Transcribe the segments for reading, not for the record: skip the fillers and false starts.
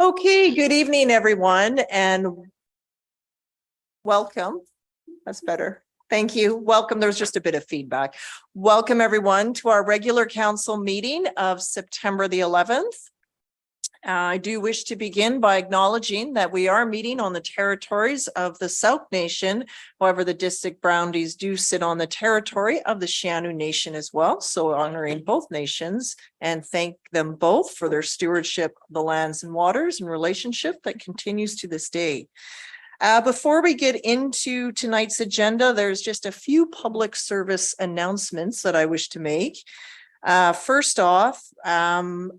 Okay, good evening, everyone, and welcome. That's better. Thank you. Welcome. There's just a bit of feedback. Welcome, everyone, to our regular council meeting of September the 11th. I do wish to begin by acknowledging that we are meeting on the territories of the Sauk Nation. However, the district boundaries do sit on the territory of the Shaanu Nation as well. So honoring both nations and thank them both for their stewardship of the lands and waters and relationship that continues to this day. Before we get into tonight's agenda, there's just a few public service announcements that I wish to make. First off,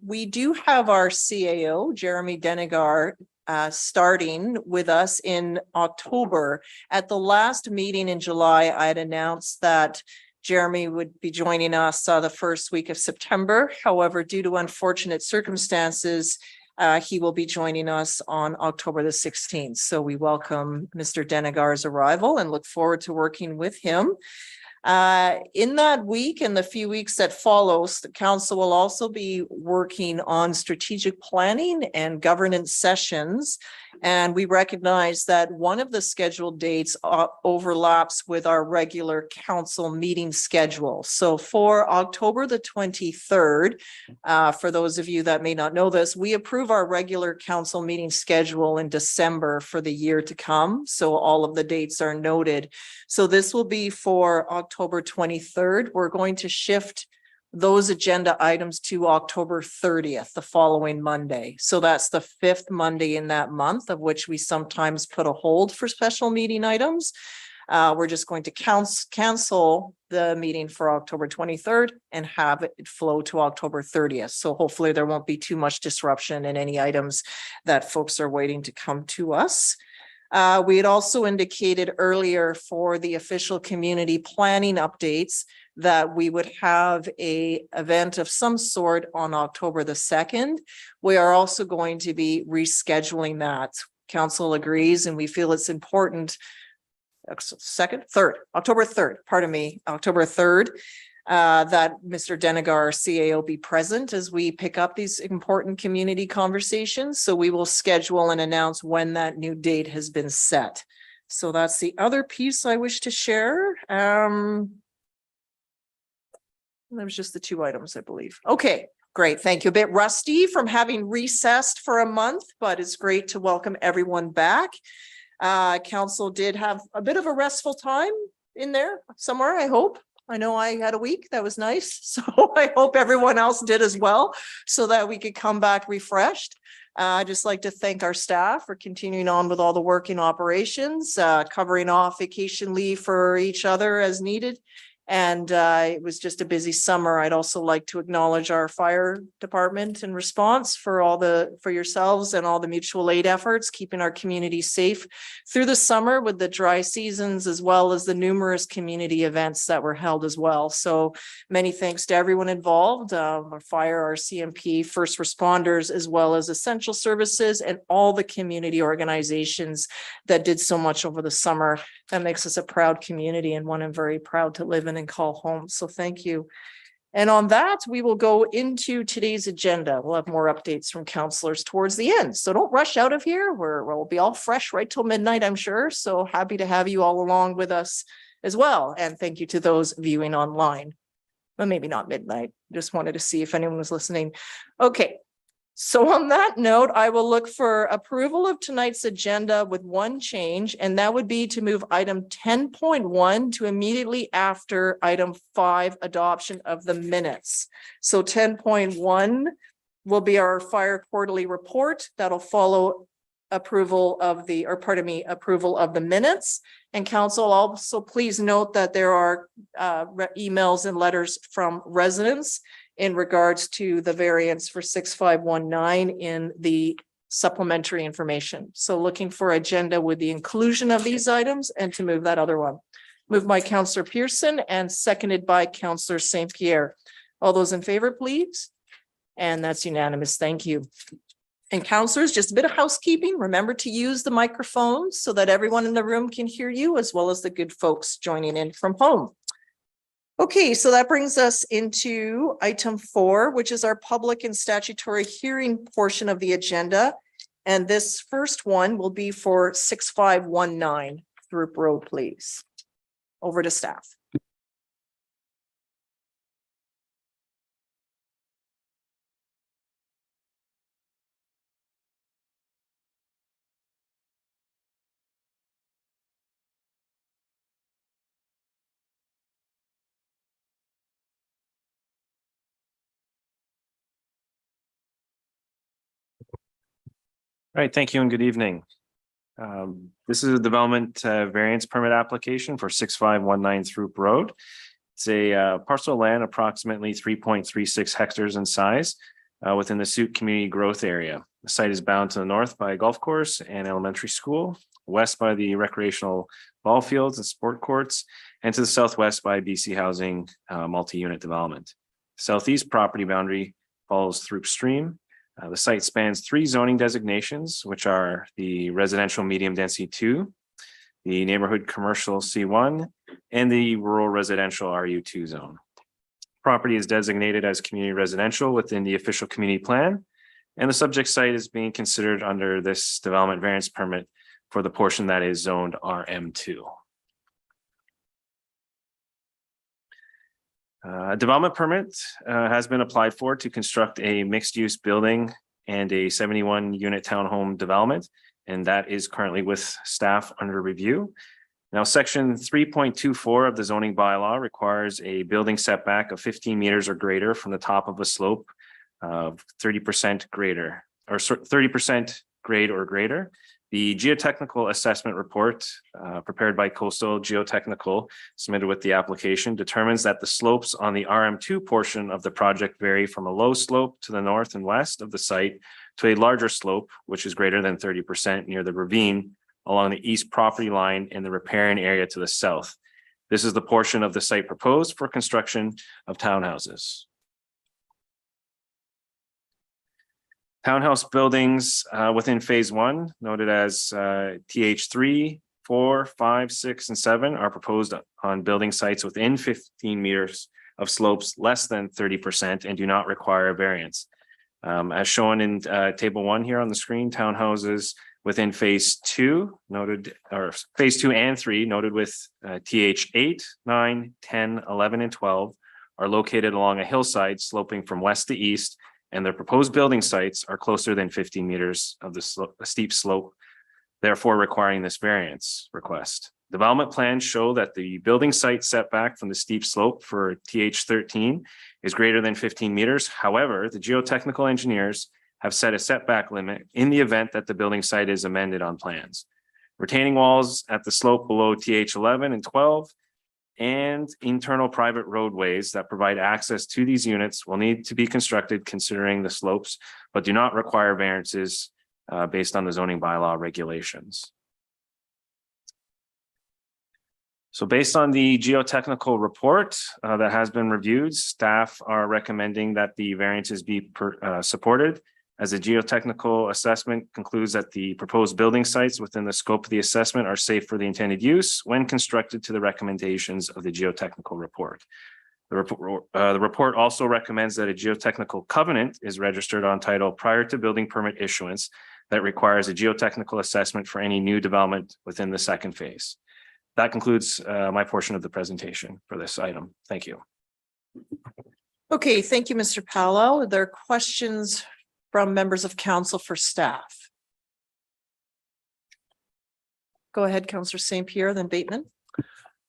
we do have our CAO, Jeremy Denegar, starting with us in October. At the last meeting in July, I had announced that Jeremy would be joining us the first week of September. However, due to unfortunate circumstances, he will be joining us on October the 16th. So we welcome Mr. Denegar's arrival and look forward to working with him. In that week and the few weeks that follows, the council will also be working on strategic planning and governance sessions. And we recognize that one of the scheduled dates overlaps with our regular council meeting schedule. So for October the 23rd, for those of you that may not know this, we approve our regular council meeting schedule in December for the year to come. So all of the dates are noted. So this will be for October 23rd. We're going to shift those agenda items to October 30th, the following Monday. So that's the 5th Monday in that month, of which we sometimes put a hold for special meeting items. We're just going to cancel the meeting for October 23rd and have it flow to October 30th. So hopefully there won't be too much disruption in any items that folks are waiting to come to us. We had also indicated earlier for the official community planning updates that we would have an event of some sort on October the 2nd. We are also going to be rescheduling that. Council agrees, and we feel it's important. October 3rd, pardon me, October 3rd. That Mr. Denegar, CAO, be present as we pick up these important community conversations. So we will schedule and announce when that new date has been set. So that's the other piece I wish to share. There was just the two items, I believe. Okay, great. Thank you. A bit rusty from having recessed for a month, but it's great to welcome everyone back. Council did have a bit of a restful time in there somewhere, I hope. I know I had a week that was nice, so I hope everyone else did as well, so that we could come back refreshed. I'd just like to thank our staff for continuing on with all the working operations, covering off vacation leave for each other as needed. And it was just a busy summer. I'd also like to acknowledge our fire department and response for yourselves and all the mutual aid efforts, keeping our community safe through the summer with the dry seasons, as well as the numerous community events that were held as well. So many thanks to everyone involved, our fire, our CMP, first responders, as well as essential services and all the community organizations that did so much over the summer. That makes us a proud community and one I'm very proud to live in and call home. So thank you. And on that, we will go into today's agenda. We'll have more updates from councillors towards the end. So don't rush out of here. We'll be all fresh right till midnight, I'm sure. So happy to have you all along with us as well. And thank you to those viewing online. But maybe not midnight. Just wanted to see if anyone was listening. Okay. So on that note, I will look for approval of tonight's agenda with one change, and that would be to move item 10.1 to immediately after item 5, adoption of the minutes. So 10.1 will be our fire quarterly report. That'll follow approval of the minutes. And council, also please note that there are emails and letters from residents in regards to the variance for 6519 in the supplementary information. So looking for agenda with the inclusion of these items and to move that other one. Moved by Councillor Pearson and seconded by Councillor St. Pierre. All those in favor, please. And that's unanimous. Thank you. And councillors, just a bit of housekeeping. Remember to use the microphones so that everyone in the room can hear you, as well as the good folks joining in from home. Okay, so that brings us into item 4, which is our public and statutory hearing portion of the agenda. And this first one will be for 6519 Throop Road, please. Over to staff. All right, thank you and good evening. This is a development variance permit application for 6519 Throop Road. It's a parcel of land approximately 3.36 hectares in size within the Suit Community Growth Area. The site is bound to the north by a golf course and elementary school, west by the recreational ball fields and sport courts, and to the southwest by BC Housing multi-unit development. Southeast property boundary follows Throop Stream. The site spans 3 zoning designations, which are the residential medium density 2, the neighborhood commercial C1, and the rural residential RU2 zone. Property is designated as community residential within the official community plan, and the subject site is being considered under this development variance permit for the portion that is zoned RM2. A development permit has been applied for to construct a mixed-use building and a 71-unit townhome development, and that is currently with staff under review. Now, section 3.24 of the zoning bylaw requires a building setback of 15 meters or greater from the top of a slope of 30% greater, or 30% grade or greater. The geotechnical assessment report prepared by Coastal Geotechnical submitted with the application determines that the slopes on the RM2 portion of the project vary from a low slope to the north and west of the site to a larger slope, which is greater than 30% near the ravine along the east property line in the riparian area to the south. This is the portion of the site proposed for construction of townhouses. Townhouse buildings within phase 1, noted as TH3, 4, 5, 6, and 7, are proposed on building sites within 15 meters of slopes less than 30% and do not require a variance. As shown in table 1 here on the screen, townhouses within phase 2 noted, or phase 2 and 3 noted with TH8, 9, 10, 11, and 12 are located along a hillside sloping from west to east, and their proposed building sites are closer than 15 meters of the steep slope, therefore requiring this variance request. Development plans show that the building site setback from the steep slope for TH13 is greater than 15 meters. However, the geotechnical engineers have set a setback limit in the event that the building site is amended on plans. Retaining walls at the slope below TH11 and 12 and internal private roadways that provide access to these units will need to be constructed considering the slopes, but do not require variances based on the zoning bylaw regulations. So based on the geotechnical report that has been reviewed, staff are recommending that the variances be supported, as the geotechnical assessment concludes that the proposed building sites within the scope of the assessment are safe for the intended use when constructed to the recommendations of the geotechnical report. The report also recommends that a geotechnical covenant is registered on title prior to building permit issuance that requires a geotechnical assessment for any new development within the second phase. That concludes my portion of the presentation for this item. Thank you. Okay, thank you, Mr. Paulo. Are there questions from members of council for staff? Go ahead, Councillor St. Pierre, then Bateman.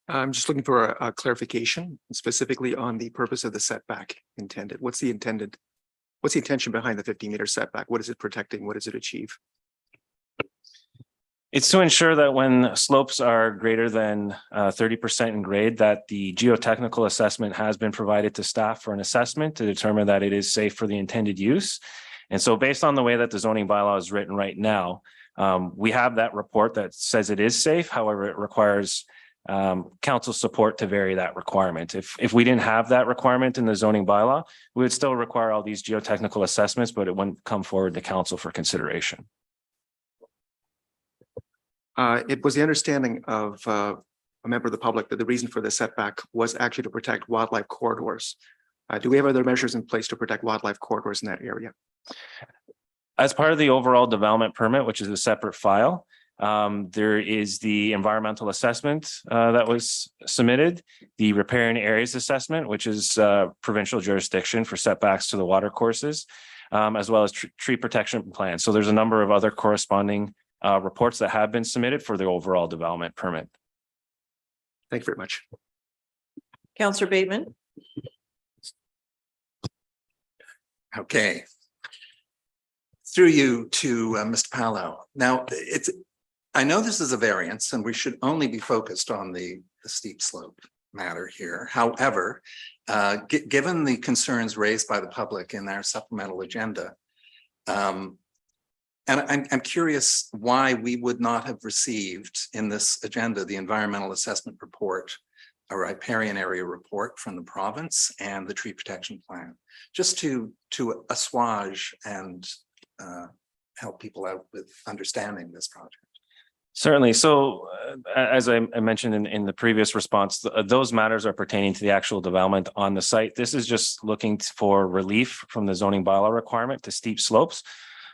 I'm just looking for a clarification, specifically on the purpose of the setback intended. What's the intention behind the 50-meter setback? What is it protecting? What does it achieve? It's to ensure that when slopes are greater than 30% in grade, that the geotechnical assessment has been provided to staff for an assessment to determine that it is safe for the intended use. And so based on the way that the zoning bylaw is written right now, we have that report that says it is safe. However, it requires council support to vary that requirement. If we didn't have that requirement in the zoning bylaw, we would still require all these geotechnical assessments, but it wouldn't come forward to council for consideration. It was the understanding of a member of the public that the reason for the setback was actually to protect wildlife corridors. Do we have other measures in place to protect wildlife corridors in that area? As part of the overall development permit, which is a separate file, there is the environmental assessment that was submitted, the riparian areas assessment, which is provincial jurisdiction for setbacks to the water courses, as well as tree protection plan. So there's a number of other corresponding reports that have been submitted for the overall development permit. Thank you very much. Counselor Bateman. Okay. Through you to Mr. Palo. Now, I know this is a variance and we should only be focused on the steep slope matter here. However, given the concerns raised by the public in our supplemental agenda, and I'm curious why we would not have received in this agenda the environmental assessment report, a riparian area report from the province and the tree protection plan, just to assuage and help people out with understanding this project. Certainly. So as I mentioned in the previous response, those matters are pertaining to the actual development on the site. This is just looking for relief from the zoning bylaw requirement to steep slopes.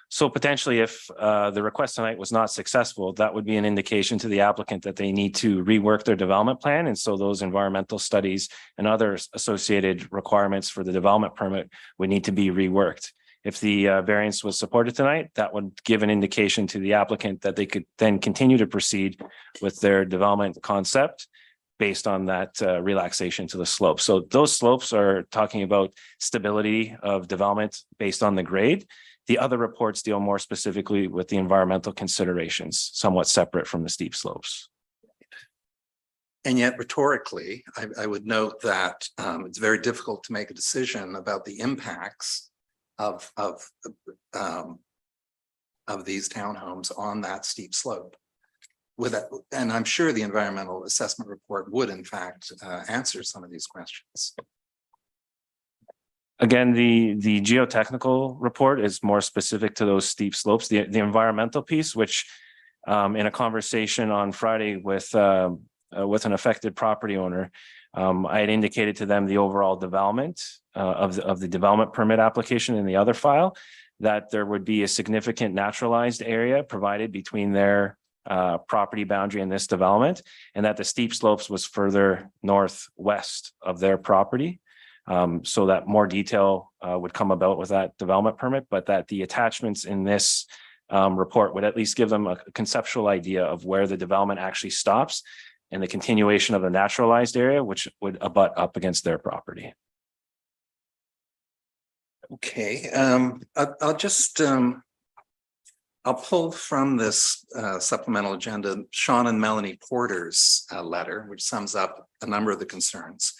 So potentially if the request tonight was not successful, that would be an indication to the applicant that they need to rework their development plan. And so those environmental studies and other associated requirements for the development permit would need to be reworked. If the variance was supported tonight, that would give an indication to the applicant that they could then continue to proceed with their development concept based on that relaxation to the slope. So those slopes are talking about stability of development based on the grade. The other reports deal more specifically with the environmental considerations, somewhat separate from the steep slopes. And yet rhetorically, I would note that it's very difficult to make a decision about the impacts of these townhomes on that steep slope. And I'm sure the environmental assessment report would in fact answer some of these questions. Again, the geotechnical report is more specific to those steep slopes. The environmental piece, which in a conversation on Friday with an affected property owner, I had indicated to them the overall development of the development permit application in the other file, that there would be a significant naturalized area provided between their property boundary and this development, and that the steep slopes was further northwest of their property. So that more detail would come about with that development permit, but that the attachments in this report would at least give them a conceptual idea of where the development actually stops and the continuation of the naturalized area, which would abut up against their property. Okay, I'll just I'll pull from this supplemental agenda Sean and Melanie Porter's letter, which sums up a number of the concerns.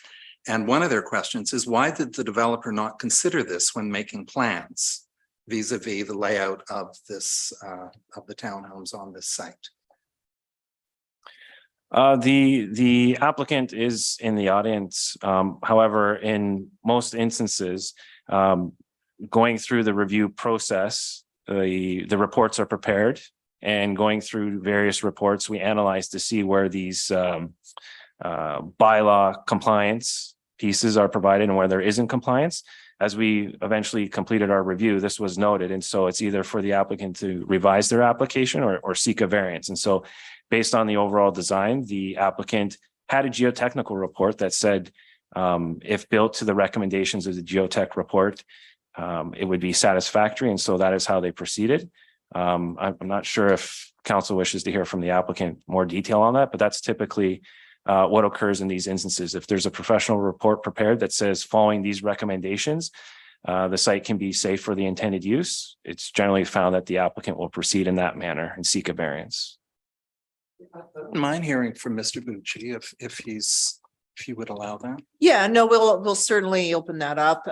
And one of their questions is, why did the developer not consider this when making plans vis-a-vis the layout of this of the townhomes on this site? The applicant is in the audience. However, in most instances, going through the review process, the reports are prepared, and going through various reports, we analyze to see where these bylaw compliance pieces are provided and where there isn't compliance. As we eventually completed our review, this was noted. And so it's either for the applicant to revise their application or seek a variance. And so based on the overall design, the applicant had a geotechnical report that said, if built to the recommendations of the geotech report, it would be satisfactory. And so that is how they proceeded. I'm not sure if council wishes to hear from the applicant more detail on that, but that's typically what occurs in these instances. If there's a professional report prepared that says following these recommendations, the site can be safe for the intended use, it's generally found that the applicant will proceed in that manner and seek a variance. I wouldn't mind hearing from Mr. Bucci if you would allow that. Yeah, no, we'll certainly open that up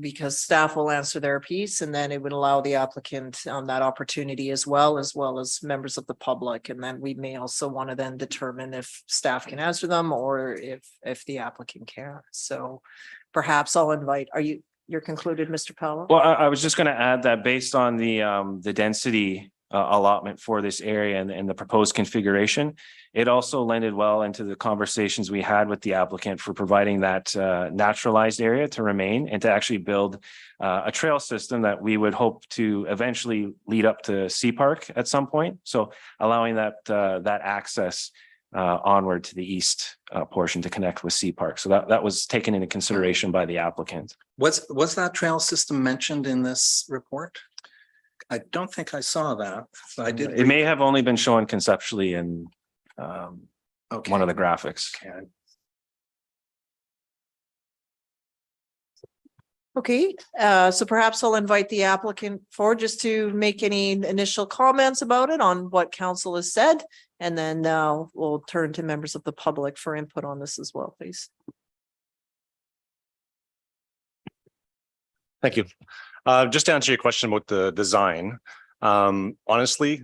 because staff will answer their piece, and then it would allow the applicant that opportunity as well as members of the public. And then we may also want to then determine if staff can answer them or if the applicant can. So perhaps I'll invite, you're concluded, Mr. Powell? Well, I was just going to add that based on the density allotment for this area and the proposed configuration. It also lended well into the conversations we had with the applicant for providing that naturalized area to remain and to actually build a trail system that we would hope to eventually lead up to Sea Park at some point. So allowing that access onward to the east portion to connect with Sea Park. So that was taken into consideration by the applicant. Was that trail system mentioned in this report? I don't think I saw that. I did. It may have only been shown conceptually in Okay. one of the graphics. Okay. Okay, so perhaps I'll invite the applicant forward just to make any initial comments about it on what council has said. And then we'll turn to members of the public for input on this as well, please. Thank you. Just to answer your question about the design, honestly,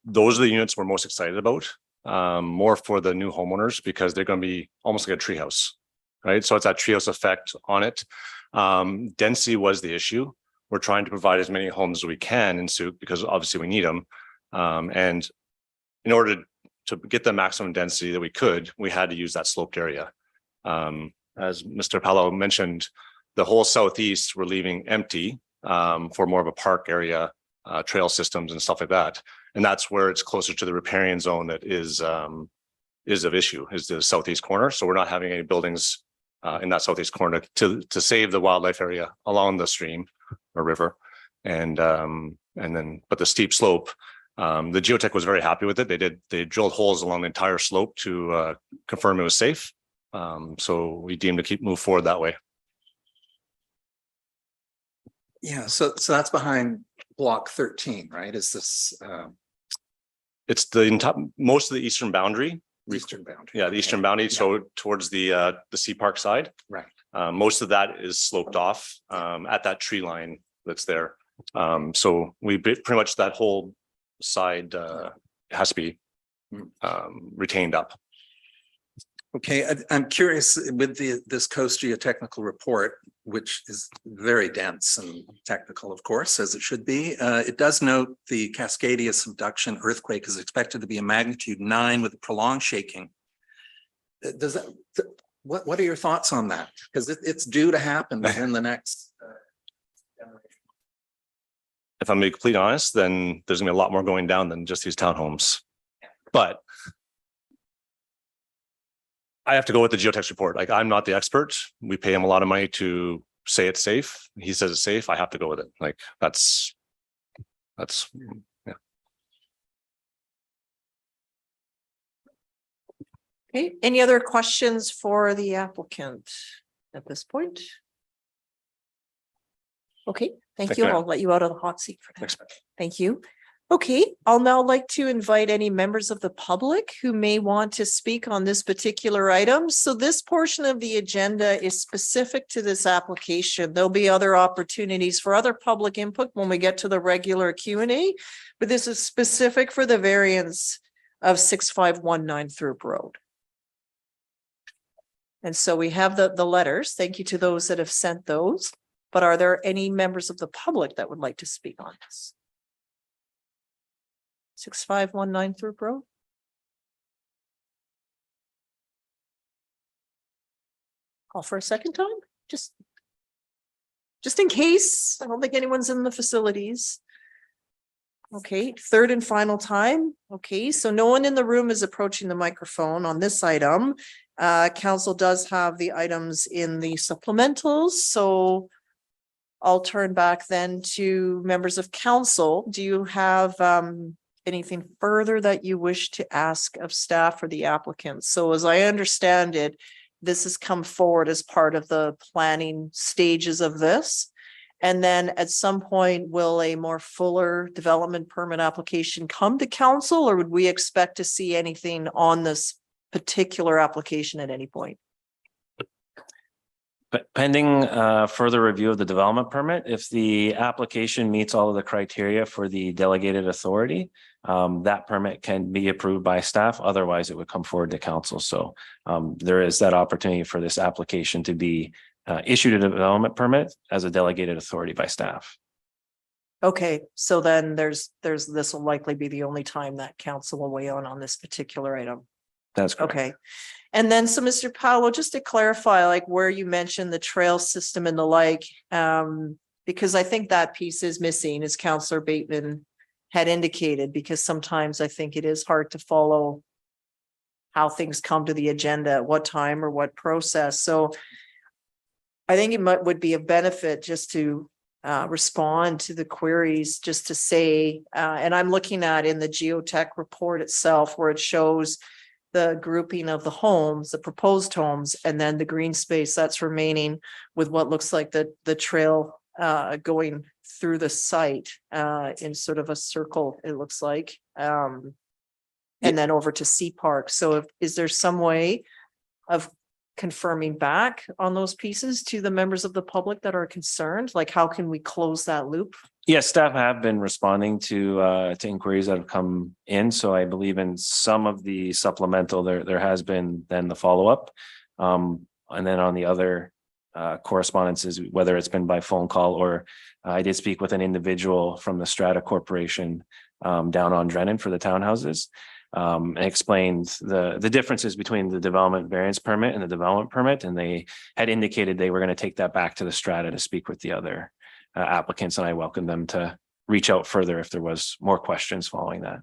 those are the units we're most excited about, more for the new homeowners because they're going to be almost like a treehouse, right? So it's that treehouse effect on it. Density was the issue. We're trying to provide as many homes as we can in Sooke because obviously we need them. And in order to get the maximum density that we could, we had to use that sloped area. As Mr. Palo mentioned, the whole southeast we're leaving empty for more of a park area, trail systems and stuff like that. And that's where it's closer to the riparian zone that is of issue, is the southeast corner. So we're not having any buildings in that southeast corner to save the wildlife area along the stream or river. And then, but the steep slope, the geotech was very happy with it. They drilled holes along the entire slope to confirm it was safe. So we deemed to move forward that way. Yeah, so that's behind block 13, right? Is this It's the most of the eastern boundary. eastern boundary? Yeah, the eastern boundary. Yeah. So towards the Sea Park side. Right. Most of that is sloped off at that tree line that's there. So we pretty much that whole side has to be retained up. Okay, I'm curious with this coast geotechnical report, which is very dense and technical, of course, as it should be. It does note the Cascadia subduction earthquake is expected to be a magnitude 9 with a prolonged shaking. Does that, what are your thoughts on that? Because it's due to happen within the next generation. If I'm being completely honest, then there's gonna be a lot more going down than just these townhomes. But I have to go with the geotech report. Like, I'm not the expert. We pay him a lot of money to say it's safe. He says it's safe. I have to go with it. Like, that's yeah. Okay, any other questions for the applicant at this point? Okay, thank Thank you. you. I'll let you out of the hot seat for now. Thanks. Thank you. Okay, I'll now like to invite any members of the public who may want to speak on this particular item. So this portion of the agenda is specific to this application. There'll be other opportunities for other public input when we get to the regular Q&A, but this is specific for the variance of 6519 Thurp Road. And so we have the letters. Thank you to those that have sent those. But are there any members of the public that would like to speak on this? 6519 Thurp Road. Call for a second time, just in case. I don't think anyone's in the facilities. Okay, third and final time. Okay, so no one in the room is approaching the microphone on this item. Council does have the items in the supplementals, so I'll turn back then to members of council. Do you have anything further that you wish to ask of staff or the applicant? So as I understand it, this has come forward as part of the planning stages of this. And then at some point, will a more fuller development permit application come to council, or would we expect to see anything on this particular application at any point? Pending further review of the development permit, if the application meets all of the criteria for the delegated authority, that permit can be approved by staff. Otherwise, it would come forward to council. So there is that opportunity for this application to be issued a development permit as a delegated authority by staff. Okay, so then this will likely be the only time that council will weigh on this particular item. That's correct. Okay. And then, so Mr. Paolo, just to clarify, like where you mentioned the trail system and the like, because I think that piece is missing, as Councillor Bateman had indicated, because sometimes I think it is hard to follow how things come to the agenda, at what time or what process. So I think it would be a benefit just to respond to the queries, just to say, and I'm looking at in the geotech report itself, where it shows the grouping of the homes, the proposed homes, and then the green space that's remaining with what looks like the trail going through the site in sort of a circle, it looks like. And then over to Sea Park. So is there some way of confirming back on those pieces to the members of the public that are concerned? Like, how can we close that loop? Yes, staff have been responding to inquiries that have come in. So I believe in some of the supplemental, there has been then the follow-up. And then on the other correspondences, whether it's been by phone call or I did speak with an individual from the Strata Corporation down on Drennan for the townhouses. And explained the differences between the development variance permit and the development permit. And they had indicated they were going to take that back to the Strata to speak with the other applicants. And I welcome them to reach out further if there was more questions following that.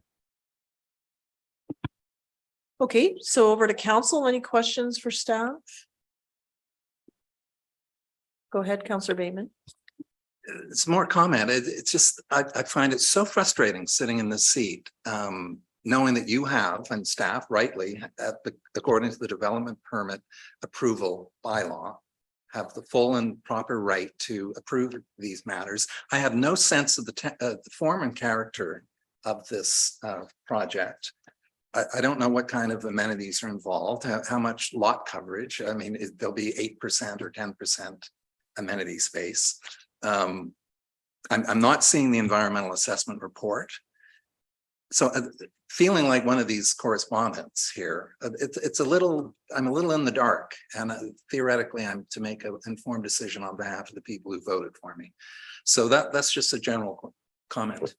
Okay, so over to council. Any questions for staff? Go ahead, Councillor Bateman. It's more comment. It's just, I find it so frustrating sitting in this seat, knowing that you have, and staff rightly, according to the development permit approval bylaw, have the full and proper right to approve these matters. I have no sense of the form and character of this project. I don't know what kind of amenities are involved, how much lot coverage. I mean, there'll be 8% or 10% amenity space. I'm not seeing the environmental assessment report. So feeling like one of these correspondents here, it's a little, I'm a little in the dark, and theoretically I'm to make an informed decision on behalf of the people who voted for me. So that's just a general comment.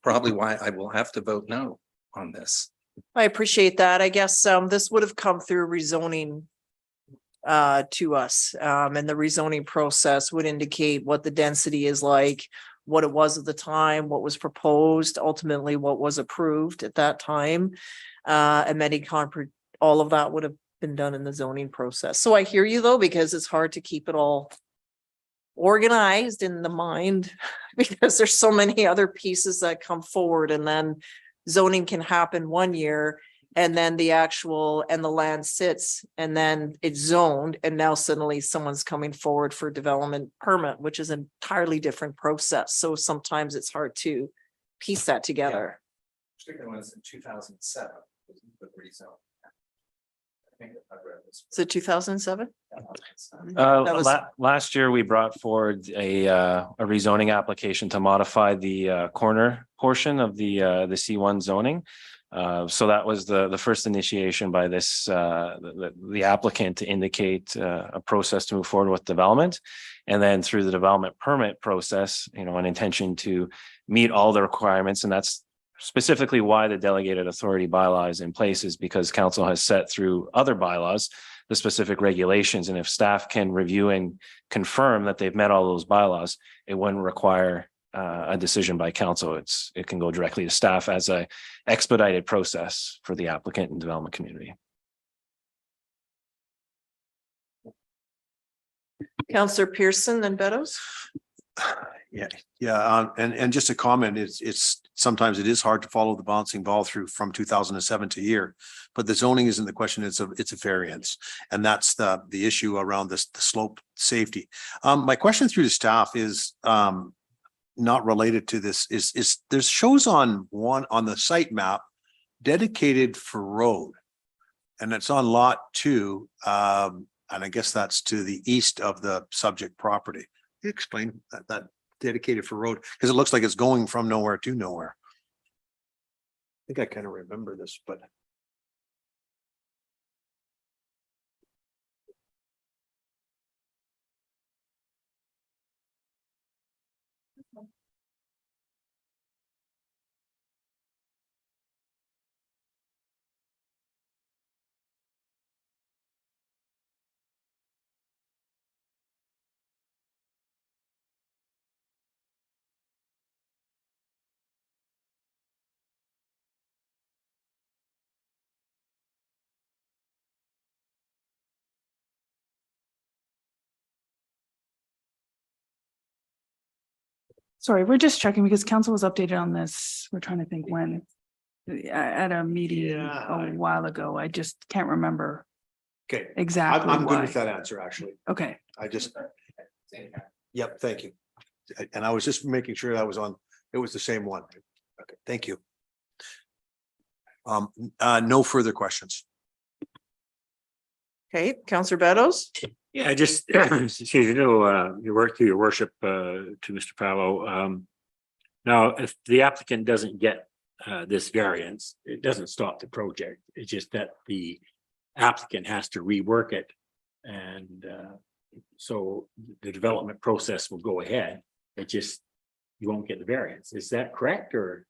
Probably why I will have to vote no on this. I appreciate that. I guess this would have come through rezoning to us, and the rezoning process would indicate what the density is like, what it was at the time, what was proposed, ultimately what was approved at that time. All of that would have been done in the zoning process. So I hear you though, because it's hard to keep it all organized in the mind because there's so many other pieces that come forward, and then zoning can happen one year and then the land sits and then it's zoned, and now suddenly someone's coming forward for development permit, which is an entirely different process. So sometimes it's hard to piece that together. Particularly when it's in 2007. Is it 2007? That was- Last year, we brought forward a rezoning application to modify the corner portion of the C1 zoning. So that was the first initiation by this the applicant to indicate a process to move forward with development, and then through the development permit process, an intention to meet all the requirements, and that's specifically why the delegated authority bylaw is in place, is because council has set through other bylaws the specific regulations, and if staff can review and confirm that they've met all those bylaws, it wouldn't require a decision by council. It can go directly to staff as a expedited process for the applicant and development community. Councillor Pearson and Beddoes. Yeah. And just a comment, it's sometimes it is hard to follow the bouncing ball through from 2007 to here, but the zoning isn't the question. It's a variance. And that's the issue around the slope safety. My question through the staff is, not related to this, is there's shows on the site map dedicated for road, and it's on lot 2. And I guess that's to the east of the subject property. Can you explain that dedicated for road? Because it looks like it's going from nowhere to nowhere. I think I kind of remember this, but. Sorry, we're just checking because council was updated on this. We're trying to think when. At a meeting a while ago. I just can't remember Okay, exactly I'm good why. with that answer, actually. Okay, I just. Yep, thank you. And I was just making sure that was on, it was the same one. Okay, thank you. No further questions. Okay, Counselor Beddoes? Yeah, just, your work through your worship, to Mr. Paolo. Now, if the applicant doesn't get, this variance, it doesn't stop the project. It's just that the applicant has to rework it. And, so the development process will go ahead. It just, you won't get the variance. Is that correct or?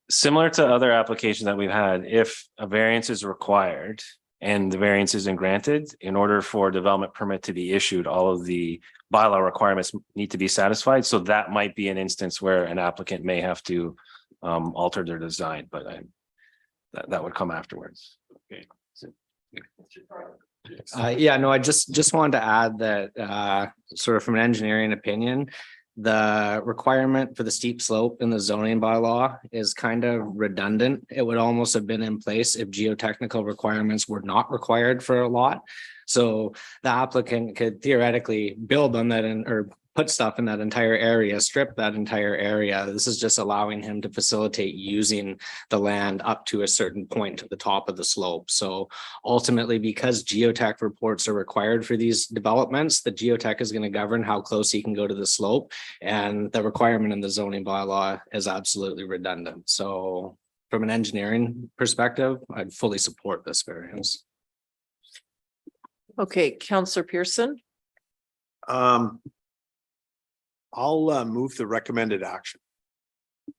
Similar to other applications that we've had, if a variance is required and the variance isn't granted, in order for a development permit to be issued, all of the bylaw requirements need to be satisfied. So that might be an instance where an applicant may have to alter their design, but that would come afterwards. Okay. Yeah, no, I just wanted to add that sort of from an engineering opinion, the requirement for the steep slope in the zoning bylaw is kind of redundant. It would almost have been in place if geotechnical requirements were not required for a lot. So the applicant could theoretically build on that or put stuff in that entire area, strip that entire area. This is just allowing him to facilitate using the land up to a certain point to the top of the slope. So ultimately, because geotech reports are required for these developments, the geotech is going to govern how close he can go to the slope. And the requirement in the zoning bylaw is absolutely redundant. So from an engineering perspective, I'd fully support this variance. Okay, Counselor Pearson? I'll move the recommended action.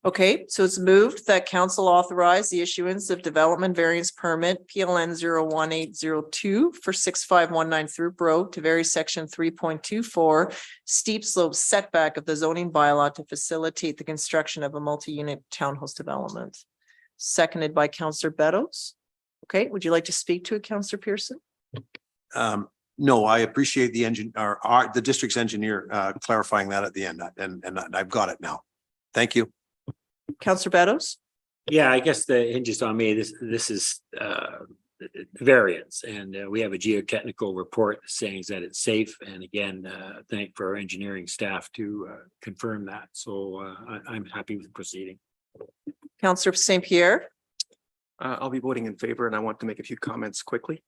Okay, so it's moved that council authorize the issuance of development variance permit PLN 01802 for 6519 Throop Road to vary section 3.24 steep slope setback of the zoning bylaw to facilitate the construction of a multi-unit townhouse development. Seconded by Counselor Beddoes. Okay, would you like to speak to it, Counselor Pearson? No, I appreciate the the district's engineer clarifying that at the end, and I've got it now. Thank you. Counselor Beddoes? Yeah, I guess the hinges on me, this is variance, and we have a geotechnical report saying that it's safe. And again, thank for our engineering staff to confirm that. So I'm happy with proceeding. Counselor St. Pierre? I'll be voting in favor, and I want to make a few comments quickly.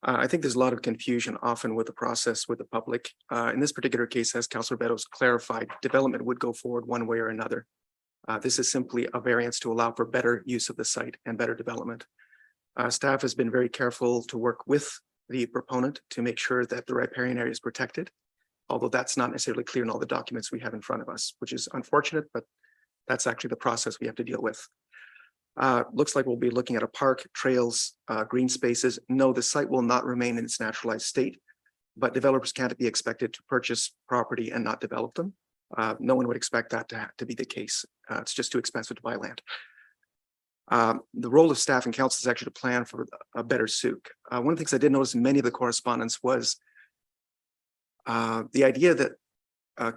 I think there's a lot of confusion often with the process with the public. In this particular case, as Councillor Beddoes clarified, development would go forward one way or another. This is simply a variance to allow for better use of the site and better development. Staff has been very careful to work with the proponent to make sure that the riparian area is protected, although that's not necessarily clear in all the documents we have in front of us, which is unfortunate, but that's actually the process we have to deal with. Looks like we'll be looking at a park, trails, green spaces. No, the site will not remain in its naturalized state, but developers can't be expected to purchase property and not develop them. No one would expect that to be the case. It's just too expensive to buy land. The role of staff and council is actually to plan for a better souk. One of the things I did notice in many of the correspondence was the idea that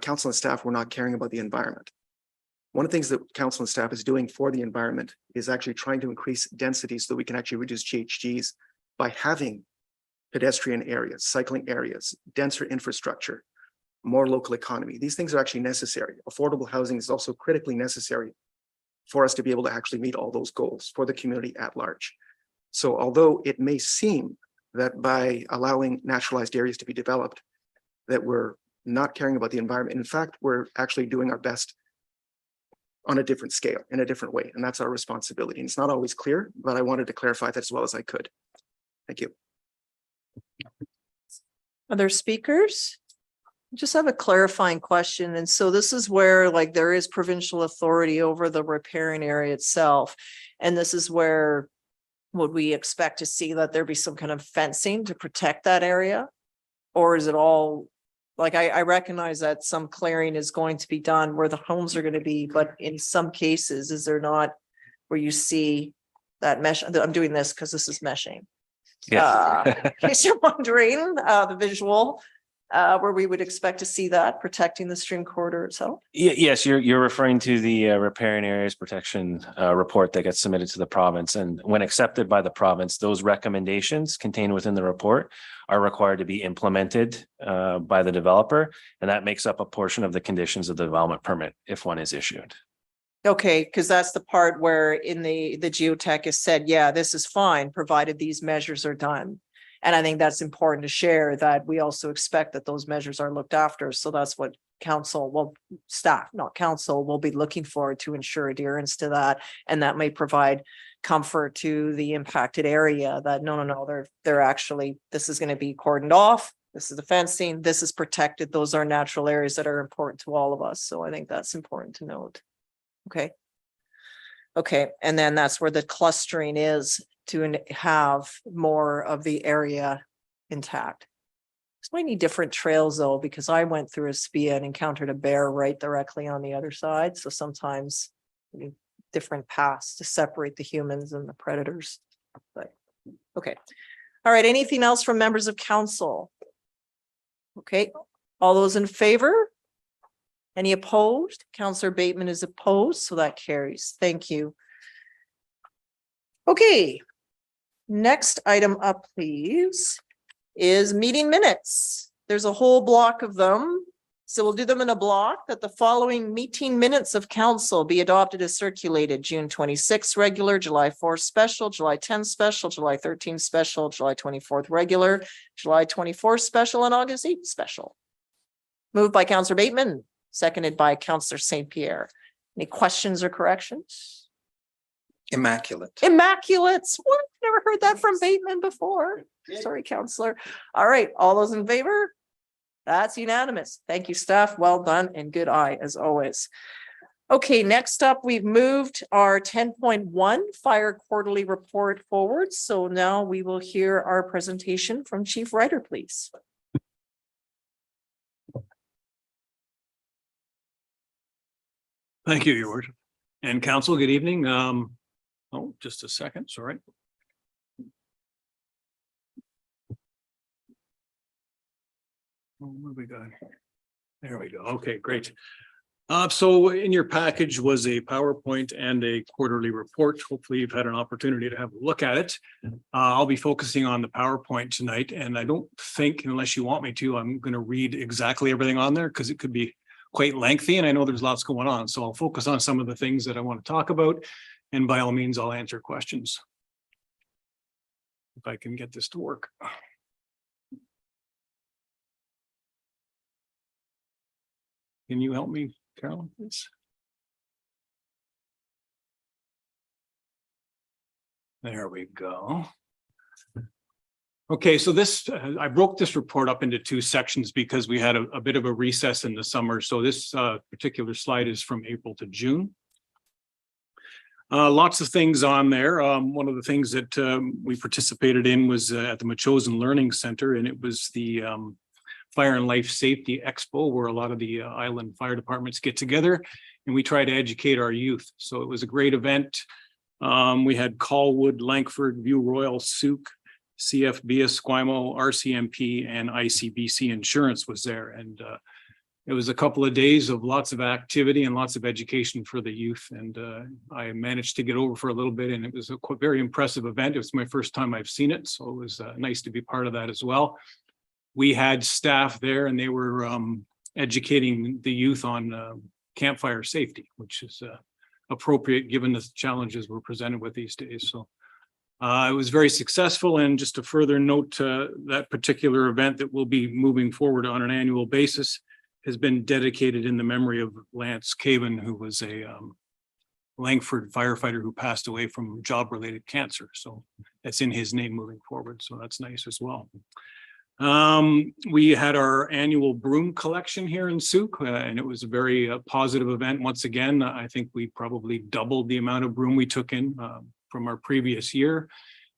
council and staff were not caring about the environment. One of the things that council and staff is doing for the environment is actually trying to increase density so that we can actually reduce GHGs by having pedestrian areas, cycling areas, denser infrastructure, more local economy. These things are actually necessary. Affordable housing is also critically necessary for us to be able to actually meet all those goals for the community at large. So although it may seem that by allowing naturalized areas to be developed, that we're not caring about the environment, in fact, we're actually doing our best on a different scale, in a different way. And that's our responsibility. And it's not always clear, but I wanted to clarify that as well as I could. Thank you. Other speakers? Just have a clarifying question. And so this is where like there is provincial authority over the riparian area itself. And this is where would we expect to see that there be some kind of fencing to protect that area? Or is it all like I recognize that some clearing is going to be done where the homes are going to be, but in some cases, is there not where you see that mesh? I'm doing this because this is meshing. Yeah. In case you're wondering, the visual. where we would expect to see that protecting the stream corridor itself? Yes, you're referring to the riparian areas protection report that gets submitted to the province. And when accepted by the province, those recommendations contained within the report are required to be implemented by the developer. And that makes up a portion of the conditions of the development permit if one is issued. Okay, because that's the part where in the geotech is said, yeah, this is fine, provided these measures are done. And I think that's important to share, that we also expect that those measures are looked after. So that's what council, well, staff, not council, will be looking for to ensure adherence to that. And that may provide comfort to the impacted area that no, they're actually, this is going to be cordoned off. This is the fencing, this is protected. Those are natural areas that are important to all of us. So I think that's important to note. Okay. Okay, and then that's where the clustering is, to have more of the area intact. This might need different trails though, because I went through a SPIA and encountered a bear right directly on the other side. So sometimes we need different paths to separate the humans and the predators. But okay. All right, anything else from members of council? Okay, all those in favor? Any opposed? Councillor Bateman is opposed, so that carries. Thank you. Okay. Next item up, please, is meeting minutes. There's a whole block of them. So we'll do them in a block. That the following meeting minutes of council be adopted as circulated: June 26th regular, July 4th special, July 10th special, July 13th special, July 24th regular, July 24th special, and August 8th special. Moved by Councillor Bateman, seconded by Councillor St. Pierre. Any questions or corrections? Immaculate. Immaculates. What? Never heard that from Bateman before. Sorry, Councillor. All right, all those in favor? That's unanimous. Thank you, staff. Well done and good eye as always. Okay, next up, we've moved our 10.1 fire quarterly report forward. So now we will hear our presentation from Chief Ryder, please. Thank you, Your Worship. And council, good evening. Oh, just a second, sorry. Oh, what have we got? There we go. Okay, great. So in your package was a PowerPoint and a quarterly report. Hopefully you've had an opportunity to have a look at it. I'll be focusing on the PowerPoint tonight, and I don't think, unless you want me to, I'm going to read exactly everything on there because it could be quite lengthy, and I know there's lots going on. So I'll focus on some of the things that I want to talk about, and by all means, I'll answer questions. If I can get this to work. Can you help me, Carolyn, please? There we go. Okay, so this, I broke this report up into two sections because we had a bit of a recess in the summer. So this particular slide is from April to June. Lots of things on there. One of the things that we participated in was at the Metchosin Learning Center, and it was the Fire and Life Safety Expo, where a lot of the island fire departments get together, and we try to educate our youth. So it was a great event. We had Colwood, Langford, View Royal, Souk, CFB, Esquimalt, RCMP, and ICBC Insurance was there. And it was a couple of days of lots of activity and lots of education for the youth. And I managed to get over for a little bit, and it was a very impressive event. It was my first time I've seen it, so it was nice to be part of that as well. We had staff there, and they were educating the youth on campfire safety, which is appropriate given the challenges we're presented with these days. So it was very successful. And just to further note, that particular event that will be moving forward on an annual basis has been dedicated in the memory of Lance Caven, who was a Langford firefighter who passed away from job-related cancer. So that's in his name moving forward. So that's nice as well. We had our annual broom collection here in Souk, and it was a very positive event. Once again, I think we probably doubled the amount of broom we took in from our previous year.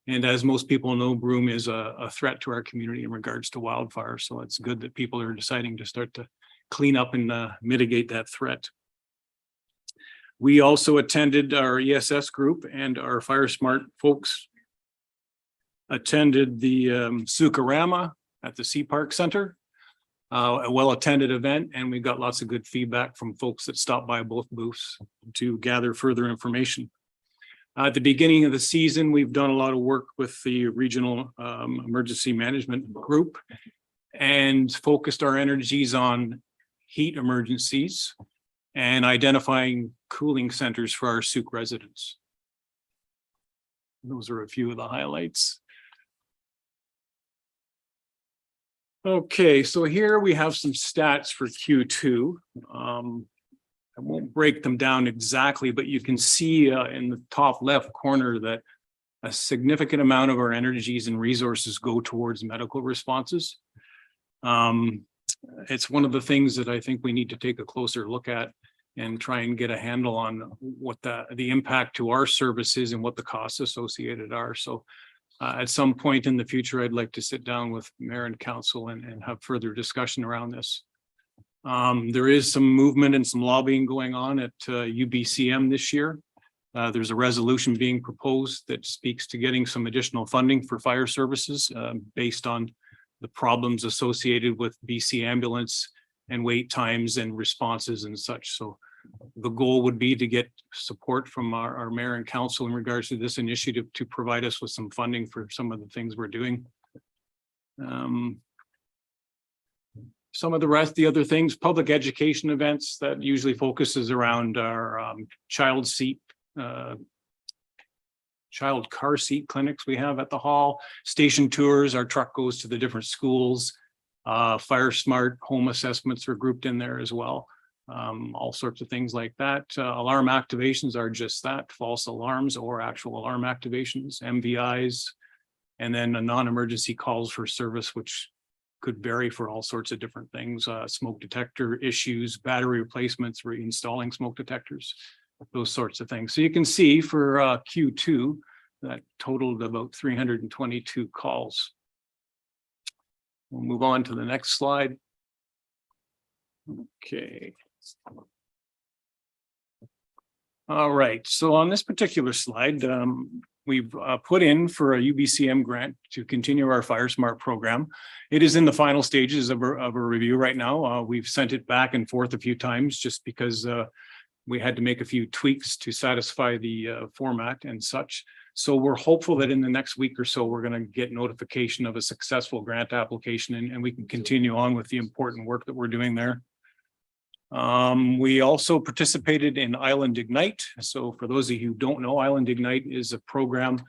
And as most people know, broom is a threat to our community in regards to wildfire. So it's good that people are deciding to start to clean up and mitigate that threat. We also attended our ESS group, and our Fire Smart folks attended the Soukarama at the Sea Park Center. a well-attended event, and we got lots of good feedback from folks that stopped by both booths to gather further information. At the beginning of the season, we've done a lot of work with the regional emergency management group and focused our energies on heat emergencies and identifying cooling centers for our Souk residents. Those are a few of the highlights. Okay, so here we have some stats for Q2. I won't break them down exactly, but you can see in the top left corner that a significant amount of our energies and resources go towards medical responses. It's one of the things that I think we need to take a closer look at and try and get a handle on what the impact to our services and what the costs associated are. So at some point in the future, I'd like to sit down with mayor and council and have further discussion around this. There is some movement and some lobbying going on at UBCM this year. There's a resolution being proposed that speaks to getting some additional funding for fire services based on the problems associated with BC ambulance and wait times and responses and such. So the goal would be to get support from our mayor and council in regards to this initiative to provide us with some funding for some of the things we're doing. Some of the other things, public education events that usually focuses around our child car seat clinics we have at the hall, station tours, our truck goes to the different schools, Fire Smart home assessments are grouped in there as well. All sorts of things like that. Alarm activations are just that, false alarms or actual alarm activations, MVIs, and then a non-emergency calls for service, which could vary for all sorts of different things, smoke detector issues, battery replacements, reinstalling smoke detectors, those sorts of things. So you can see for Q2, that totaled about 322 calls. We'll move on to the next slide. Okay. All right, so on this particular slide, we've put in for a UBCM grant to continue our Fire Smart program. It is in the final stages of a review right now. We've sent it back and forth a few times just because we had to make a few tweaks to satisfy the format and such. So we're hopeful that in the next week or so, we're going to get notification of a successful grant application and we can continue on with the important work that we're doing there. We also participated in Island Ignite. So for those of you who don't know, Island Ignite is a program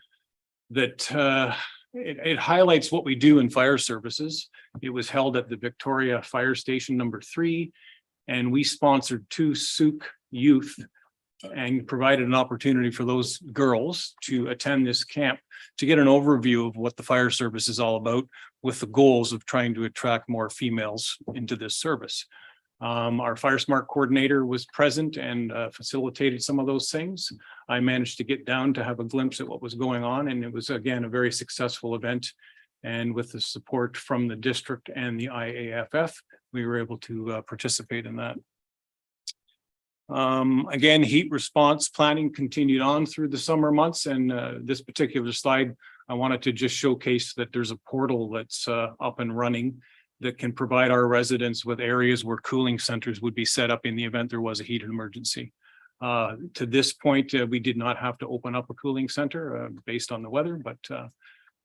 that it highlights what we do in fire services. It was held at the Victoria Fire Station number 3, and we sponsored 2 Souk youth and provided an opportunity for those girls to attend this camp to get an overview of what the fire service is all about, with the goals of trying to attract more females into this service. Our Fire Smart coordinator was present and facilitated some of those things. I managed to get down to have a glimpse at what was going on, and it was again a very successful event. And with the support from the district and the IAFF, we were able to participate in that. Again, heat response planning continued on through the summer months, and this particular slide, I wanted to just showcase that there's a portal that's up and running that can provide our residents with areas where cooling centers would be set up in the event there was a heat emergency. To this point, we did not have to open up a cooling center based on the weather, but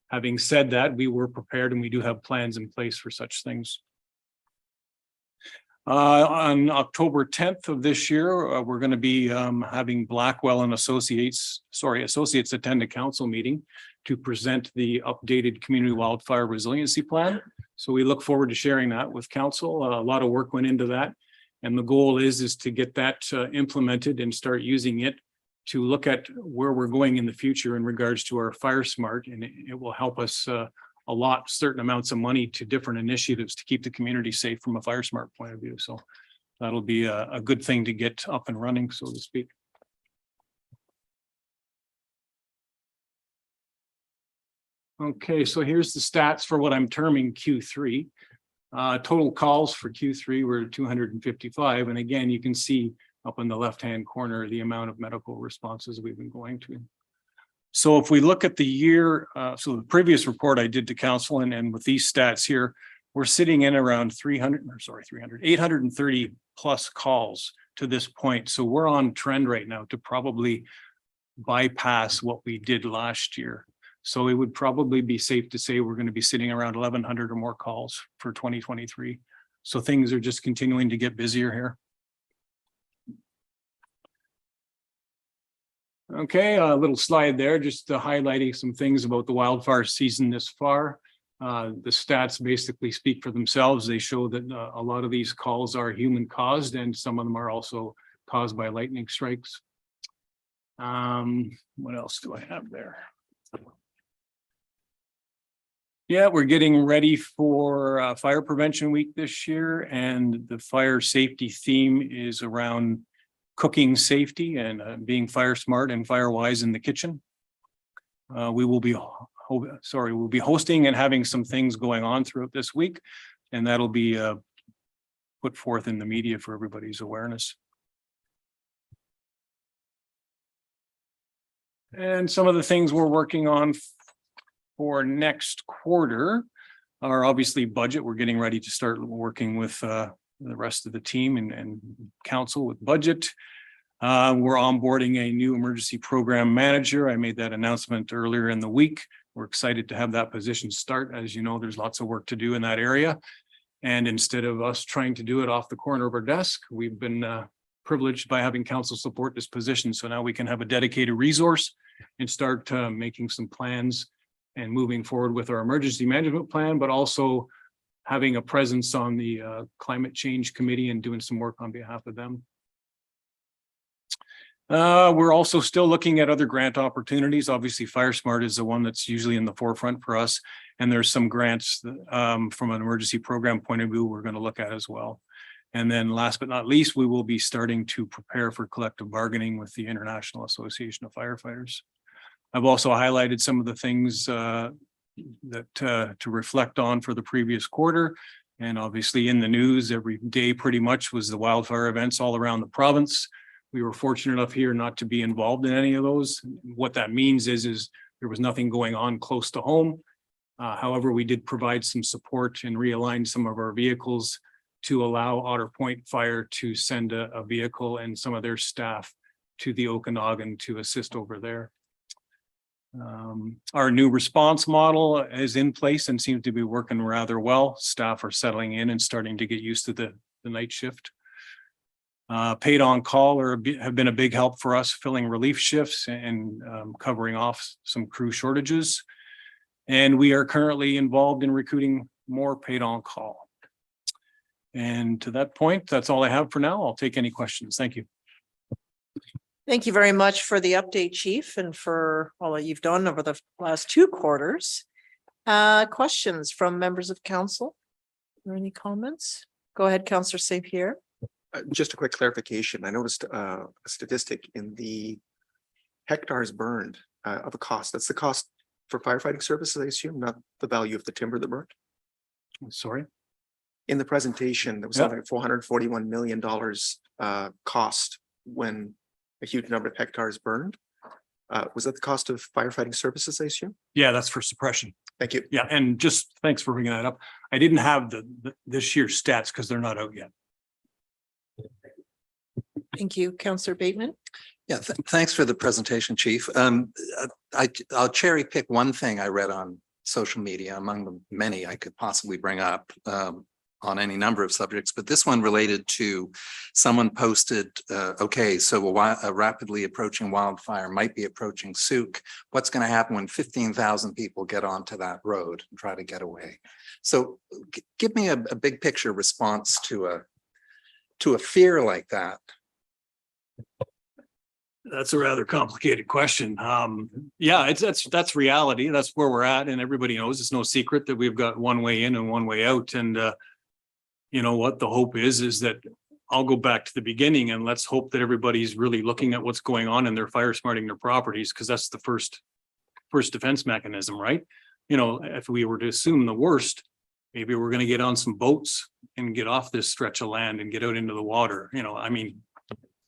having said that, we were prepared and we do have plans in place for such things. On October 10th of this year, we're going to be having Blackwell and Associates attend a council meeting to present the updated community wildfire resiliency plan. So we look forward to sharing that with council. A lot of work went into that. And the goal is to get that implemented and start using it to look at where we're going in the future in regards to our Fire Smart. And it will help us allot certain amounts of money to different initiatives to keep the community safe from a Fire Smart point of view. So that'll be a good thing to get up and running, so to speak. Okay, so here's the stats for what I'm terming Q3. Total calls for Q3 were 255. And again, you can see up in the left-hand corner the amount of medical responses we've been going to. So if we look at the year, so the previous report I did to council and with these stats here, we're sitting in around 830 plus calls to this point. So we're on trend right now to probably bypass what we did last year. So it would probably be safe to say we're going to be sitting around 1,100 or more calls for 2023. So things are just continuing to get busier here. Okay, a little slide there, just highlighting some things about the wildfire season this far. The stats basically speak for themselves. They show that a lot of these calls are human caused and some of them are also caused by lightning strikes. What else do I have there? Yeah, we're getting ready for Fire Prevention Week this year, and the fire safety theme is around cooking safety and being fire smart and fire wise in the kitchen. We will be we'll be hosting and having some things going on throughout this week, and that'll be put forth in the media for everybody's awareness. And some of the things we're working on for next quarter are obviously budget. We're getting ready to start working with the rest of the team and council with budget. We're onboarding a new emergency program manager. I made that announcement earlier in the week. We're excited to have that position start. As you know, there's lots of work to do in that area. And instead of us trying to do it off the corner of our desk, we've been privileged by having council support this position. So now we can have a dedicated resource and start making some plans and moving forward with our emergency management plan, but also having a presence on the climate change committee and doing some work on behalf of them. We're also still looking at other grant opportunities. Obviously, FireSmart is the one that's usually in the forefront for us. And there's some grants from an emergency program point of view we're going to look at as well. And then last but not least, we will be starting to prepare for collective bargaining with the International Association of Firefighters. I've also highlighted some of the things that to reflect on for the previous quarter. And obviously in the news every day pretty much was the wildfire events all around the province. We were fortunate enough here not to be involved in any of those. What that means is there was nothing going on close to home. However, we did provide some support and realign some of our vehicles to allow Otter Point Fire to send a vehicle and some of their staff to the Okanagan to assist over there. Our new response model is in place and seems to be working rather well. Staff are settling in and starting to get used to the night shift. Paid on call have been a big help for us, filling relief shifts and covering off some crew shortages. And we are currently involved in recruiting more paid on call. And to that point, that's all I have for now. I'll take any questions. Thank you. Thank you very much for the update, Chief, and for all that you've done over the last 2 quarters. Questions from members of council or any comments? Go ahead, Councillor St. Pierre. Just a quick clarification. I noticed a statistic in the hectares burned of a cost. That's the cost for firefighting services, I assume, not the value of the timber that burned. Sorry. In the presentation, there was something like $441 million cost when a huge number of hectares burned. Was that the cost of firefighting services, I assume? Yeah, that's for suppression. Thank you. Yeah, and just thanks for bringing that up. I didn't have this year's stats because they're not out yet. Thank you, Councillor Bateman. Yeah, thanks for the presentation, Chief. I'll cherry pick one thing I read on social media among the many I could possibly bring up on any number of subjects, but this one related to someone posted, okay, so a rapidly approaching wildfire might be approaching Souk. What's going to happen when 15,000 people get onto that road and try to get away? So give me a big picture response to a fear like that. That's a rather complicated question. Yeah, that's reality. That's where we're at, and everybody knows it's no secret that we've got one way in and one way out. And you know what the hope is that I'll go back to the beginning and let's hope that everybody's really looking at what's going on and they're fire smarting their properties, because that's the first defense mechanism, right? You know, if we were to assume the worst, maybe we're going to get on some boats and get off this stretch of land and get out into the water. You know, I mean,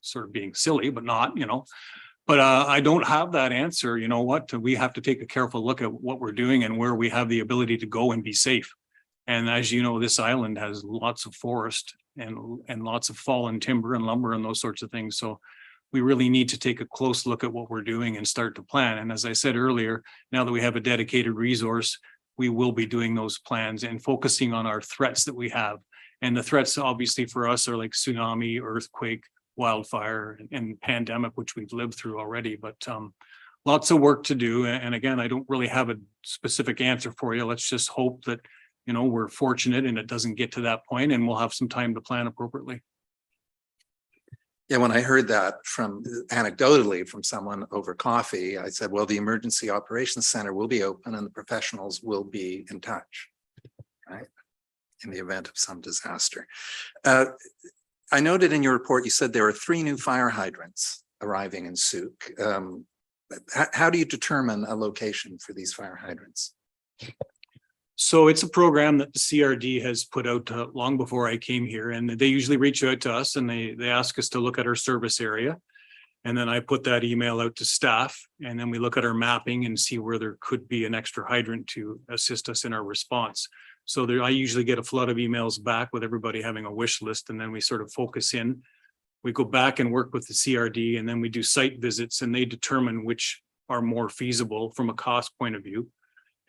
sort of being silly, but not, you know, but I don't have that answer. You know what, we have to take a careful look at what we're doing and where we have the ability to go and be safe. And as you know, this island has lots of forest and lots of fallen timber and lumber and those sorts of things. So we really need to take a close look at what we're doing and start to plan. And as I said earlier, now that we have a dedicated resource, we will be doing those plans and focusing on our threats that we have. And the threats obviously for us are like tsunami, earthquake, wildfire, and pandemic, which we've lived through already. But lots of work to do. And again, I don't really have a specific answer for you. Let's just hope that, you know, we're fortunate and it doesn't get to that point and we'll have some time to plan appropriately. Yeah, when I heard that from anecdotally from someone over coffee, I said, well, the Emergency Operations Center will be open and the professionals will be in touch, right? In the event of some disaster. I noted in your report, you said there are 3 new fire hydrants arriving in Souk. How do you determine a location for these fire hydrants? So it's a program that the CRD has put out long before I came here, and they usually reach out to us and they ask us to look at our service area. And then I put that email out to staff, and then we look at our mapping and see where there could be an extra hydrant to assist us in our response. So I usually get a flood of emails back with everybody having a wish list, and then we sort of focus in. We go back and work with the CRD, and then we do site visits, and they determine which are more feasible from a cost point of view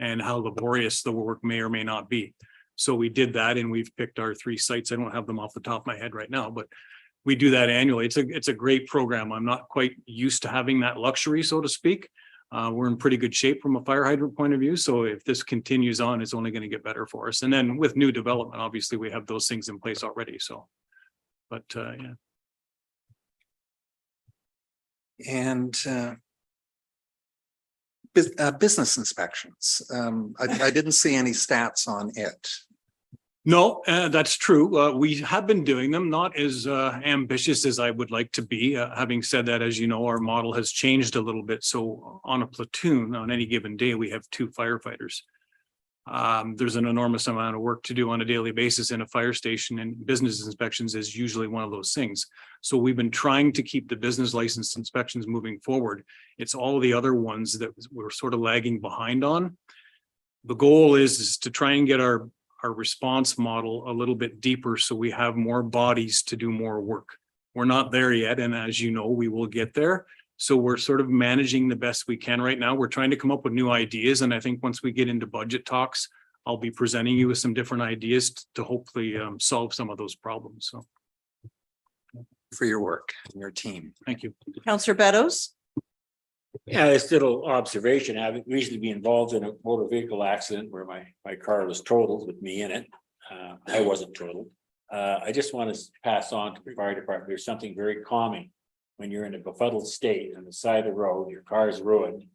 and how laborious the work may or may not be. So we did that, and we've picked our 3 sites. I don't have them off the top of my head right now, but we do that annually. It's a great program. I'm not quite used to having that luxury, so to speak. We're in pretty good shape from a fire hydrant point of view. So if this continues on, it's only going to get better for us. And then with new development, obviously we have those things in place already. So, but yeah. And business inspections. I didn't see any stats on it. No, that's true. We have been doing them, not as ambitious as I would like to be. Having said that, as you know, our model has changed a little bit. So on a platoon, on any given day, we have 2 firefighters. There's an enormous amount of work to do on a daily basis in a fire station, and business inspections is usually one of those things. So we've been trying to keep the business license inspections moving forward. It's all the other ones that we're sort of lagging behind on. The goal is to try and get our response model a little bit deeper so we have more bodies to do more work. We're not there yet, and as you know, we will get there. So we're sort of managing the best we can right now. We're trying to come up with new ideas, and I think once we get into budget talks, I'll be presenting you with some different ideas to hopefully solve some of those problems. So For your work and your team. thank you. Counselor Beddoes? Yeah, this little observation, having recently been involved in a motor vehicle accident where my car was totaled with me in it. I wasn't totaled. I just want to pass on to the fire department. There's something very calming when you're in a befuddled state on the side of the road, your car is ruined,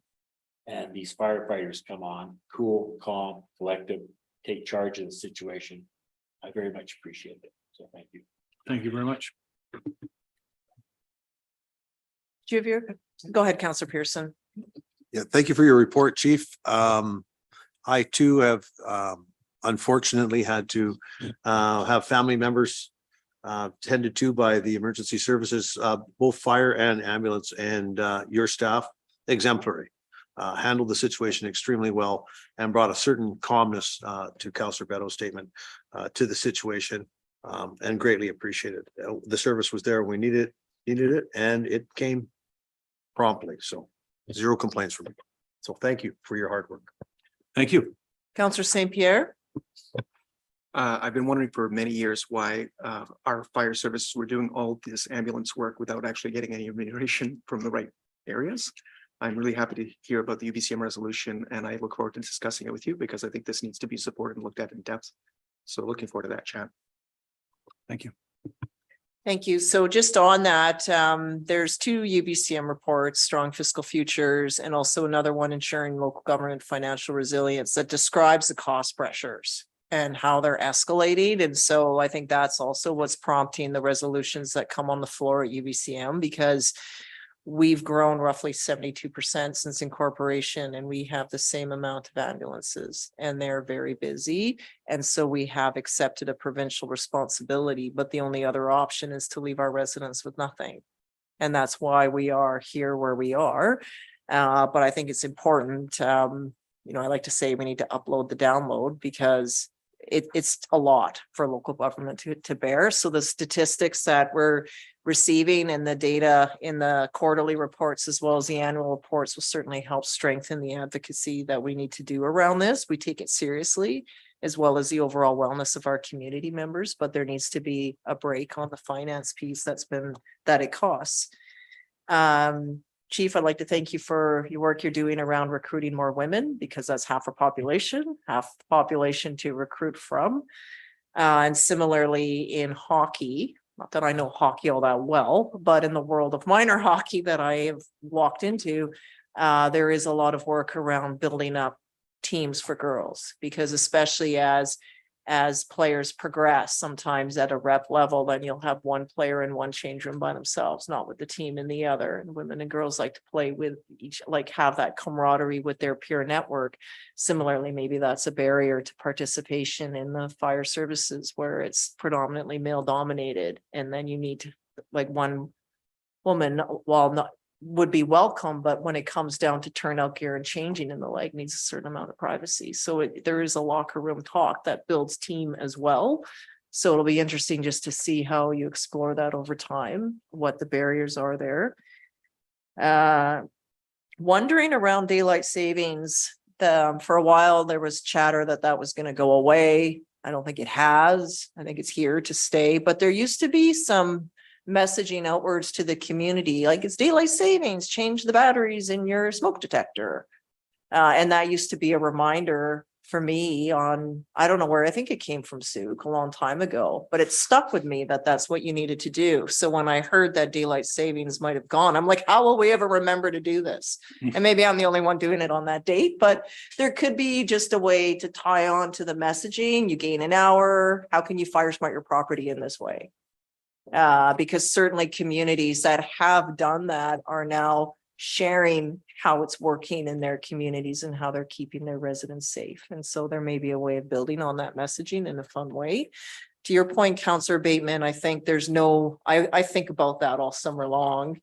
and these firefighters come on, cool, calm, collective, take charge of the situation. I very much appreciate it. So thank you. Thank you very much. Do you have your, go ahead, Counselor Pearson. Yeah, thank you for your report, Chief. I too have unfortunately had to have family members tended to by the emergency services, both fire and ambulance, and your staff, exemplary. Handled the situation extremely well and brought a certain calmness to Counselor Beddoes' statement to the situation, and greatly appreciated. The service was there when we needed it, and it came promptly. So 0 complaints from me. So thank you for your hard work. Thank you. Counselor St. Pierre? I've been wondering for many years why our fire services were doing all this ambulance work without actually getting any remuneration from the right areas. I'm really happy to hear about the UBCM resolution, and I look forward to discussing it with you because I think this needs to be supported and looked at in depth. So looking forward to that chat. Thank you. Thank you. So just on that, there's 2 UBCM reports, Strong Fiscal Futures, and also another one, Ensuring Local Government Financial Resilience, that describes the cost pressures and how they're escalating. And so I think that's also what's prompting the resolutions that come on the floor at UBCM, because we've grown roughly 72% since incorporation, and we have the same amount of ambulances, and they're very busy. And so we have accepted a provincial responsibility, but the only other option is to leave our residents with nothing. And that's why we are here where we are. But I think it's important, I like to say we need to upload the download, because it's a lot for local government to bear. So the statistics that we're receiving and the data in the quarterly reports as well as the annual reports will certainly help strengthen the advocacy that we need to do around this. We take it seriously, as well as the overall wellness of our community members, but there needs to be a break on the finance piece that it costs. Chief, I'd like to thank you for your work you're doing around recruiting more women, because that's half the population to recruit from. And similarly in hockey, not that I know hockey all that well, but in the world of minor hockey that I have walked into, there is a lot of work around building up teams for girls, because especially as players progress, sometimes at a rep level, then you'll have one player in one change room by themselves, not with the team in the other. And women and girls like to play with each, like have that camaraderie with their peer network. Similarly, maybe that's a barrier to participation in the fire services where it's predominantly male dominated. And then you need to, like, one woman, while not would be welcome, but when it comes down to turnout gear and changing in the leg, needs a certain amount of privacy. So there is a locker room talk that builds team as well. So it'll be interesting just to see how you explore that over time, what the barriers are there. Wondering around daylight savings, for a while there was chatter that was going to go away. I don't think it has. I think it's here to stay, but there used to be some messaging outwards to the community, like it's daylight savings, change the batteries in your smoke detector. And that used to be a reminder for me on, I don't know where, I think it came from Souk a long time ago, but it stuck with me that that's what you needed to do. So when I heard that daylight savings might have gone, I'm like, how will we ever remember to do this? And maybe I'm the only one doing it on that date, but there could be just a way to tie on to the messaging. You gain an hour. How can you fire smart your property in this way? Because certainly communities that have done that are now sharing how it's working in their communities and how they're keeping their residents safe. And so there may be a way of building on that messaging in a fun way. To your point, Councillor Bateman, I think there's no, I think about that all summer long.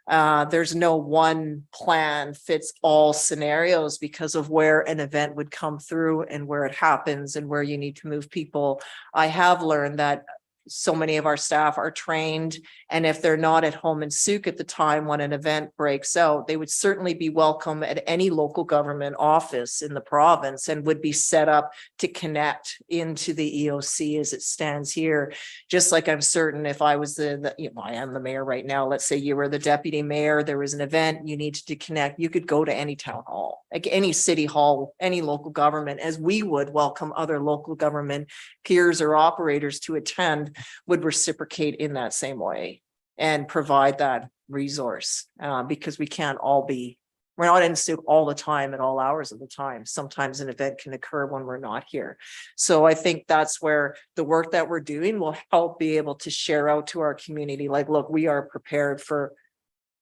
There's no one plan fits all scenarios because of where an event would come through and where it happens and where you need to move people. I have learned that so many of our staff are trained, and if they're not at home in Souk at the time when an event breaks out, they would certainly be welcome at any local government office in the province and would be set up to connect into the EOC as it stands here. Just like I'm certain if I was I am the mayor right now, let's say you were the deputy mayor, there was an event you needed to connect, you could go to any town hall, like any city hall, any local government, as we would welcome other local government peers or operators to attend, would reciprocate in that same way and provide that resource, because we can't all be, we're not in Souk all the time at all hours of the time. Sometimes an event can occur when we're not here. So I think that's where the work that we're doing will help be able to share out to our community. Like, look, we are prepared for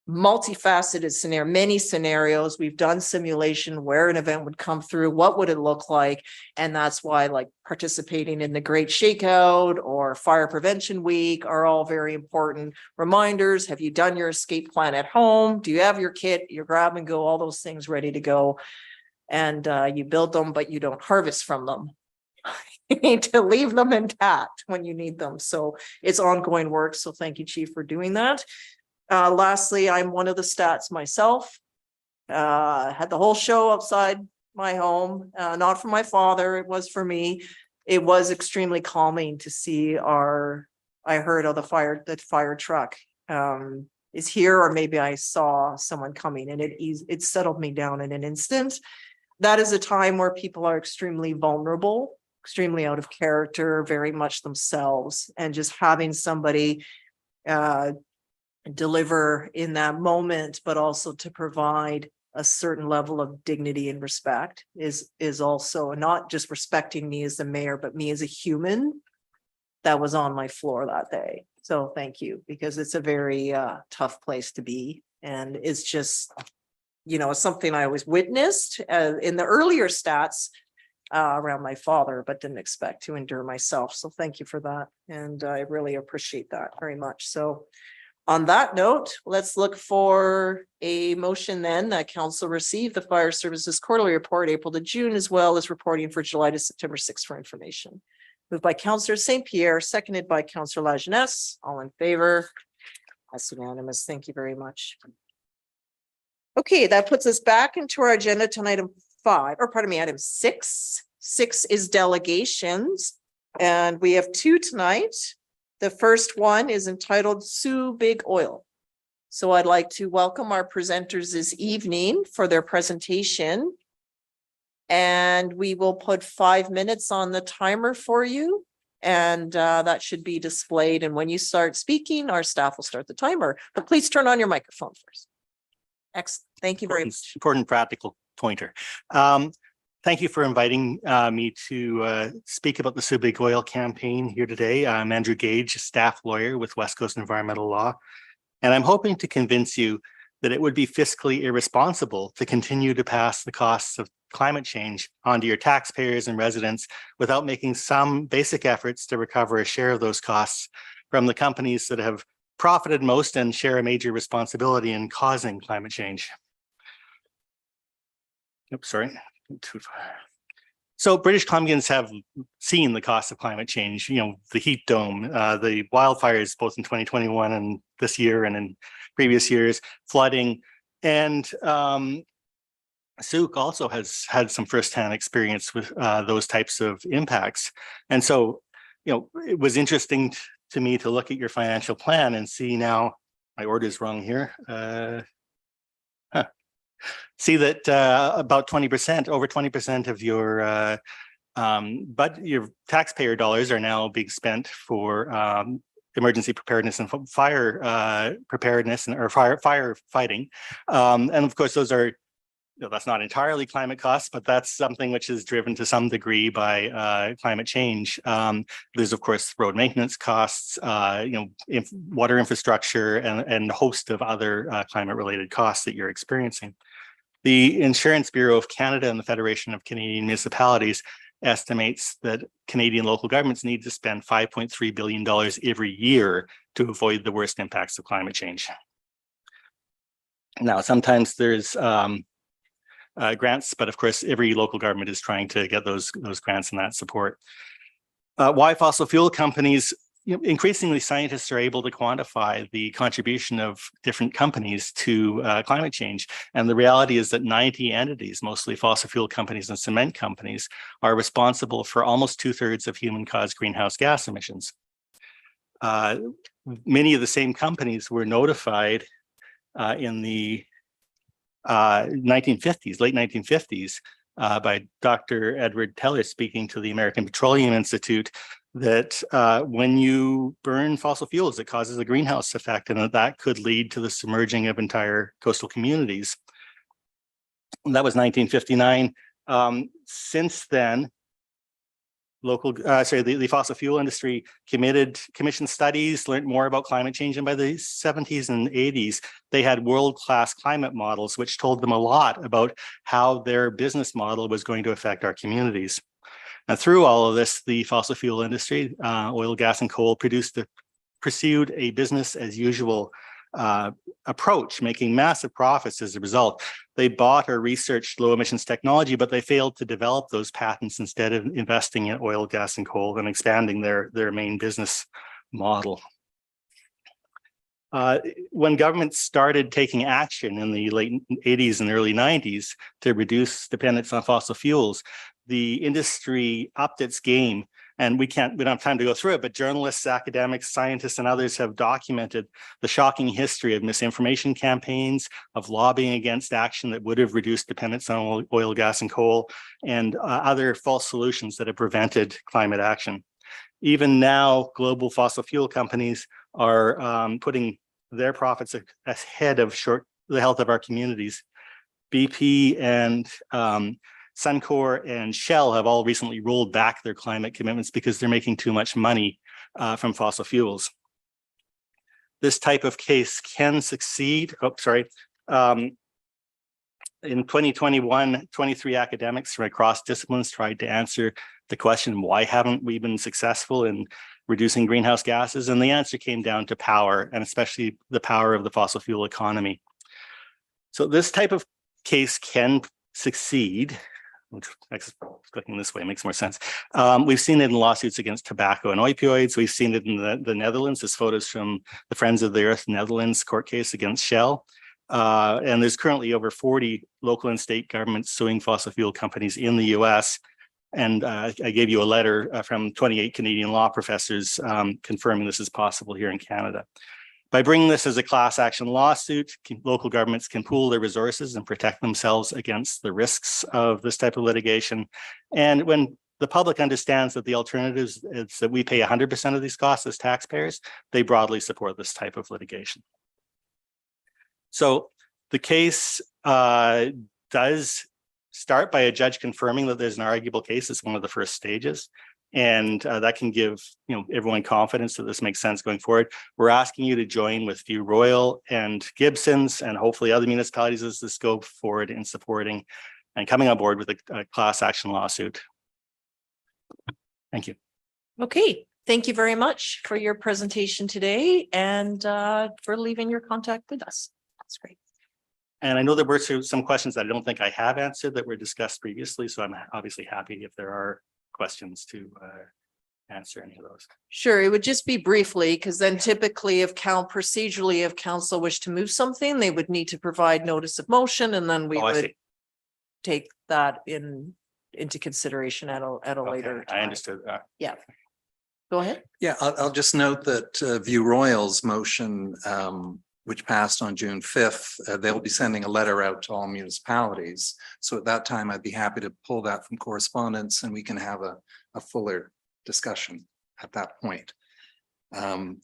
multifaceted scenario, many scenarios. We've done simulation where an event would come through, what would it look like? And that's why, like, participating in the Great Shakeout or Fire Prevention Week are all very important reminders. Have you done your escape plan at home? Do you have your kit, your grab and go, all those things ready to go? And you build them, but you don't harvest from them. You need to leave them intact when you need them. So it's ongoing work. So thank you, Chief, for doing that. Lastly, I'm one of the stats myself. Had the whole show outside my home, not for my father, it was for me. It was extremely calming to see I heard of the fire truck is here, or maybe I saw someone coming, and it settled me down in an instant. That is a time where people are extremely vulnerable, extremely out of character, very much themselves, and just having somebody deliver in that moment, but also to provide a certain level of dignity and respect is also not just respecting me as the mayor, but me as a human that was on my floor that day. So thank you, because it's a very tough place to be. And it's just, it's something I always witnessed in the earlier stats around my father, but didn't expect to endure myself. So thank you for that. And I really appreciate that very much. So On that note, let's look for a motion then that council receive the fire services quarterly report April to June, as well as reporting for July to September 6th for information. Moved by Councillor St. Pierre, seconded by Councillor Lajeunesse. All in favor? That's unanimous. Thank you very much. Okay, that puts us back into our agenda to item 5, or pardon me, item 6. 6 is delegations, and we have 2 tonight. The first one is entitled Sue Big Oil. So I'd like to welcome our presenters this evening for their presentation. And we will put 5 minutes on the timer for you. And that should be displayed. And when you start speaking, our staff will start the timer. But please turn on your microphone first. Excellent. Thank you very much. Important practical pointer. Thank you for inviting me to speak about the Sue Big Oil campaign here today. I'm Andrew Gage, a staff lawyer with West Coast Environmental Law, and I'm hoping to convince you that it would be fiscally irresponsible to continue to pass the costs of climate change onto your taxpayers and residents without making some basic efforts to recover a share of those costs from the companies that have profited most and share a major responsibility in causing climate change. Oops, sorry. Too far. So British Columbians have seen the cost of climate change, you know, the heat dome, the wildfires, both in 2021 and this year and in previous years, flooding. And Suk also has had some firsthand experience with those types of impacts. And so, you know, it was interesting to me to look at your financial plan and see now, my order is wrong here. See that about 20%, over 20% of your but your taxpayer dollars are now being spent for emergency preparedness and fire preparedness or fire fighting. And of course, those are, you know, that's not entirely climate costs, but that's something which is driven to some degree by climate change. There's of course road maintenance costs, you know, water infrastructure, and a host of other climate related costs that you're experiencing. The Insurance Bureau of Canada and the Federation of Canadian Municipalities estimates that Canadian local governments need to spend $5.3 billion every year to avoid the worst impacts of climate change. Now, sometimes there's grants, but of course, every local government is trying to get those grants and that support. Why fossil fuel companies? You know, increasingly, scientists are able to quantify the contribution of different companies to climate change. And the reality is that 90 entities, mostly fossil fuel companies and cement companies, are responsible for almost 2/3 of human-caused greenhouse gas emissions. Many of the same companies were notified in the 1950s, late 1950s, by Dr. Edward Teller speaking to the American Petroleum Institute, that when you burn fossil fuels, it causes a greenhouse effect, and that could lead to the submerging of entire coastal communities. And that was 1959. Since then, the fossil fuel industry commissioned studies, learned more about climate change, and by the 70s and 80s, they had world-class climate models, which told them a lot about how their business model was going to affect our communities. And through all of this, the fossil fuel industry, oil, gas, and coal, pursued a business as usual approach, making massive profits as a result. They bought or researched low emissions technology, but they failed to develop those patents instead of investing in oil, gas, and coal and expanding their main business model. When governments started taking action in the late 80s and early 90s to reduce dependence on fossil fuels, the industry upped its game. And we don't have time to go through it, but journalists, academics, scientists, and others have documented the shocking history of misinformation campaigns, of lobbying against action that would have reduced dependence on oil, gas, and coal, and other false solutions that have prevented climate action. Even now, global fossil fuel companies are putting their profits ahead of the health of our communities. BP and Suncor and Shell have all recently rolled back their climate commitments because they're making too much money from fossil fuels. This type of case can succeed. In 2021, 23 academics from across disciplines tried to answer the question, why haven't we been successful in reducing greenhouse gases? And the answer came down to power, and especially the power of the fossil fuel economy. So this type of case can succeed, which clicking this way makes more sense. We've seen it in lawsuits against tobacco and opioids. We've seen it in the Netherlands. This photos from the Friends of the Earth Netherlands court case against Shell. And there's currently over 40 local and state governments suing fossil fuel companies in the US. And I gave you a letter from 28 Canadian law professors confirming this is possible here in Canada. By bringing this as a class action lawsuit, local governments can pool their resources and protect themselves against the risks of this type of litigation. And when the public understands that the alternatives is that we pay 100% of these costs as taxpayers, they broadly support this type of litigation. So the case does start by a judge confirming that there's an arguable case. It's one of the first stages. And that can give everyone confidence that this makes sense going forward. We're asking you to join with View Royal and Gibson's and hopefully other municipalities as this go forward in supporting and coming on board with a class action lawsuit. Thank you. Okay, thank you very much for your presentation today and for leaving your contact with us. That's great. And I know there were some questions that I don't think I have answered that were discussed previously. So I'm obviously happy if there are questions to answer any of those. Sure, it would just be briefly, because then typically if procedurally, if council wish to move something, they would need to provide notice of motion, and then we Oh, I would see. take that into consideration at a Okay, later time. I understood that. Yeah. Go ahead. Yeah, I'll just note that View Royal's motion, which passed on June 5th, they'll be sending a letter out to all municipalities. So at that time, I'd be happy to pull that from correspondence and we can have a fuller discussion at that point. A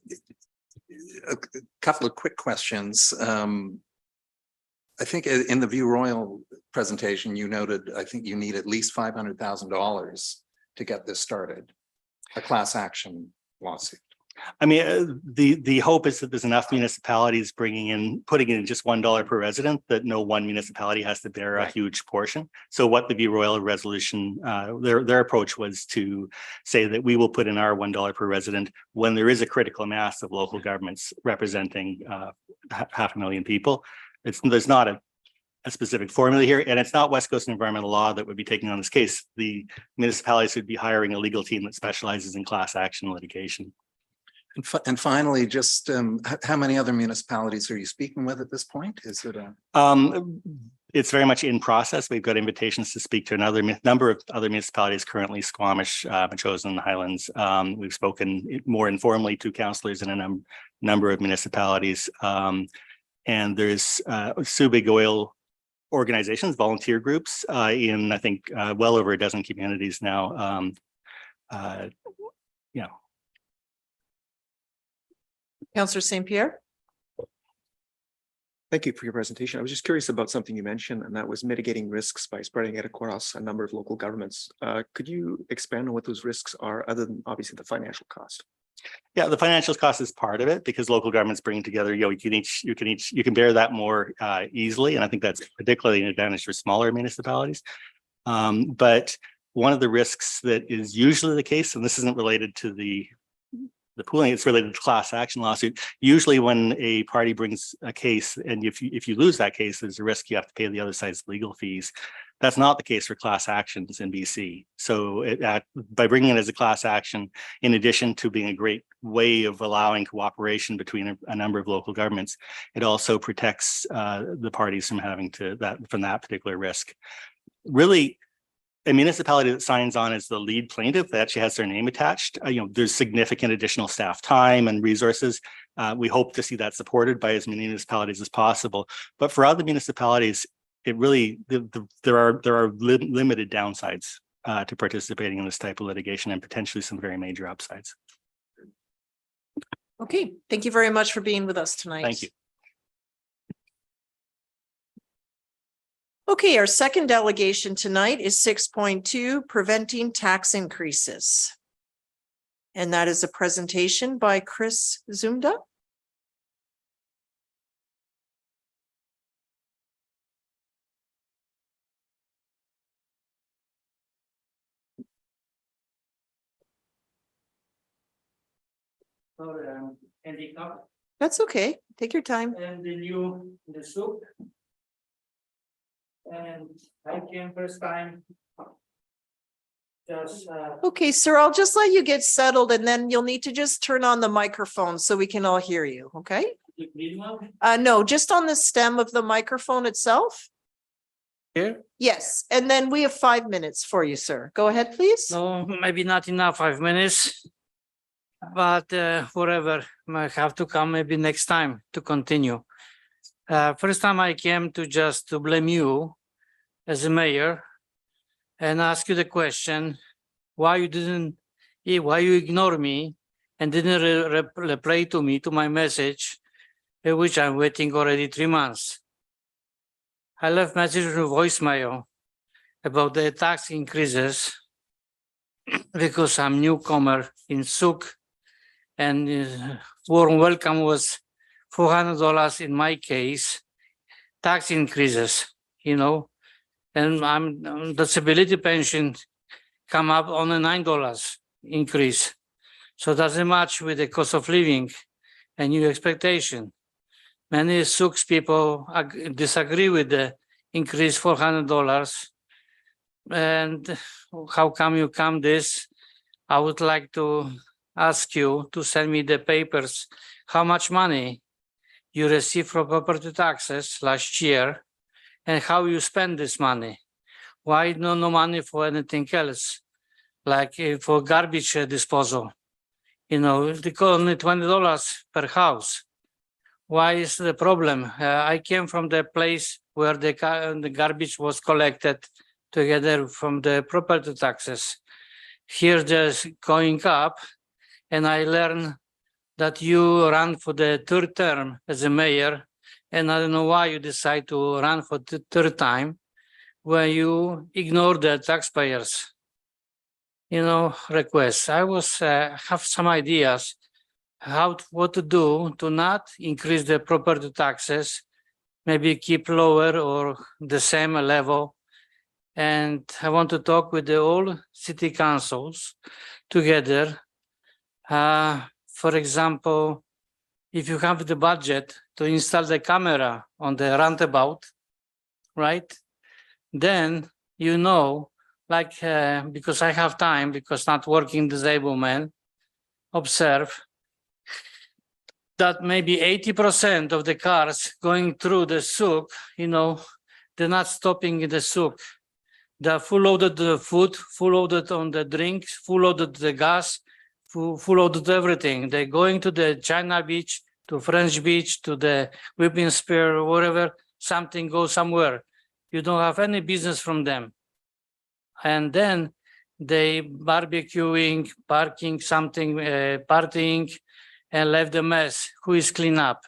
couple of quick questions. I think in the View Royal presentation, you noted, I think you need at least $500,000 to get this started, a class action lawsuit. I mean, the hope is that there's enough municipalities putting in just $1 per resident, that no one municipality has to bear a huge portion. So what the View Royal resolution, their approach was to say that we will put in our $1 per resident when there is a critical mass of local governments representing 500,000 people. There's not a specific formula here, and it's not West Coast Environmental Law that would be taking on this case. The municipalities would be hiring a legal team that specializes in class action litigation. And finally, just how many other municipalities are you speaking with at this point? Is it a? It's very much in process. We've got invitations to speak to another number of other municipalities currently, Squamish, Metchosin, Highlands. We've spoken more informally to councillors in a number of municipalities. And there's Subig Oil organizations, volunteer groups in, I think, well over a dozen communities now. Yeah. Councillor St. Pierre. Thank you for your presentation. I was just curious about something you mentioned, and that was mitigating risks by spreading it across a number of local governments. Could you expand on what those risks are, other than obviously the financial cost? Yeah, the financial cost is part of it because local governments bring together, you can bear that more easily. And I think that's particularly an advantage for smaller municipalities. But one of the risks that is usually the case, and this isn't related to the pooling, it's related to class action lawsuit. Usually when a party brings a case and if you lose that case, there's a risk you have to pay the other side's legal fees. That's not the case for class actions in BC. So by bringing it as a class action, in addition to being a great way of allowing cooperation between a number of local governments, it also protects the parties from having from that particular risk. Really, a municipality that signs on as the lead plaintiff that actually has their name attached, there's significant additional staff time and resources. We hope to see that supported by as many municipalities as possible. But for other municipalities, it really there are limited downsides to participating in this type of litigation and potentially some very major upsides. Okay, thank you very much for being with us tonight. Thank you. Okay, our second delegation tonight is 6.2, preventing tax increases. And that is a presentation by Chris Zumda. Sorry, I'm handicapped. That's okay. Take your time. And the soup. And I came first time. Just, Okay, sir, I'll just let you get settled and then you'll need to just turn on the microphone so we can all hear you, okay? the green one No, just on the stem of the microphone itself. here. Yes, and then we have 5 minutes for you, sir. Go ahead, please. No, maybe not enough 5 minutes. But whatever, might have to come maybe next time to continue. First time I came to just to blame you as a mayor and ask you the question, why you ignore me and didn't reply to me, to my message, which I'm waiting already 3 months. I left message to voicemail about the tax increases because I'm newcomer in Souk and warm welcome was $400 in my case, tax increases, you know, and I'm disability pension come up on a $9 increase. So doesn't match with the cost of living and new expectation. Many Souk people disagree with the increase $400. And how come you come this? I would like to ask you to send me the papers, how much money you received from property taxes last year and how you spend this money. Why no money for anything else, like for garbage disposal? You know, they cost only $20 per house. Why is the problem? I came from the place where the garbage was collected together from the property taxes. Here just going up, and I learned that you ran for the 3rd term as a mayor, and I don't know why you decide to run for the 3rd time when you ignore the taxpayers, you know, requests. I was have some ideas what to do to not increase the property taxes, maybe keep lower or the same level. And I want to talk with the all city councils together. For example, if you have the budget to install the camera on the roundabout, right? Then you know, like, because I have time, because not working disabled man, observe that maybe 80% of the cars going through the souk, you know, they're not stopping in the souk. They're full loaded the food, full loaded on the drinks, full loaded the gas, full loaded everything. They're going to the China beach, to French beach, to the Whipping Spear, wherever something goes somewhere. You don't have any business from them. And then they barbecuing, parking something, partying, and left the mess. Who is clean up?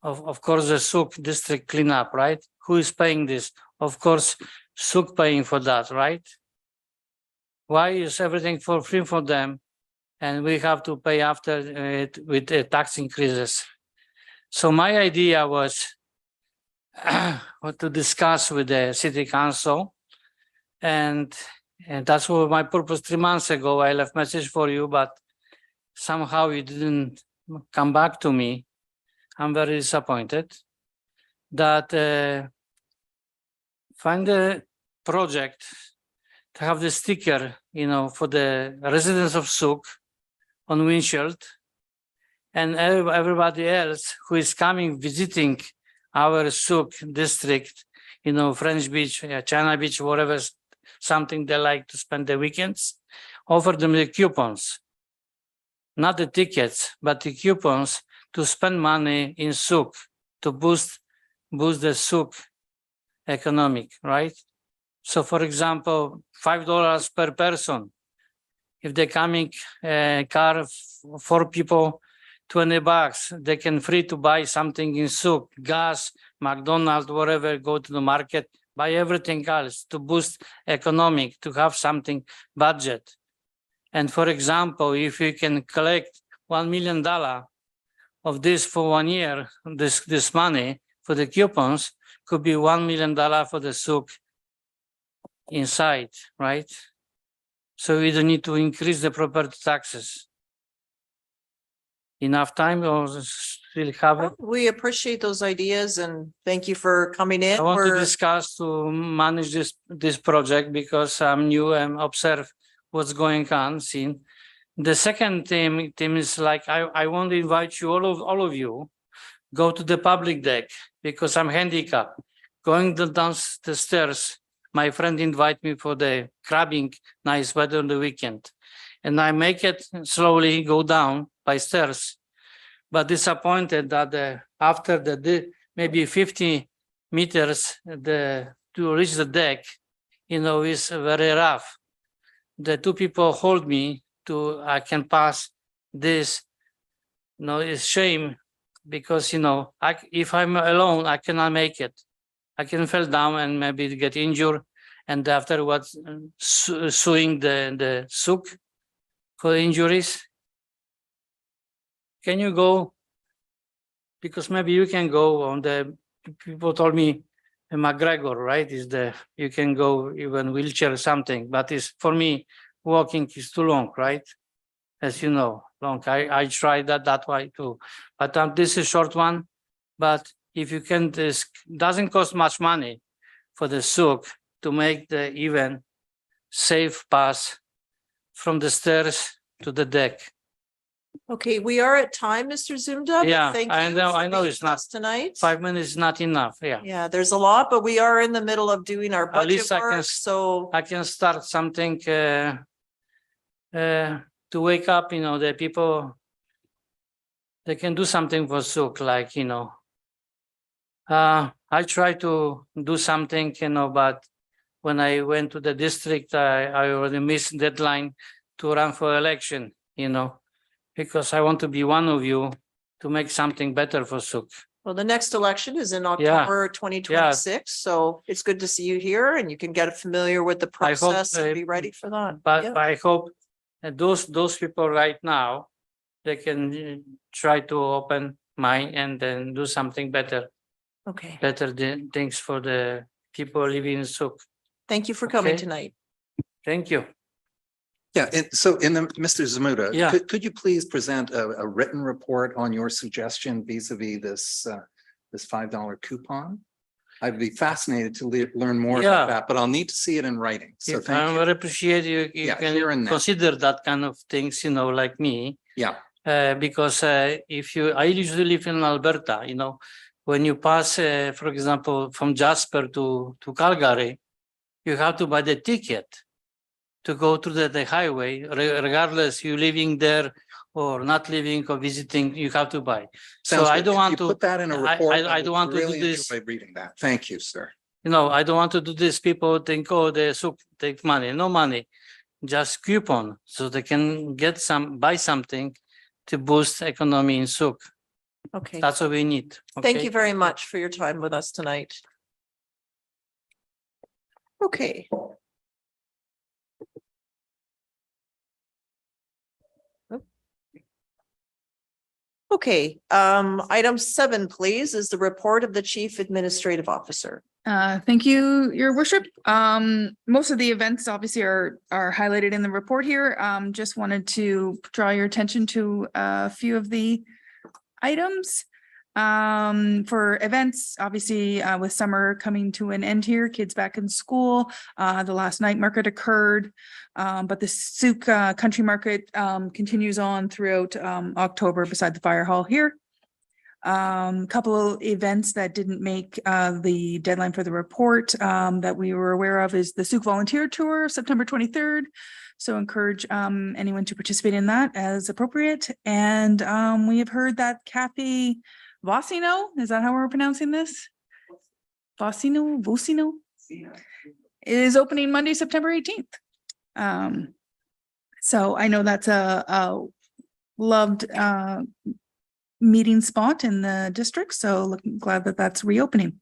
Of course, the Souk district clean up, right? Who is paying this? Of course, Souk paying for that, right? Why is everything for free for them? And we have to pay after it with tax increases. So my idea was what to discuss with the city council. And that's what my purpose 3 months ago. I left message for you, but somehow you didn't come back to me. I'm very disappointed that find a project to have the sticker, you know, for the residents of Souk on windshield, and everybody else who is coming visiting our Souk district, you know, French Beach, China Beach, whatever, something they like to spend the weekends, offer them the coupons, not the tickets, but the coupons to spend money in Souk to boost the Souk economic, right? So for example, $5 per person. If they're coming car, 4 people, $20, they can free to buy something in Souk, gas, McDonald's, whatever, go to the market, buy everything else to boost economic, to have something budget. And for example, if you can collect $1 million of this for 1 year, this money for the coupons could be $1 million for the Souk inside, right? So we don't need to increase the property taxes. enough time or still have it? We appreciate those ideas and thank you for coming in. I want to We're- discuss to manage this project because I'm new and observe what's going on, seen. The second thing is like, I want to invite you, all of you, go to the public deck because I'm handicapped. Going down the stairs, my friend invite me for the crabbing, nice weather on the weekend. And I make it slowly go down by stairs, but disappointed that after maybe 50 meters, to reach the deck, is very rough. The two people hold me I can pass this. It's shame because, if I'm alone, I cannot make it. I can fall down and maybe get injured. And afterwards, suing the SUC for injuries. Can you go? Because maybe you can go on people told me McGregor, right? You can go even wheelchair or something, but for me, walking is too long, right? As you know, long. I tried that way too, but this is a short one. But if you can, this doesn't cost much money for the SUC to make the even safe pass from the stairs to the deck. Okay, we are at time, Mr. Zumda. but Yeah, thank I you know- for I know being it's not with us tonight. 5 minutes is not enough. Yeah. Yeah, there's a lot, but we are in the middle of doing our At budget least I can work, so I can start something to wake up, the people, they can do something for SUC, like, I try to do something, but when I went to the district, I already missed deadline to run for election, because I want to be one of you to make something better for SUC. well, the next election is in October 2026, so it's good to see you here and you can get familiar with the I hope, process and be ready for that. But Yeah. I hope that those people right now, they can try to open mind and then do something better Okay, things for the people living in SUC. thank you for coming Okay. tonight. Thank you. Yeah, so Mr. Zamuda, Yeah. could you please present a written report on your suggestion vis-a-vis this $5 coupon? I'd be fascinated to learn more Yeah. about that, but I'll need to see it in writing. So I thank you. very appreciate you Yeah, here and can now. consider that kind of things, like me. Yeah, Because I usually live in Alberta, when you pass, for example, from Jasper to Calgary, you have to buy the ticket to go to the highway, regardless you living there or not living or visiting, you have to buy. So sounds I good. don't If want you to, put that in a I- report. I would don't want to do really this. enjoy reading that. Thank you, sir. I don't want to do this. People think, oh, the SUC take money. No money, just coupon, so they can buy something to boost economy in SUC. Okay, That's what we need. thank okay? you very much for your time with us tonight. Okay. Okay, item 7, please, is the report of the Chief Administrative Officer. Thank you, Your Worship. Most of the events obviously are highlighted in the report here. Just wanted to draw your attention to a few of the items. For events, obviously, with summer coming to an end here, kids back in school, the last night market occurred. But the SUC Country Market continues on throughout October beside the fire hall here. Couple of events that didn't make the deadline for the report that we were aware of is the SUC Volunteer Tour, September 23rd. So encourage anyone to participate in that as appropriate. And we have heard that Kathy Vocino, is that how we're pronouncing this? Vocino is opening Monday, September 18th. So I know that's a loved meeting spot in the district, so glad that that's reopening.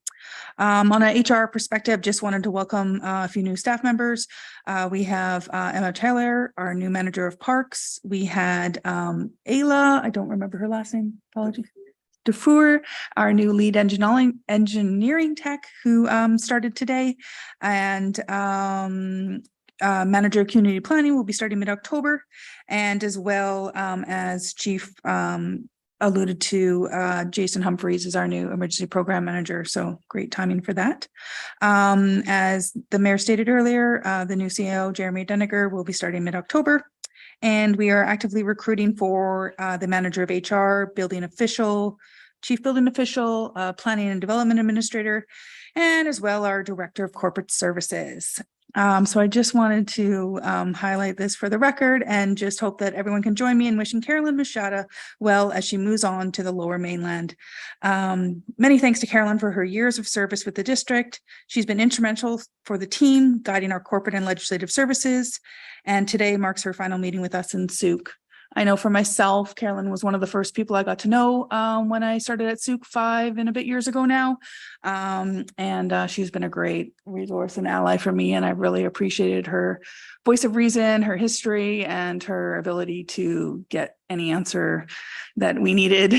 On an HR perspective, just wanted to welcome a few new staff members. We have Emma Taylor, our new manager of parks. We had Ayla, I don't remember her last name, apologies. Dufour, our new lead engineering tech who started today. And Manager of Community Planning will be starting mid-October. And as well as Chief alluded to, Jason Humphreys is our new Emergency Program Manager. So great timing for that. As the mayor stated earlier, the new CEO, Jeremy Deniger, will be starting mid-October. And we are actively recruiting for the manager of HR, building official, chief building official, planning and development administrator, and as well our director of corporate services. So I just wanted to highlight this for the record and just hope that everyone can join me in wishing Carolyn Machada well as she moves on to the Lower Mainland. Many thanks to Carolyn for her years of service with the district. She's been instrumental for the team, guiding our corporate and legislative services. And today marks her final meeting with us in Souk. I know for myself, Carolyn was one of the first people I got to know when I started at Souk 5 and a bit years ago now. She's been a great resource and ally for me. And I really appreciated her voice of reason, her history, and her ability to get any answer that we needed,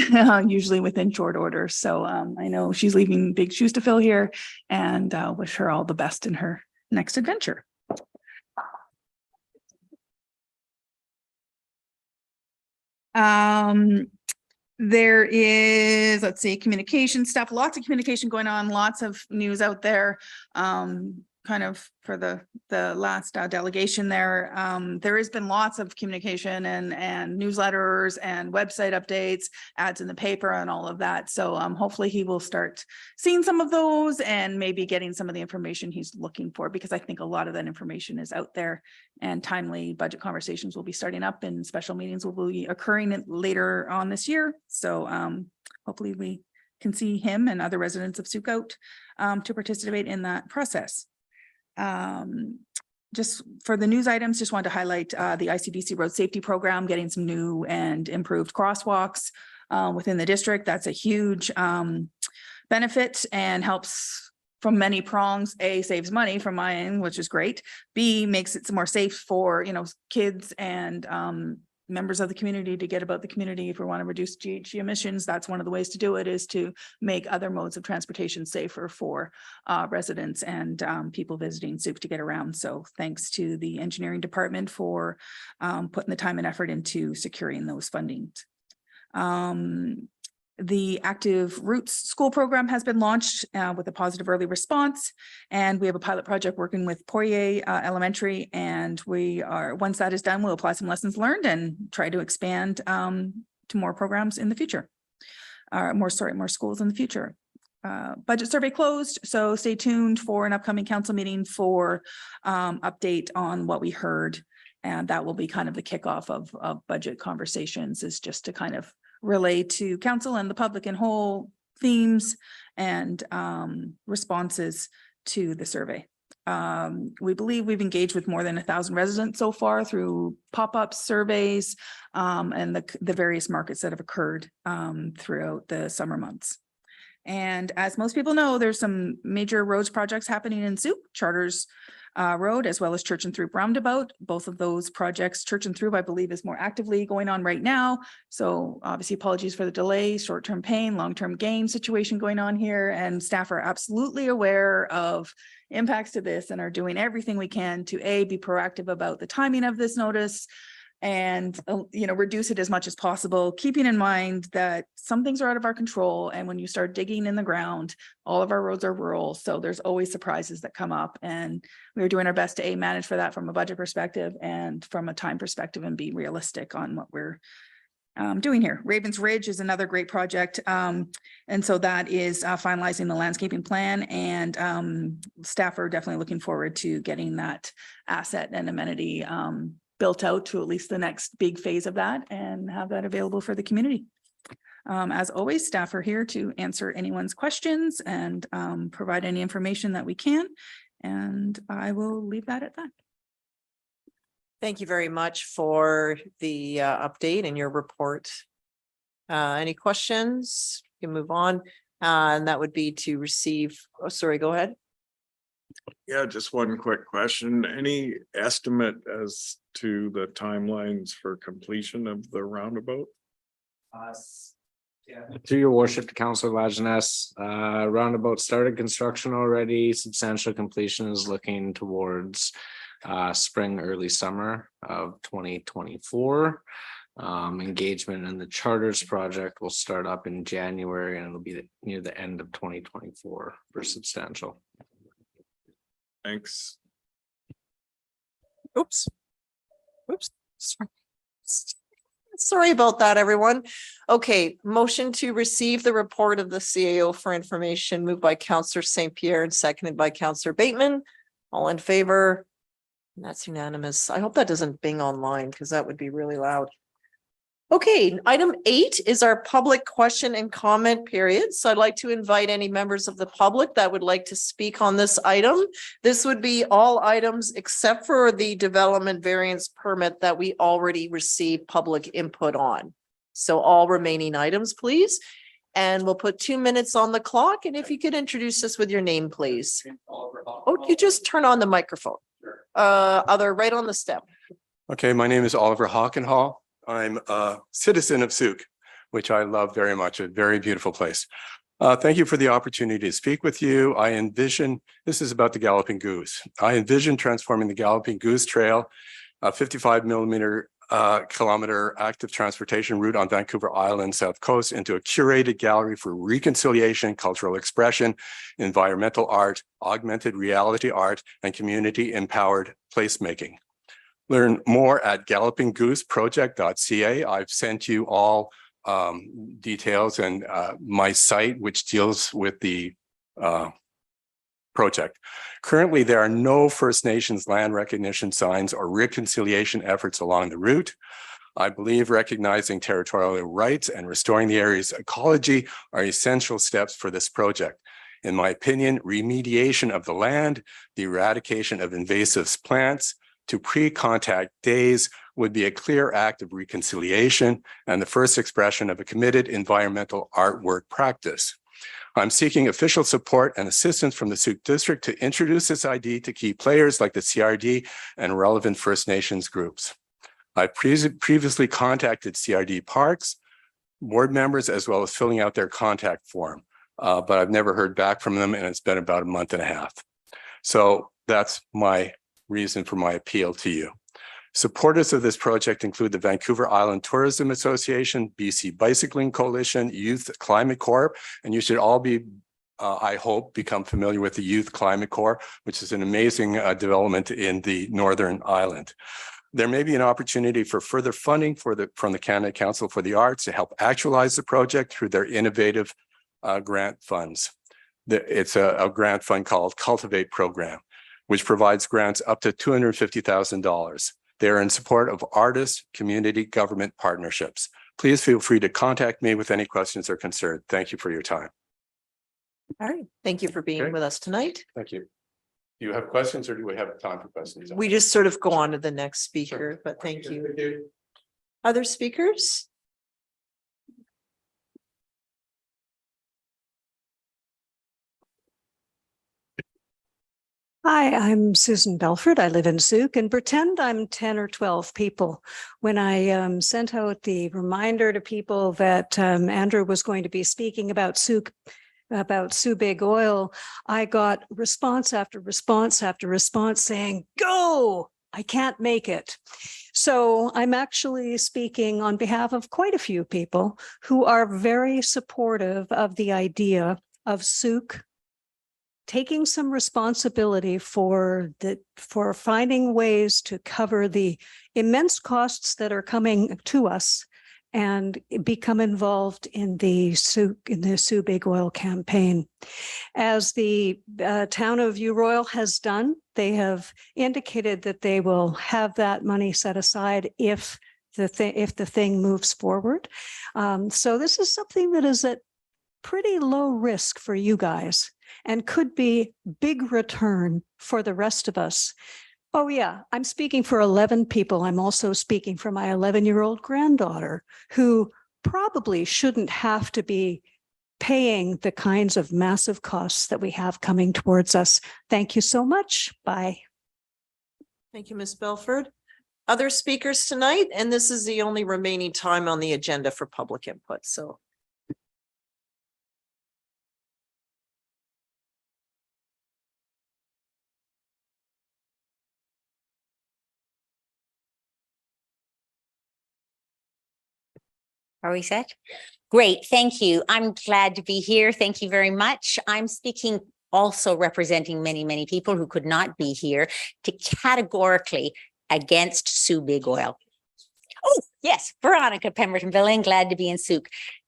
usually within short order. So I know she's leaving big shoes to fill here, and wish her all the best in her next adventure. There is, let's see, communication stuff, lots of communication going on, lots of news out there. Kind of for the last delegation there, there has been lots of communication and newsletters and website updates, ads in the paper and all of that. So hopefully he will start seeing some of those and maybe getting some of the information he's looking for, because I think a lot of that information is out there, and timely budget conversations will be starting up and special meetings will be occurring later on this year. So hopefully we can see him and other residents of Souk out to participate in that process. Just for the news items, just wanted to highlight the ICBC road safety program, getting some new and improved crosswalks within the district. That's a huge benefit and helps from many prongs. A, saves money from my end, which is great. B, makes it some more safe for, kids and members of the community to get about the community. If we want to reduce GHG emissions, that's one of the ways to do it, is to make other modes of transportation safer for residents and people visiting Souk to get around. So thanks to the engineering department for putting the time and effort into securing those fundings. The Active Roots School program has been launched with a positive early response, and we have a pilot project working with Poirier Elementary, and we are, once that is done, we'll apply some lessons learned and try to expand to more programs in the future, more schools in the future. Budget survey closed, so stay tuned for an upcoming council meeting for update on what we heard, and that will be kind of the kickoff of budget conversations, is just to kind of relay to council and the public in whole themes and responses to the survey. We believe we've engaged with more than 1,000 residents so far through pop-up surveys and the various markets that have occurred throughout the summer months. And as most people know, there's some major roads projects happening in Souk, Charters Road, as well as Church and Throop Roundabout. Both of those projects, Church and Throop, I believe, is more actively going on right now. So obviously apologies for the delay, short-term pain, long-term gain situation going on here. And staff are absolutely aware of impacts to this and are doing everything we can to be proactive about the timing of this notice and reduce it as much as possible, keeping in mind that some things are out of our control. And when you start digging in the ground, all of our roads are rural, so there's always surprises that come up, and we're doing our best to manage for that from a budget perspective and from a time perspective, and be realistic on what we're doing here. Ravens Ridge is another great project, and so that is finalizing the landscaping plan, and staff are definitely looking forward to getting that asset and amenity built out to at least the next big phase of that and have that available for the community. As always, staff are here to answer anyone's questions and provide any information that we can. And I will leave that at that. Thank you very much for the update and your report. Any questions? You can move on. And that would be to receive, oh, sorry, go ahead. Yeah, just one quick question. Any estimate as to the timelines for completion of the roundabout? Through your worship to Councilor Lajeunesse, roundabout started construction already. Substantial completion is looking towards spring, early summer of 2024. Engagement in the charters project will start up in January and it'll be near the end of 2024 for substantial. Thanks. Oops. Sorry. Sorry about that, everyone. Okay, motion to receive the report of the CAO for information moved by Councillor St. Pierre and seconded by Councillor Bateman. All in favor? And that's unanimous. I hope that doesn't bing online because that would be really loud. Okay, item 8 is our public question and comment period. So I'd like to invite any members of the public that would like to speak on this item. This would be all items except for the development variance permit that we already received public input on. So all remaining items, please. And we'll put 2 minutes on the clock. And if you could introduce us with your name, please. Oh, you just turn on the microphone. Other right on the step. Okay, my name is Oliver Hockenhall. I'm a citizen of Souk, which I love very much, a very beautiful place. Thank you for the opportunity to speak with you. I envision, this is about the Galloping Goose. I envision transforming the Galloping Goose Trail, a 55 kilometer active transportation route on Vancouver Island, South Coast, into a curated gallery for reconciliation, cultural expression, environmental art, augmented reality art, and community empowered placemaking. Learn more at gallopinggooseproject.ca. I've sent you all details and my site, which deals with the project. Currently, there are no First Nations land recognition signs or reconciliation efforts along the route. I believe recognizing territorial rights and restoring the area's ecology are essential steps for this project. In my opinion, remediation of the land, the eradication of invasive plants, to pre-contact days would be a clear act of reconciliation and the first expression of a committed environmental artwork practice. I'm seeking official support and assistance from the Souk District to introduce this idea to key players like the CRD and relevant First Nations groups. I previously contacted CRD Parks board members as well as filling out their contact form, but I've never heard back from them and it's been about a month and a half. So that's my reason for my appeal to you. Supporters of this project include the Vancouver Island Tourism Association, BC Bicycling Coalition, Youth Climate Corps, and you should all be, I hope, become familiar with the Youth Climate Corps, which is an amazing development in the Northern Island. There may be an opportunity for further funding from the Canada Council for the Arts to help actualize the project through their innovative grant funds. It's a grant fund called Cultivate Program, which provides grants up to $250,000. They are in support of artists, community, government partnerships. Please feel free to contact me with any questions or concerns. Thank you for your time. All right. Thank you for being with us tonight. Thank you. Do you have questions or do we have time for questions? We just sort of go on to the next speaker, but thank you. Other speakers? Hi, I'm Susan Belford. I live in Souk and pretend I'm 10 or 12 people. When I sent out the reminder to people that Andrew was going to be speaking about Souk, about Soo Big Oil, I got response after response after response saying, go, I can't make it. So I'm actually speaking on behalf of quite a few people who are very supportive of the idea of Souk taking some responsibility for finding ways to cover the immense costs that are coming to us and become involved in the Soo Big Oil campaign. As the town of Uroyle has done, they have indicated that they will have that money set aside if the thing moves forward. So this is something that is at pretty low risk for you guys and could be big return for the rest of us. Oh yeah, I'm speaking for 11 people. I'm also speaking for my 11-year-old granddaughter who probably shouldn't have to be paying the kinds of massive costs that we have coming towards us. Thank you so much. Bye. Thank you, Ms. Belford. Other speakers tonight, and this is the only remaining time on the agenda for public input. So Are we set? Great, thank you. I'm glad to be here. Thank you very much. I'm speaking also representing many, many people who could not be here to categorically against Soo Big Oil. Oh, yes, Veronica Pemberton-Villan, glad to be in Souk.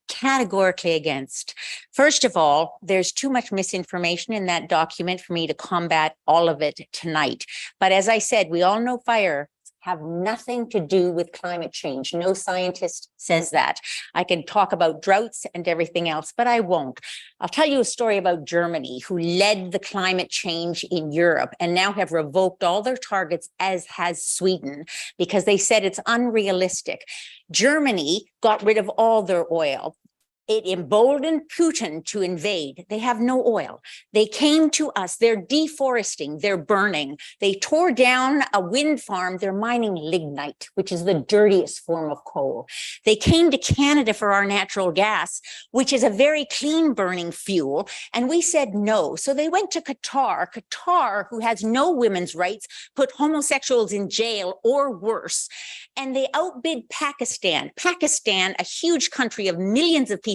Categorically against. First of all, there's too much misinformation in that document for me to combat all of it tonight. But as I said, we all know fire have nothing to do with climate change. No scientist says that. I can talk about droughts and everything else, but I won't. I'll tell you a story about Germany, who led the climate change in Europe and now have revoked all their targets, as has Sweden, because they said it's unrealistic. Germany got rid of all their oil. It emboldened Putin to invade. They have no oil. They came to us. They're deforesting. They're burning. They tore down a wind farm. They're mining lignite, which is the dirtiest form of coal. They came to Canada for our natural gas, which is a very clean burning fuel. And we said no. So they went to Qatar. Qatar, who has no women's rights, put homosexuals in jail or worse. And they outbid Pakistan. Pakistan, a huge country of millions of people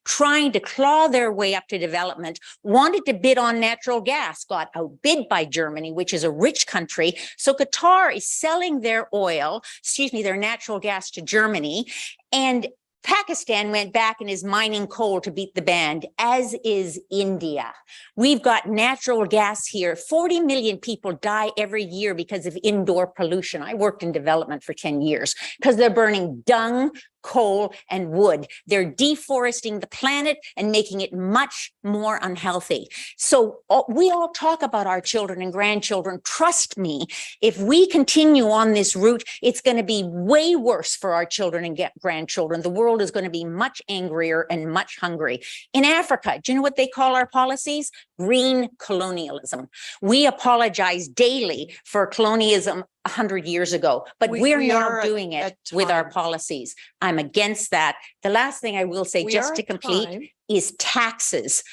trying to claw their way up to development, wanted to bid on natural gas, got outbid by Germany, which is a rich country. So Qatar is selling their their natural gas to Germany. And Pakistan went back and is mining coal to beat the band, as is India. We've got natural gas here. 40 million people die every year because of indoor pollution. I worked in development for 10 years because they're burning dung, coal, and wood. They're deforesting the planet and making it much more unhealthy. So we all talk about our children and grandchildren. Trust me, if we continue on this route, it's going to be way worse for our children and grandchildren. The world is going to be much angrier and much hungry. In Africa, do you know what they call our policies? Green colonialism. We apologize daily for colonialism 100 years ago, but we're now doing it with our policies. I'm against that. The last thing I will say, just to complete, is taxes.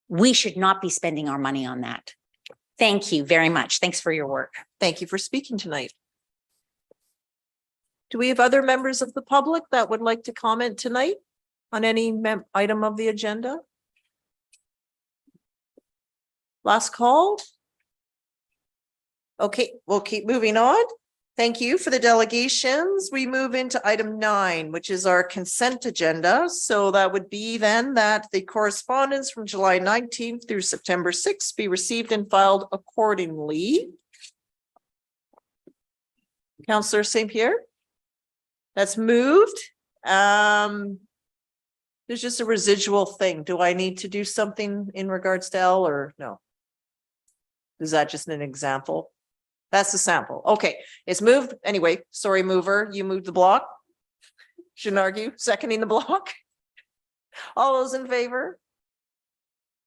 We should not be spending our money on that. Thank you very much. Thanks for your work. Thank you for speaking tonight. Do we have other members of the public that would like to comment tonight on any item of the agenda? Last call. Okay, we'll keep moving on. Thank you for the delegations. We move into item 9, which is our consent agenda. So that would be then that the correspondence from July 19th through September 6th be received and filed accordingly. Councillor St. Pierre? That's moved. There's just a residual thing. Do I need to do something in regards to L or no? Is that just an example? That's the sample. Okay, it's moved. Anyway, sorry, mover, you moved the block. Shouldn't argue, seconding the block. All those in favor?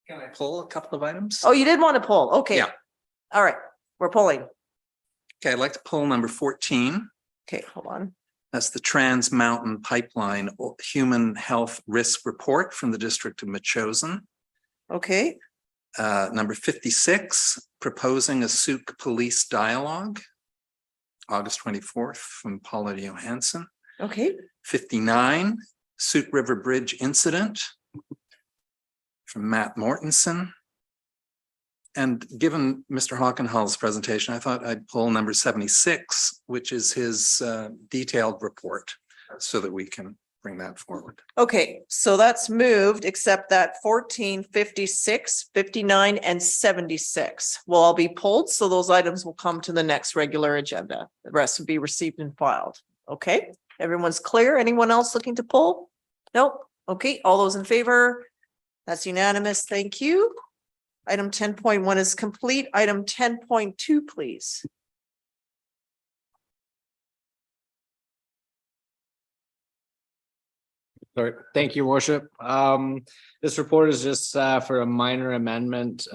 Can I pull a couple of items? Oh, you did want to pull. Okay. Yeah. All right, we're pulling. Okay, I'd like to pull number 14. Okay, hold on. That's the Trans Mountain Pipeline Human Health Risk Report from the District of Metchosin. Okay. Number 56, proposing a Souk police dialogue, August 24th from Paula Johansson. Okay. 59, Souk River Bridge incident from Matt Mortensen. And given Mr. Hockenhull's presentation, I thought I'd pull number 76, which is his detailed report, so that we can bring that forward. Okay, so that's moved, except that 14, 56, 59, and 76 will all be pulled. So those items will come to the next regular agenda. The rest will be received and filed. Okay, everyone's clear? Anyone else looking to pull? Nope. Okay, all those in favor? That's unanimous. Thank you. Item 10.1 is complete. Item 10.2, please. Sorry. Thank you, Worship. This report is just for a minor amendment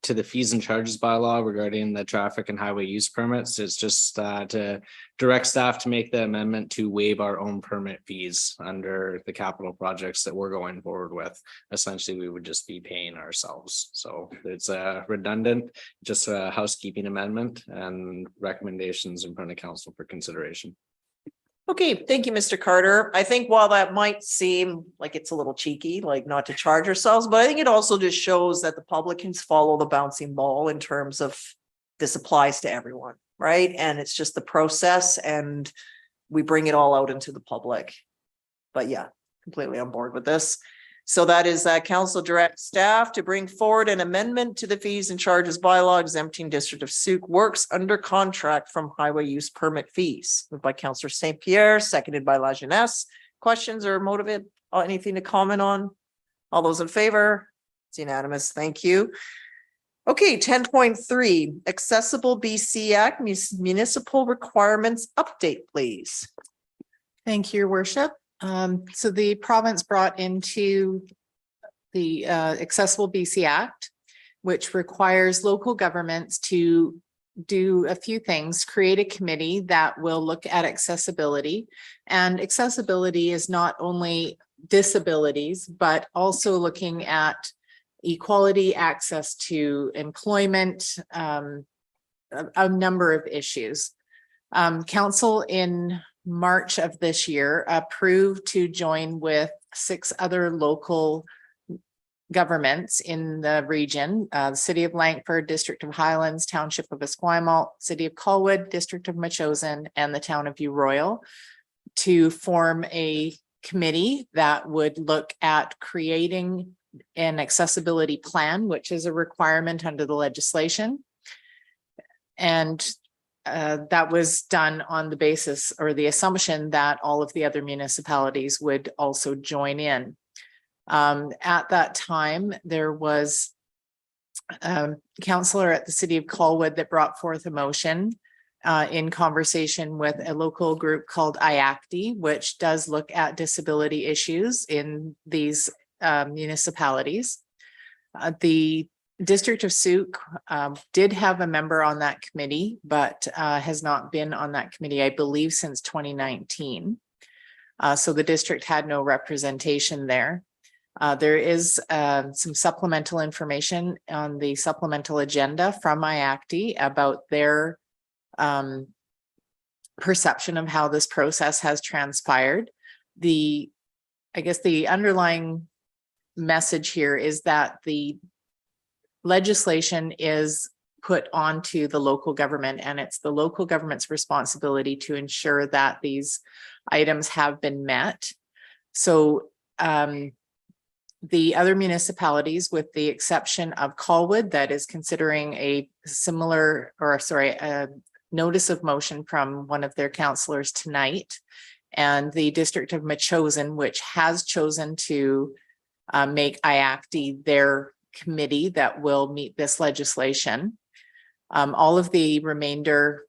to the fees and charges bylaw regarding the traffic and highway use permits. It's just to direct staff to make the amendment to waive our own permit fees under the capital projects that we're going forward with. Essentially, we would just be paying ourselves. So it's redundant, just a housekeeping amendment, and recommendations in front of council for consideration. Okay, thank you, Mr. Carter. I think while that might seem like it's a little cheeky, like not to charge ourselves, but I think it also just shows that the public can follow the bouncing ball in terms of this applies to everyone, right? And it's just the process and we bring it all out into the public. But yeah, completely on board with this. So that is council direct staff to bring forward an amendment to the fees and charges bylaw exempting District of Sauk works under contract from highway use permit fees. Moved by Councillor St. Pierre, seconded by La Jeunesse. Questions or motivate, anything to comment on? All those in favor? It's unanimous. Thank you. Okay, 10.3, Accessible BC Act municipal requirements update, please. Thank you, Your Worship. So the province brought into the Accessible BC Act, which requires local governments to do a few things, create a committee that will look at accessibility. And accessibility is not only disabilities, but also looking at equality, access to employment, a number of issues. Council in March of this year approved to join with 6 other local governments in the region, the City of Langford, District of Highlands, Township of Esquimalt, City of Colwood, District of Metchosin, and the Town of View Royal, to form a committee that would look at creating an accessibility plan, which is a requirement under the legislation. And that was done on the basis or the assumption that all of the other municipalities would also join in. At that time, there was a councillor at the City of Colwood that brought forth a motion in conversation with a local group called IACTI, which does look at disability issues in these municipalities. The District of Sauk did have a member on that committee, but has not been on that committee, I believe, since 2019. So the district had no representation there. There is some supplemental information on the supplemental agenda from IACTI about their perception of how this process has transpired. I guess the underlying message here is that the legislation is put onto the local government, and it's the local government's responsibility to ensure that these items have been met. So the other municipalities, with the exception of Colwood, that is considering a similar, or sorry, a notice of motion from one of their councillors tonight, and the District of Metchosin, which has chosen to make IACTI their committee that will meet this legislation. All of the remainder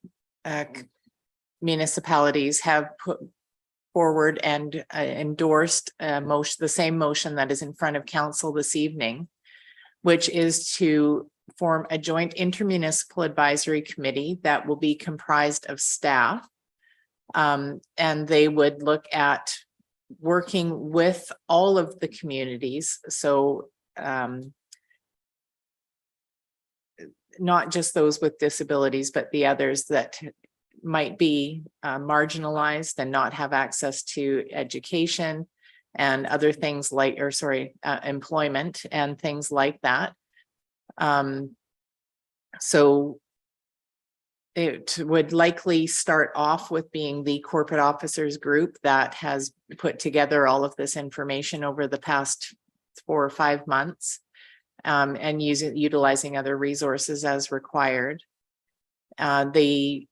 municipalities have put forward and endorsed the same motion that is in front of council this evening, which is to form a joint intermunicipal advisory committee that will be comprised of staff. And they would look at working with all of the communities. So not just those with disabilities, but the others that might be marginalized and not have access to education and other things like, employment and things like that. So it would likely start off with being the corporate officers group that has put together all of this information over the past 4 or 5 months, and utilizing other resources as required. The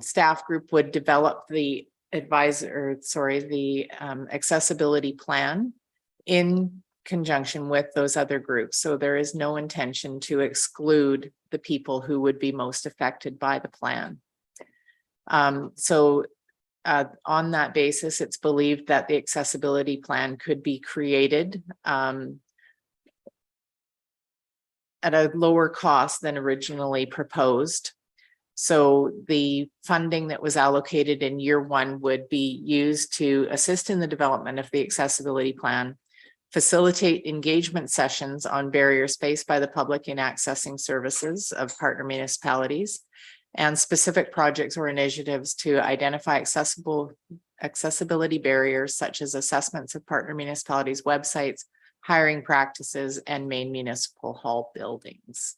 staff group would develop the accessibility plan in conjunction with those other groups. So there is no intention to exclude the people who would be most affected by the plan. On that basis, it's believed that the accessibility plan could be created at a lower cost than originally proposed. So the funding that was allocated in year 1 would be used to assist in the development of the accessibility plan, facilitate engagement sessions on barriers faced by the public in accessing services of partner municipalities, and specific projects or initiatives to identify accessibility barriers such as assessments of partner municipalities' websites, hiring practices, and main municipal hall buildings.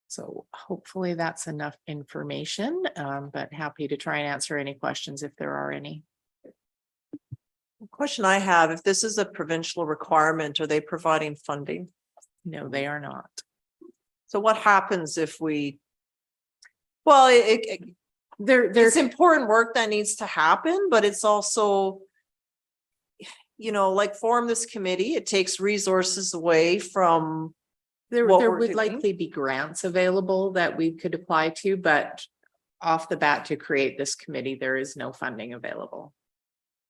So hopefully that's enough information, but happy to try and answer any questions if there are any. The question I have, if this is a provincial requirement, are they providing funding? No, they are not. So what happens if we? Well, it's important work that needs to happen, but it's also, you know, like form this committee, it takes resources away from. There what we're would doing. likely be grants available that we could apply to, but off the bat to create this committee, there is no funding available.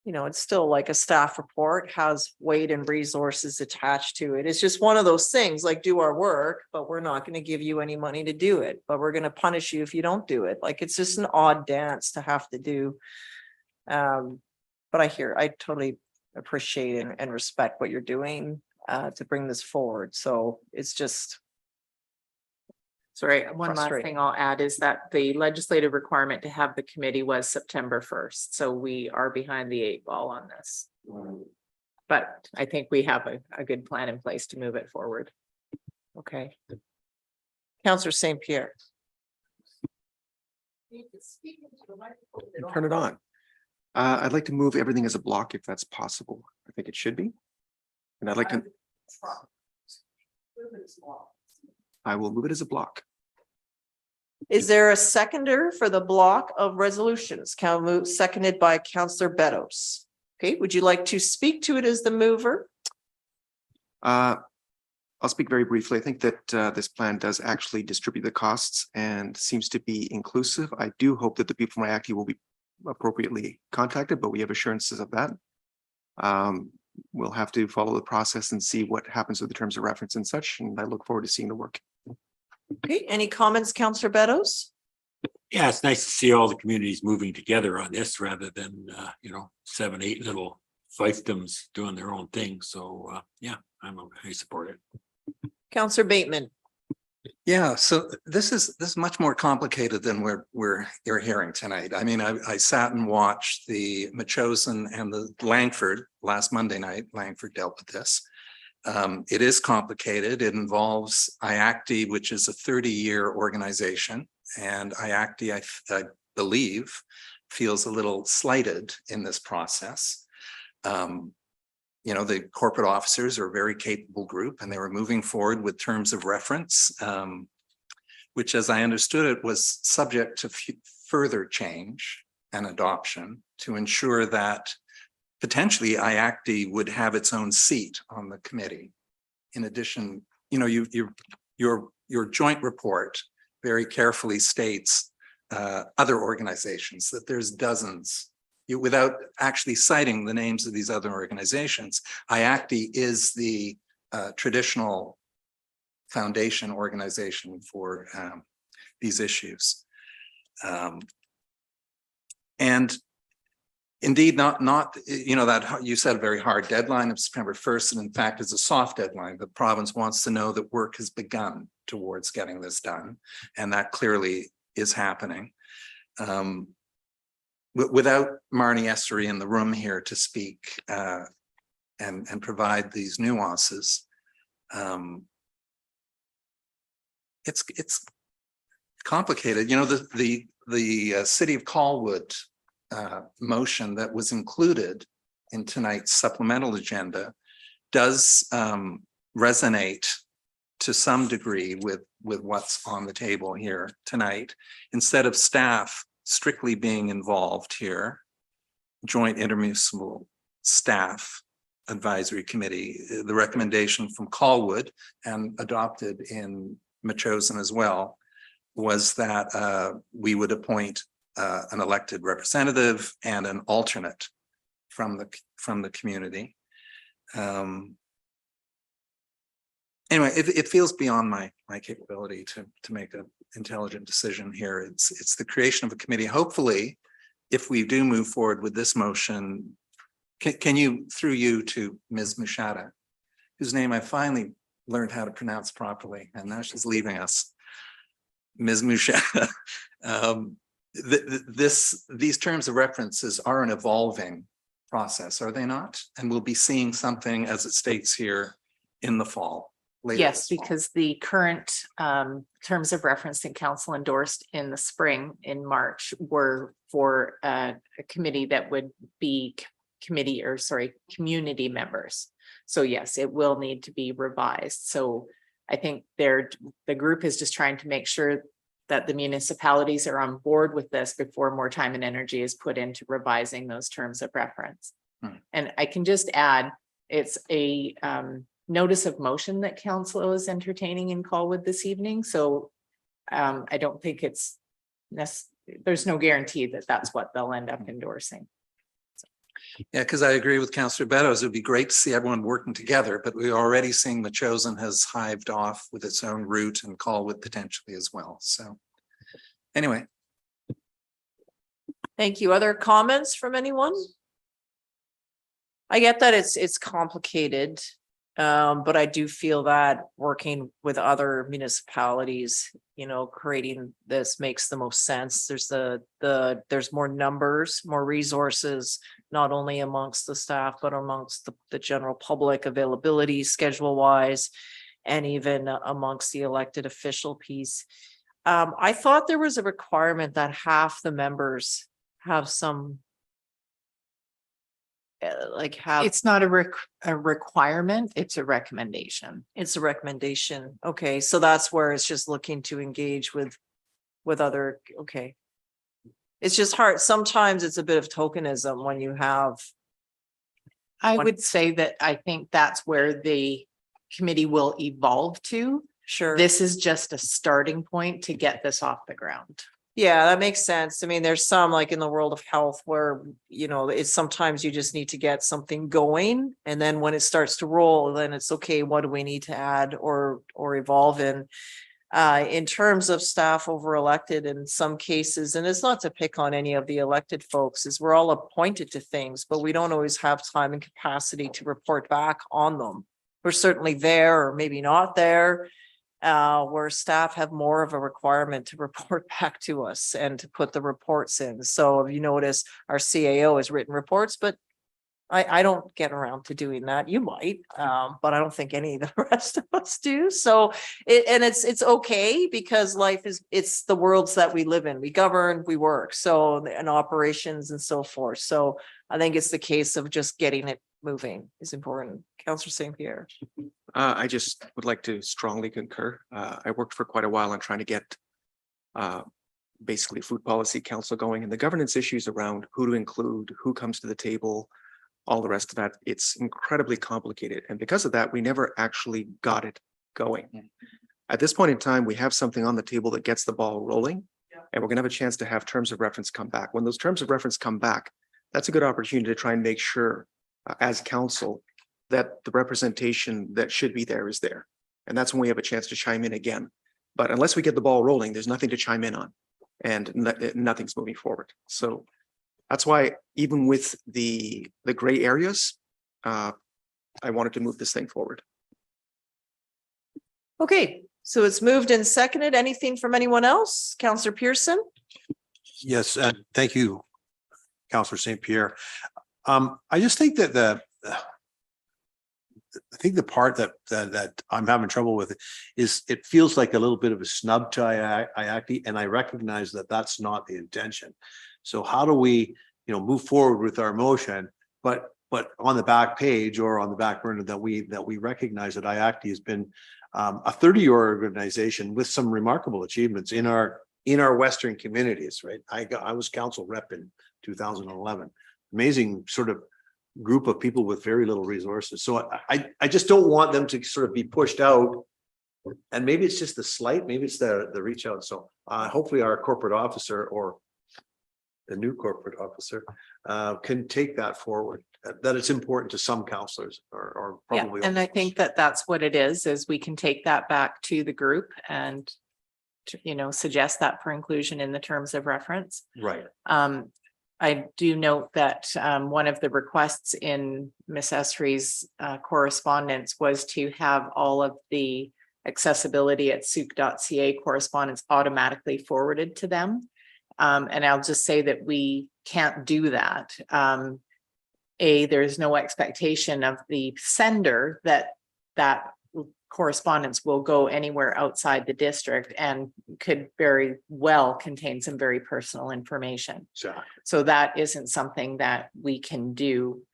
You know, it's still like a staff report has weight and resources attached to it. It's just one of those things, like do our work, but we're not going to give you any money to do it, but we're going to punish you if you don't do it. Like, it's just an odd dance to have to do. But I totally appreciate and respect what you're doing to bring this forward. So it's just. Sorry, one last Frustrating. thing I'll add is that the legislative requirement to have the committee was September 1st. So we are behind the 8 ball on this. But I think we have a good plan in place to move it forward. Okay. Councillor St. Pierre. Turn it on. I'd like to move everything as a block if that's possible. I think it should be. And I'd like to. I will move it as a block. Is there a seconder for the block of resolutions? Seconded by Councillor Beddoes. Okay, would you like to speak to it as the mover? I'll speak very briefly. I think that this plan does actually distribute the costs and seems to be inclusive. I do hope that the people from IACTI will be appropriately contacted, but we have assurances of that. We'll have to follow the process and see what happens with the terms of reference and such, and I look forward to seeing the work. Okay, any comments, Councillor Beddoes? Yeah, it's nice to see all the communities moving together on this rather than, 7, 8 little fiefdoms doing their own thing. So, yeah, I support it. Councillor Bateman. Yeah, so this is much more complicated than you're hearing tonight. I mean, I sat and watched the Metchosin and the Langford last Monday night. Langford dealt with this. It is complicated. It involves IACTI, which is a 30-year organization, and IACTI, I believe, feels a little slighted in this process. The corporate officers are a very capable group, and they were moving forward with terms of reference, which, as I understood it, was subject to further change and adoption to ensure that potentially IACTI would have its own seat on the committee. In addition, your joint report very carefully states other organizations, that there's dozens. Without actually citing the names of these other organizations, IACTI is the traditional foundation organization for these issues. And indeed, not that you said a very hard deadline of September 1st, and in fact, it's a soft deadline. The province wants to know that work has begun towards getting this done, and that clearly is happening. Without Marnie Essery in the room here to speak and provide these nuances, it's complicated. The City of Colwood motion that was included in tonight's supplemental agenda does resonate to some degree with what's on the table here tonight. Instead of staff strictly being involved here, joint intermunicipal staff advisory committee, the recommendation from Colwood and adopted in Metchosin as well was that we would appoint an elected representative and an alternate from the community. Anyway, it feels beyond my capability to make an intelligent decision here. It's the creation of a committee. Hopefully, if we do move forward with this motion, can you, through you to Ms. Mushada, whose name I finally learned how to pronounce properly, and now she's leaving us. Ms. Musha, these terms of references are an evolving process, are they not? And we'll be seeing something, as it states here, in the fall. later Yes, this fall. because the current terms of reference that council endorsed in the spring in March were for a committee that would be community members. So yes, it will need to be revised. So I think the group is just trying to make sure that the municipalities are on board with this before more time and energy is put into revising those terms of reference. And I can just add, it's a notice of motion that council is entertaining in Colwood this evening. So I don't think there's no guarantee that that's what they'll end up endorsing. Yeah, because I agree with Councillor Beddoes. It would be great to see everyone working together, but we're already seeing the Chosen has hived off with its own route and Colwood potentially as well. So anyway. Thank you. Other comments from anyone? I get that it's complicated, but I do feel that working with other municipalities, creating this makes the most sense. There's more numbers, more resources, not only amongst the staff, but amongst the general public, availability, schedule wise, and even amongst the elected official piece. I thought there was a requirement that half the members have some It's not a requirement, it's a recommendation. It's a recommendation. Okay, so that's where it's just looking to engage with other, okay. It's just hard. Sometimes it's a bit of tokenism when you have. I would say that I think that's where the committee will evolve to. Sure. This is just a starting point to get this off the ground. Yeah, that makes sense. I mean, there's some like in the world of health where, it's sometimes you just need to get something going. And then when it starts to roll, then it's okay, what do we need to add or evolve in? In terms of staff over elected in some cases, and it's not to pick on any of the elected folks, is we're all appointed to things, but we don't always have time and capacity to report back on them. We're certainly there or maybe not there. Where staff have more of a requirement to report back to us and to put the reports in. So if you notice, our CAO has written reports, but I don't get around to doing that. You might, but I don't think any of the rest of us do. So it's okay because it's the worlds that we live in. We govern, we work, so and operations and so forth. So I think it's the case of just getting it moving is important. Councillor St. Pierre. I just would like to strongly concur. I worked for quite a while on trying to get basically food policy council going, and the governance issues around who to include, who comes to the table, all the rest of that. It's incredibly complicated. And because of that, we never actually got it going. At this point in time, we have something on the table that gets the ball rolling, and we're going to have a chance to have terms of reference come back. When those terms of reference come back, that's a good opportunity to try and make sure as council that the representation that should be there is there. And that's when we have a chance to chime in again. But unless we get the ball rolling, there's nothing to chime in on and nothing's moving forward. So that's why even with the gray areas, I wanted to move this thing forward. Okay, so it's moved and seconded. Anything from anyone else? Councillor Pearson? Yes, and thank you, Councillor St. Pierre. I just think that I think the part that I'm having trouble with is it feels like a little bit of a snub to IACTI, and I recognize that that's not the intention. So how do we, move forward with our motion, but on the back page or on the back burner that we recognize that IACTI has been a 30-year organization with some remarkable achievements in our Western communities, right? I was council rep in 2011. Amazing sort of group of people with very little resources. So I just don't want them to sort of be pushed out. And maybe it's just the slight, maybe it's the reach out. So hopefully our corporate officer or the new corporate officer can take that forward, that it's important to some councillors or probably. Yeah, and I think that that's what it is we can take that back to the group and, suggest that for inclusion in the terms of reference. Right. I do note that one of the requests in Ms. Esri's correspondence was to have all of the accessibility@souk.ca correspondence automatically forwarded to them. And I'll just say that we can't do that. There's no expectation of the sender that correspondence will go anywhere outside the district and could very well contain some very personal information. So that isn't something that we can do,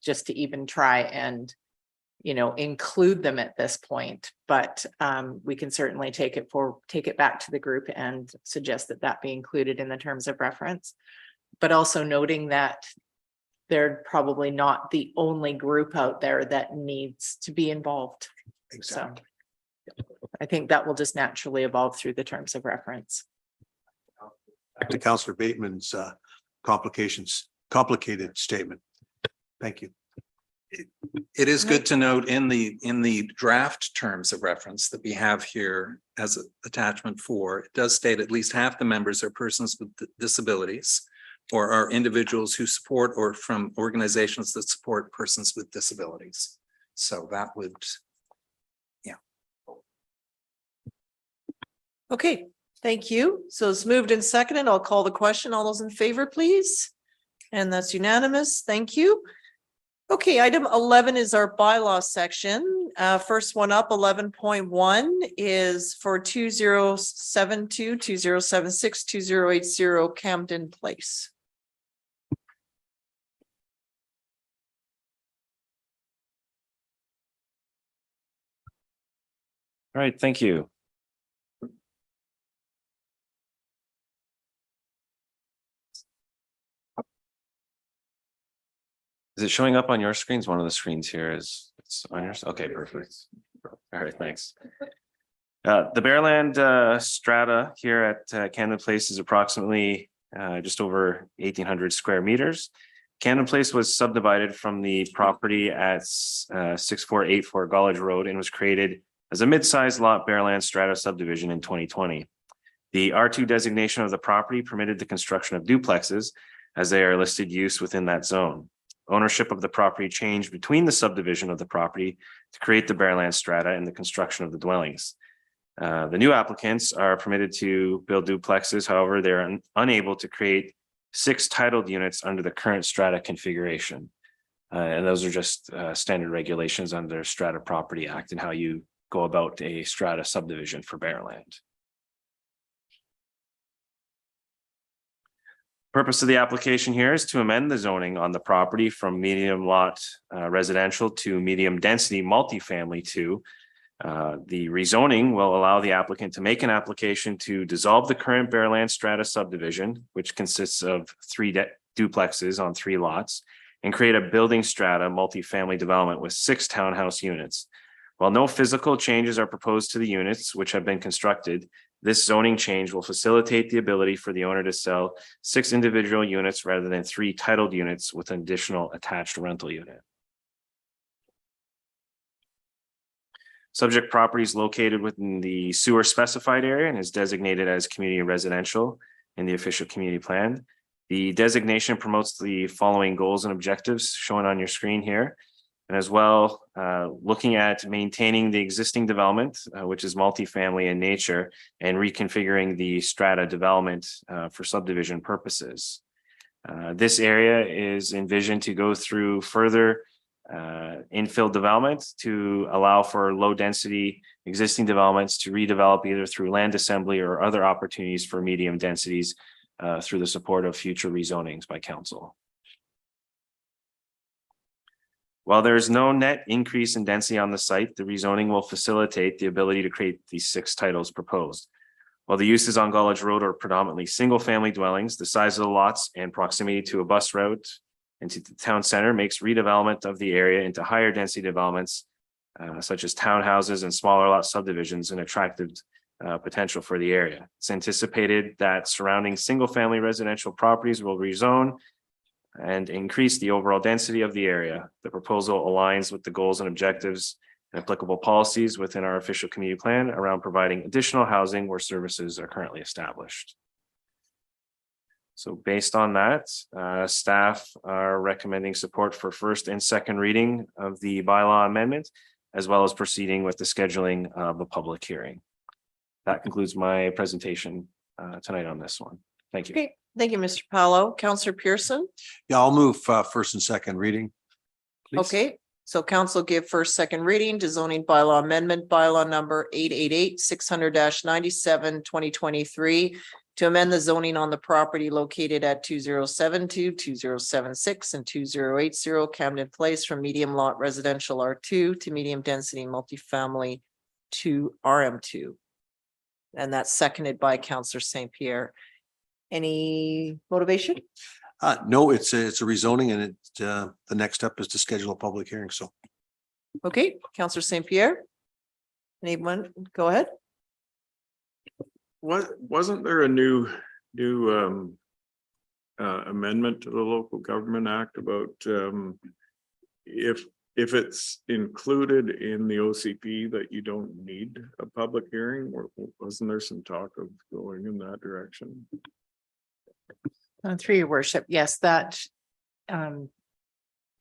just to even try and, include them at this point. But we can certainly take it back to the group and suggest that be included in the terms of reference. But also noting that they're probably not the only group out there that needs to be involved. Exactly. So I think that will just naturally evolve through the terms of reference. Back to Councillor Bateman's complicated statement. Thank you. It is good to note in the draft terms of reference that we have here as an attachment 4, it does state at least half the members are persons with disabilities or are individuals who support or from organizations that support persons with disabilities. So that would, Okay, thank you. So it's moved and seconded. I'll call the question. All those in favor, please. And that's unanimous. Thank you. Okay, item 11 is our bylaw section. First one up, 11.1 is for 2072, 2076, 2080 Camden Place. All right, thank you. Is it showing up on your screens? One of the screens here is it's on yours. Okay, perfect. All right, thanks. The Bearland strata here at Camden Place is approximately just over 1,800 square meters. Camden Place was subdivided from the property at 6484 Gollage Road and was created as a mid-sized lot Bearland strata subdivision in 2020. The R2 designation of the property permitted the construction of duplexes as they are listed use within that zone. Ownership of the property changed between the subdivision of the property to create the Bearland strata and the construction of the dwellings. The new applicants are permitted to build duplexes. However, they're unable to create 6 titled units under the current strata configuration. And those are just standard regulations under Strata Property Act and how you go about a strata subdivision for Bearland. Purpose of the application here is to amend the zoning on the property from medium lot residential to medium density multifamily 2. The rezoning will allow the applicant to make an application to dissolve the current Bearland strata subdivision, which consists of 3 duplexes on 3 lots, and create a building strata multifamily development with 6 townhouse units. While no physical changes are proposed to the units which have been constructed, this zoning change will facilitate the ability for the owner to sell 6 individual units rather than 3 titled units with an additional attached rental unit. Subject property is located within the sewer specified area and is designated as community residential in the official community plan. The designation promotes the following goals and objectives shown on your screen here. And as well, looking at maintaining the existing development, which is multifamily in nature, and reconfiguring the strata development for subdivision purposes. This area is envisioned to go through further infill development to allow for low density existing developments to redevelop either through land assembly or other opportunities for medium densities through the support of future rezonings by council. While there is no net increase in density on the site, the rezoning will facilitate the ability to create these 6 titles proposed. While the uses on Gollage Road are predominantly single-family dwellings, the size of the lots and proximity to a bus route and to the town center makes redevelopment of the area into higher density developments, such as townhouses and smaller lot subdivisions, an attractive potential for the area. It's anticipated that surrounding single-family residential properties will rezone and increase the overall density of the area. The proposal aligns with the goals and objectives and applicable policies within our official community plan around providing additional housing where services are currently established. So based on that, staff are recommending support for first and second reading of the bylaw amendment as well as proceeding with the scheduling of a public hearing. That concludes my presentation tonight on this one. Thank you. Okay, thank you, Mr. Paulo. Counselor Pearson? Yeah, I'll move first and second reading. Please. Okay, so council give first, second reading to zoning bylaw amendment bylaw number 888-600-97, 2023 to amend the zoning on the property located at 2072, 2076, and 2080 Camden Place from medium lot residential R2 to medium density multifamily to RM2. And that's seconded by Councillor St. Pierre. Any motivation? No, it's a rezoning and the next step is to schedule a public hearing. So Okay, Councillor St. Pierre? Anyone? Go ahead. Wasn't there a new amendment to the Local Government Act about if it's included in the OCP that you don't need a public hearing? Or wasn't there some talk of going in that direction? Through your worship, yes, that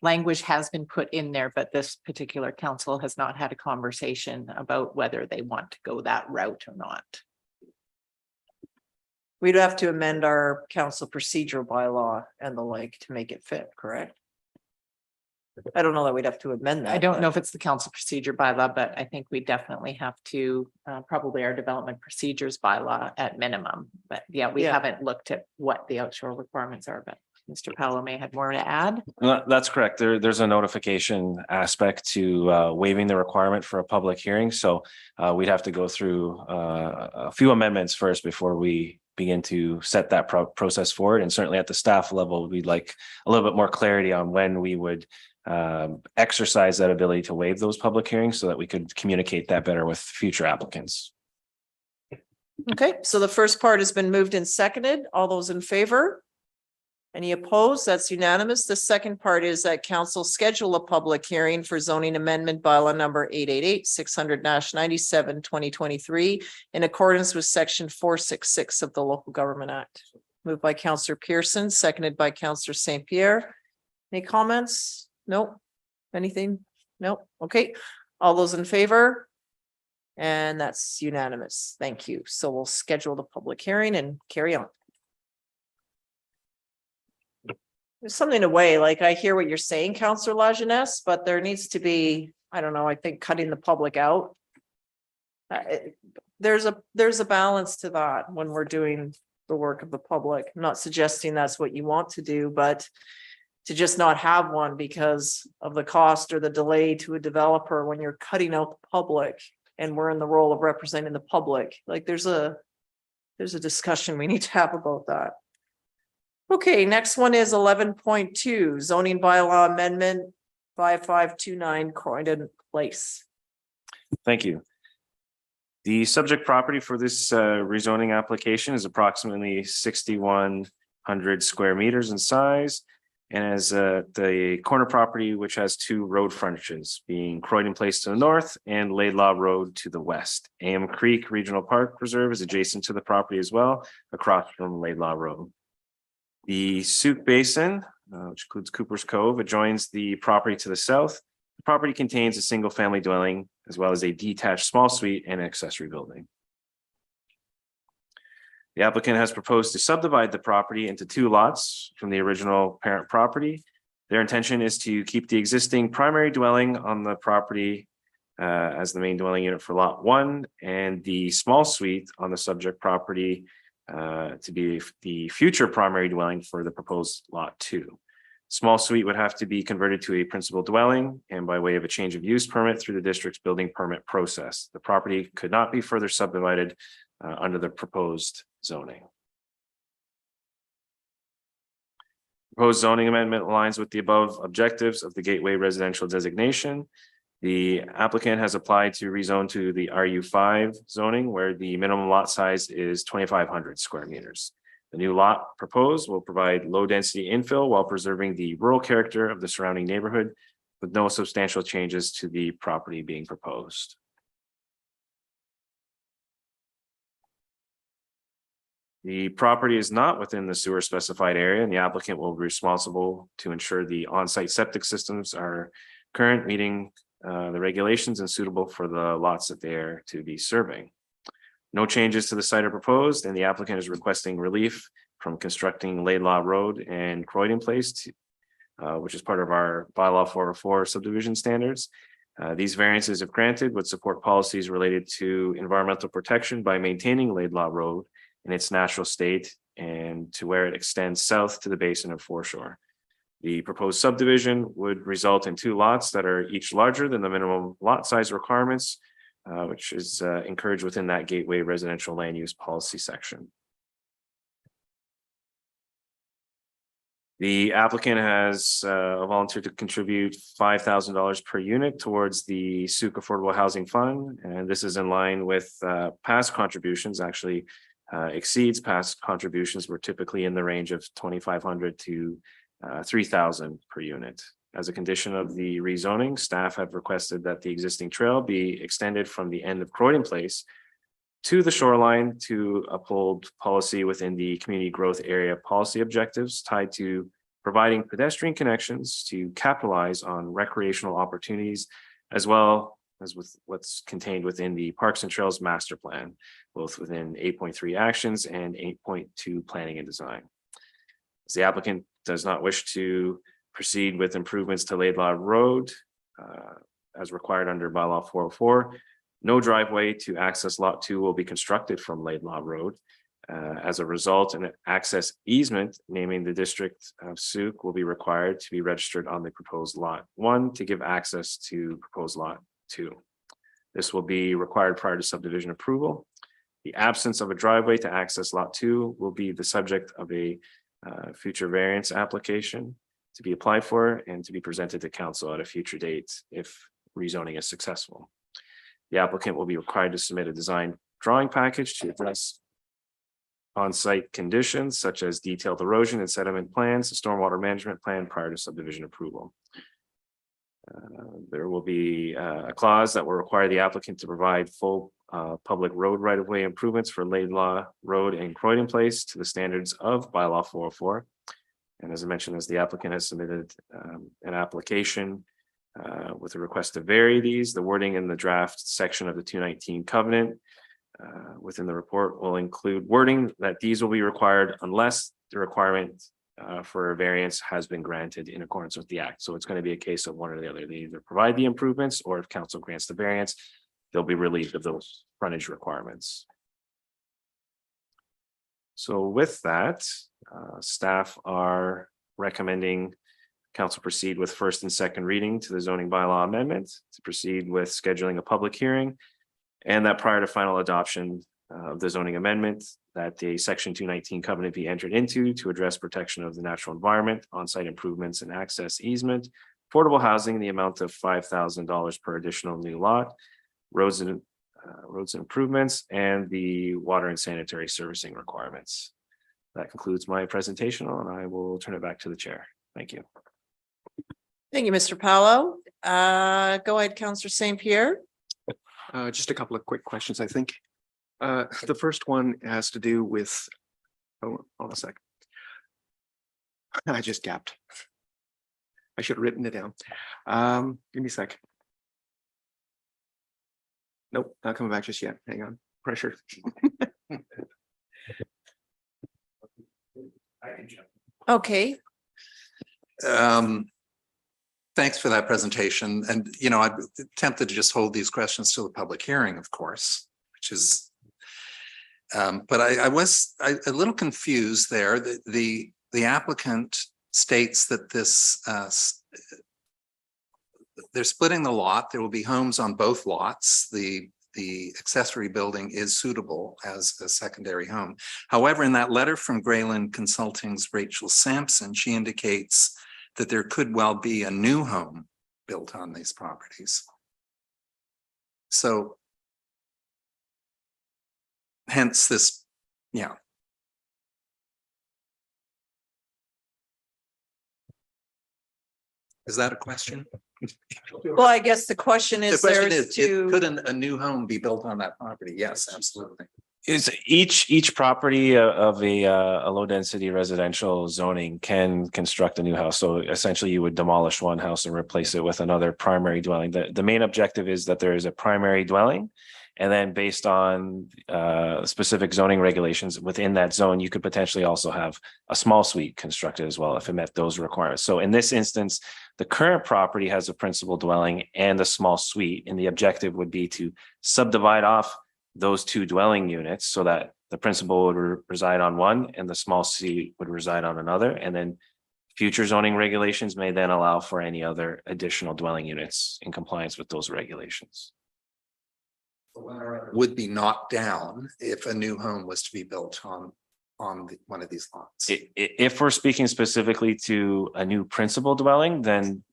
language has been put in there, but this particular council has not had a conversation about whether they want to go that route or not. We'd have to amend our council procedural bylaw and the like to make it fit, correct? I don't know that we'd have to amend that. I don't know but- if it's the council procedure bylaw, but I think we definitely have to, probably our development procedures bylaw at minimum. But yeah, we Yeah. haven't looked at what the outshore requirements are, but Mr. Paolo may have more to add. That's correct. There's a notification aspect to waiving the requirement for a public hearing. So we'd have to go through a few amendments first before we begin to set that process forward. And certainly at the staff level, we'd like a little bit more clarity on when we would exercise that ability to waive those public hearings so that we could communicate that better with future applicants. Okay, so the first part has been moved and seconded. All those in favor? Any opposed? That's unanimous. The second part is that council schedule a public hearing for zoning amendment bylaw number 888-600-97, 2023 in accordance with section 466 of the Local Government Act. Moved by Councillor Pearson, seconded by Councillor St. Pierre. Any comments? Nope. Anything? Nope. Okay. All those in favor? And that's unanimous. Thank you. So we'll schedule the public hearing and carry on. There's something to weigh, like I hear what you're saying, Councillor Lajeunesse, but there needs to be, I don't know, I think cutting the public out. There's a balance to that when we're doing the work of the public. I'm not suggesting that's what you want to do, but to just not have one because of the cost or the delay to a developer when you're cutting out the public and we're in the role of representing the public, like there's a discussion we need to have about that. Okay, next one is 11.2 zoning bylaw amendment 5529 Croydon Place. Thank you. The subject property for this rezoning application is approximately 6,100 square meters in size. And as the corner property, which has two road frontages, being Croydon Place to the north and Laidlaw Road to the west. Am Creek Regional Park Preserve is adjacent to the property as well, across from Laidlaw Road. The Souk Basin, which includes Cooper's Cove, adjoins the property to the south. The property contains a single-family dwelling, as well as a detached small suite and accessory building. The applicant has proposed to subdivide the property into two lots from the original parent property. Their intention is to keep the existing primary dwelling on the property as the main dwelling unit for lot 1 and the small suite on the subject property to be the future primary dwelling for the proposed lot 2. Small suite would have to be converted to a principal dwelling and by way of a change of use permit through the district's building permit process. The property could not be further subdivided under the proposed zoning. Proposed zoning amendment aligns with the above objectives of the Gateway Residential Designation. The applicant has applied to rezone to the RU5 zoning where the minimum lot size is 2,500 square meters. The new lot proposed will provide low density infill while preserving the rural character of the surrounding neighborhood with no substantial changes to the property being proposed. The property is not within the sewer specified area and the applicant will be responsible to ensure the on-site septic systems are current, meeting the regulations and suitable for the lots that they are to be serving. No changes to the site are proposed, and the applicant is requesting relief from constructing Laidlaw Road and Croydon Place, which is part of our bylaw 404 subdivision standards. These variances, if granted, would support policies related to environmental protection by maintaining Laidlaw Road in its natural state and to where it extends south to the basin of foreshore. The proposed subdivision would result in 2 lots that are each larger than the minimum lot size requirements, which is encouraged within that Gateway residential land use policy section. The applicant has volunteered to contribute $5,000 per unit towards the Sooke Affordable Housing Fund, and this is in line with past contributions. Actually exceeds past contributions. We're typically in the range of $2,500 to $3,000 per unit. As a condition of the rezoning, staff have requested that the existing trail be extended from the end of Croydon Place to the shoreline to uphold policy within the community growth area policy objectives tied to providing pedestrian connections to capitalize on recreational opportunities, as well as with what's contained within the Parks and Trails Master Plan, both within 8.3 actions and 8.2 planning and design. As the applicant does not wish to proceed with improvements to Laidlaw Road as required under bylaw 404, no driveway to access lot 2 will be constructed from Laidlaw Road. As a result, an access easement naming the district of Sooke will be required to be registered on the proposed lot 1 to give access to proposed lot 2. This will be required prior to subdivision approval. The absence of a driveway to access lot 2 will be the subject of a future variance application to be applied for and to be presented to council at a future date if rezoning is successful. The applicant will be required to submit a design drawing package to address on-site conditions such as detailed erosion and sediment plans, a stormwater management plan prior to subdivision approval. There will be a clause that will require the applicant to provide full public road right-of-way improvements for Laidlaw Road and Croydon Place to the standards of bylaw 404. And as I mentioned, as the applicant has submitted an application with a request to vary these, the wording in the draft section of the 219 covenant within the report will include wording that these will be required unless the requirement for a variance has been granted in accordance with the act. So it's going to be a case of one or the other. They either provide the improvements, or if council grants the variance, they'll be relieved of those frontage requirements. So with that, staff are recommending council proceed with first and second reading to the zoning bylaw amendment, to proceed with scheduling a public hearing, and that prior to final adoption of the zoning amendment, that the section 219 covenant be entered into to address protection of the natural environment, on-site improvements and access easement, affordable housing in the amount of $5,000 per additional new lot, roads and improvements, and the water and sanitary servicing requirements. That concludes my presentation, and I will turn it back to the chair. Thank you. Thank you, Mr. Paulo. Go ahead, Councillor St. Pierre. Just a couple of quick questions, I think. The first one has to do with, hold on a sec. I just gapped. I should have written it down. Give me a sec. Nope, not coming back just yet. Hang on, pressure. Okay. Thanks for that presentation. And, you know, I'm tempted to just hold these questions to the public hearing, of course, which is, but I was a little confused there. The applicant states that this, they're splitting the lot. There will be homes on both lots. The accessory building is suitable as a secondary home. However, in that letter from Grayland Consulting's Rachel Sampson, she indicates that there could well be a new home built on these properties. So hence this, yeah. Is that a question? Well, I guess the question is The question there is, to. could a new home be built on that property? Yes, absolutely. Is each property of a low density residential zoning can construct a new house. So essentially you would demolish one house and replace it with another primary dwelling. The main objective is that there is a primary dwelling. And then based on specific zoning regulations within that zone, you could potentially also have a small suite constructed as well if it met those requirements. So in this instance, the current property has a principal dwelling and a small suite, and the objective would be to subdivide off those two dwelling units so that the principal would reside on one and the small suite would reside on another. And then future zoning regulations may then allow for any other additional dwelling units in compliance with those regulations. Would be knocked down if a new home was to be built on one of these lots. If we're speaking specifically to a new principal dwelling, then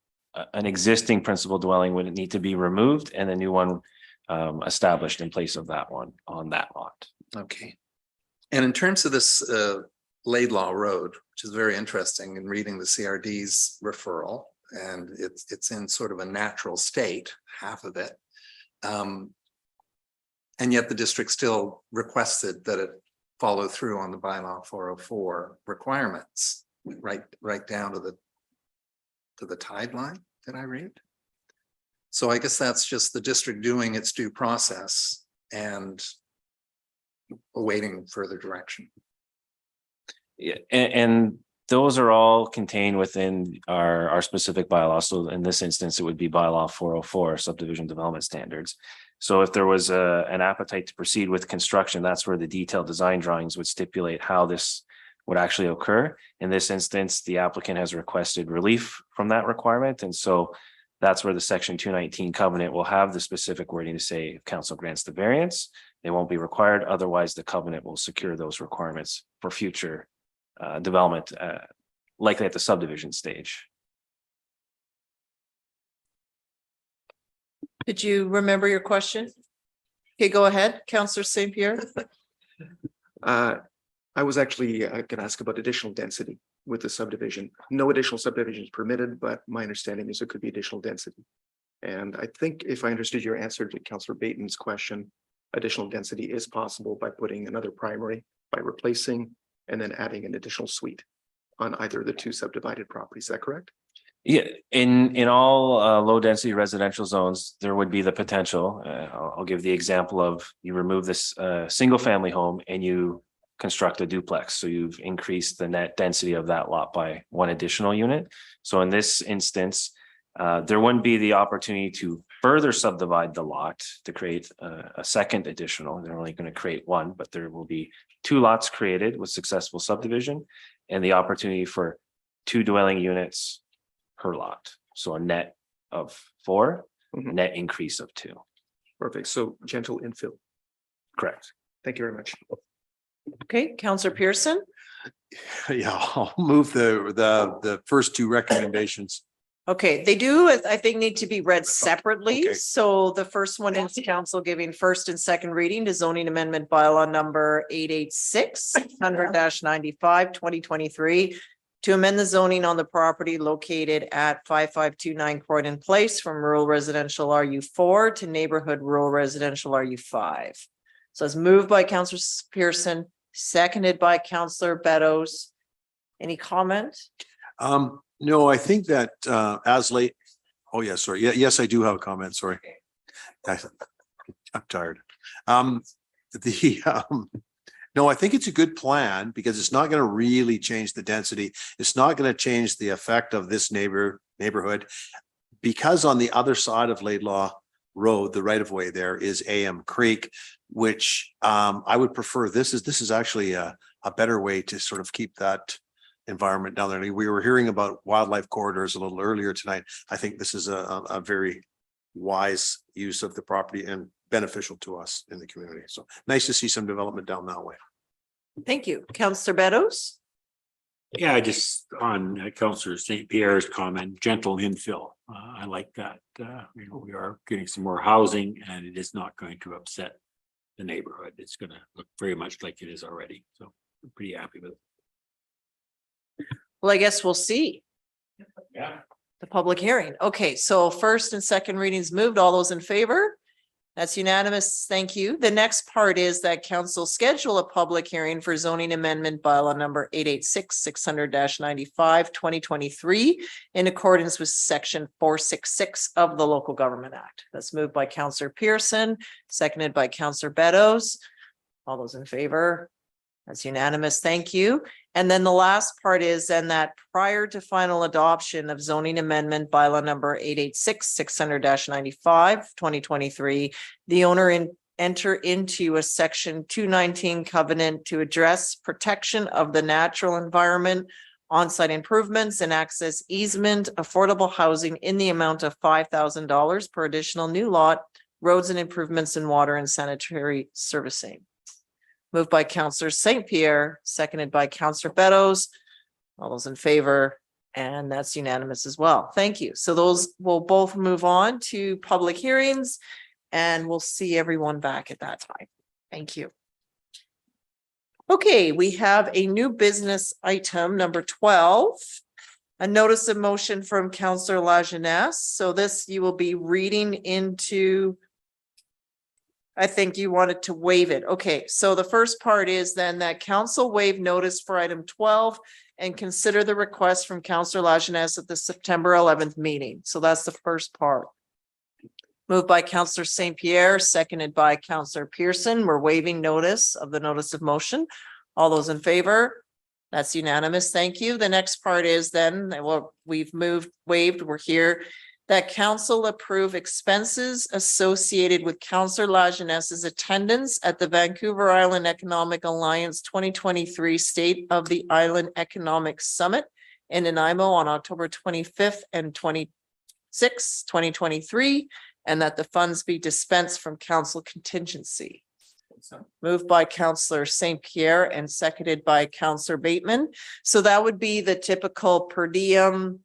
an existing principal dwelling would need to be removed and a new one established in place of that one on that lot. Okay. And in terms of this Laidlaw Road, which is very interesting in reading the CRD's referral, and it's in sort of a natural state, half of it. And yet the district still requested that it follow through on the bylaw 404 requirements, right down to the tide line that I read. So I guess that's just the district doing its due process and awaiting further direction. Yeah, and those are all contained within our specific bylaw. So in this instance, it would be bylaw 404 subdivision development standards. So if there was an appetite to proceed with construction, that's where the detailed design drawings would stipulate how this would actually occur. In this instance, the applicant has requested relief from that requirement. And so that's where the section 219 covenant will have the specific wording to say if council grants the variance, they won't be required. Otherwise, the covenant will secure those requirements for future development, likely at the subdivision stage. Did you remember your question? Okay, go ahead, Councillor St. Pierre. I was actually going to ask about additional density with the subdivision. No additional subdivision is permitted, but my understanding is there could be additional density. And I think if I understood your answer to Councillor Baton's question, additional density is possible by putting another primary, by replacing and then adding an additional suite on either of the two subdivided properties. Is that correct? Yeah, in all low density residential zones, there would be the potential. I'll give the example of you remove this single family home and you construct a duplex. So you've increased the net density of that lot by one additional unit. So in this instance, there wouldn't be the opportunity to further subdivide the lot to create a second additional. They're only going to create one, but there will be two lots created with successful subdivision and the opportunity for two dwelling units per lot. So a net of 4, net increase of 2. Perfect. So gentle infill. Correct. Thank you very much. Okay, Councillor Pearson. Yeah, I'll move the first two recommendations. Okay, they do, I think, need to be read separately. Okay. So the first one is council giving first and second reading to zoning amendment bylaw number 886 100-95 2023 to amend the zoning on the property located at 5529 Croydon Place from rural residential RU4 to neighborhood rural residential RU5. So it's moved by Councillor Pearson, seconded by Councillor Beddoes. Any comment? No, I think that as late. Oh, yeah, sorry. Yeah, yes, I do have a comment. Sorry. I'm tired. No, I think it's a good plan because it's not going to really change the density. It's not going to change the effect of this neighborhood because on the other side of Laidlaw Road, the right of way there is AM Creek, which I would prefer. This is actually a better way to sort of keep that environment down there. We were hearing about wildlife corridors a little earlier tonight. I think this is a very wise use of the property and beneficial to us in the community. So nice to see some development down that way. Thank you. Councillor Beddoes. Yeah, just on Councillor St. Pierre's comment, gentle infill. I like that. We are getting some more housing and it is not going to upset the neighborhood. It's going to look very much like it is already. So I'm pretty happy with it. Well, I guess we'll see. Yeah. The public hearing. Okay, so first and second readings moved. All those in favor? That's unanimous. Thank you. The next part is that council schedule a public hearing for zoning amendment bylaw number 886-600-95, 2023 in accordance with section 466 of the Local Government Act. That's moved by Councillor Pearson, seconded by Councillor Beddoes. All those in favor? That's unanimous. Thank you. And then the last part is then that prior to final adoption of zoning amendment bylaw number 886-600-95, 2023, the owner enter into a section 219 covenant to address protection of the natural environment, on-site improvements and access easement, affordable housing in the amount of $5,000 per additional new lot, roads and improvements in water and sanitary servicing. Moved by Councillor St. Pierre, seconded by Councillor Beddoes. All those in favor, and that's unanimous as well. Thank you. So those will both move on to public hearings, and we'll see everyone back at that time. Thank you. Okay, we have a new business item, number 12. A notice of motion from Councillor Lajeunesse. So this you will be reading into. I think you wanted to waive it. Okay, so the first part is then that council waive notice for item 12 and consider the request from Councillor Lajeunesse at the September 11th meeting. So that's the first part. Moved by Councillor St. Pierre, seconded by Councillor Pearson. We're waiving notice of the notice of motion. All those in favor? That's unanimous. Thank you. The next part is then, well, we've waived, we're here. That council approve expenses associated with Councillor Lajeunesse's attendance at the Vancouver Island Economic Alliance 2023 State of the Island Economic Summit in Nanaimo on October 25th and 26th, 2023, and that the funds be dispensed from council contingency. Moved by Councillor St. Pierre and seconded by Councillor Bateman. So that would be the typical per diem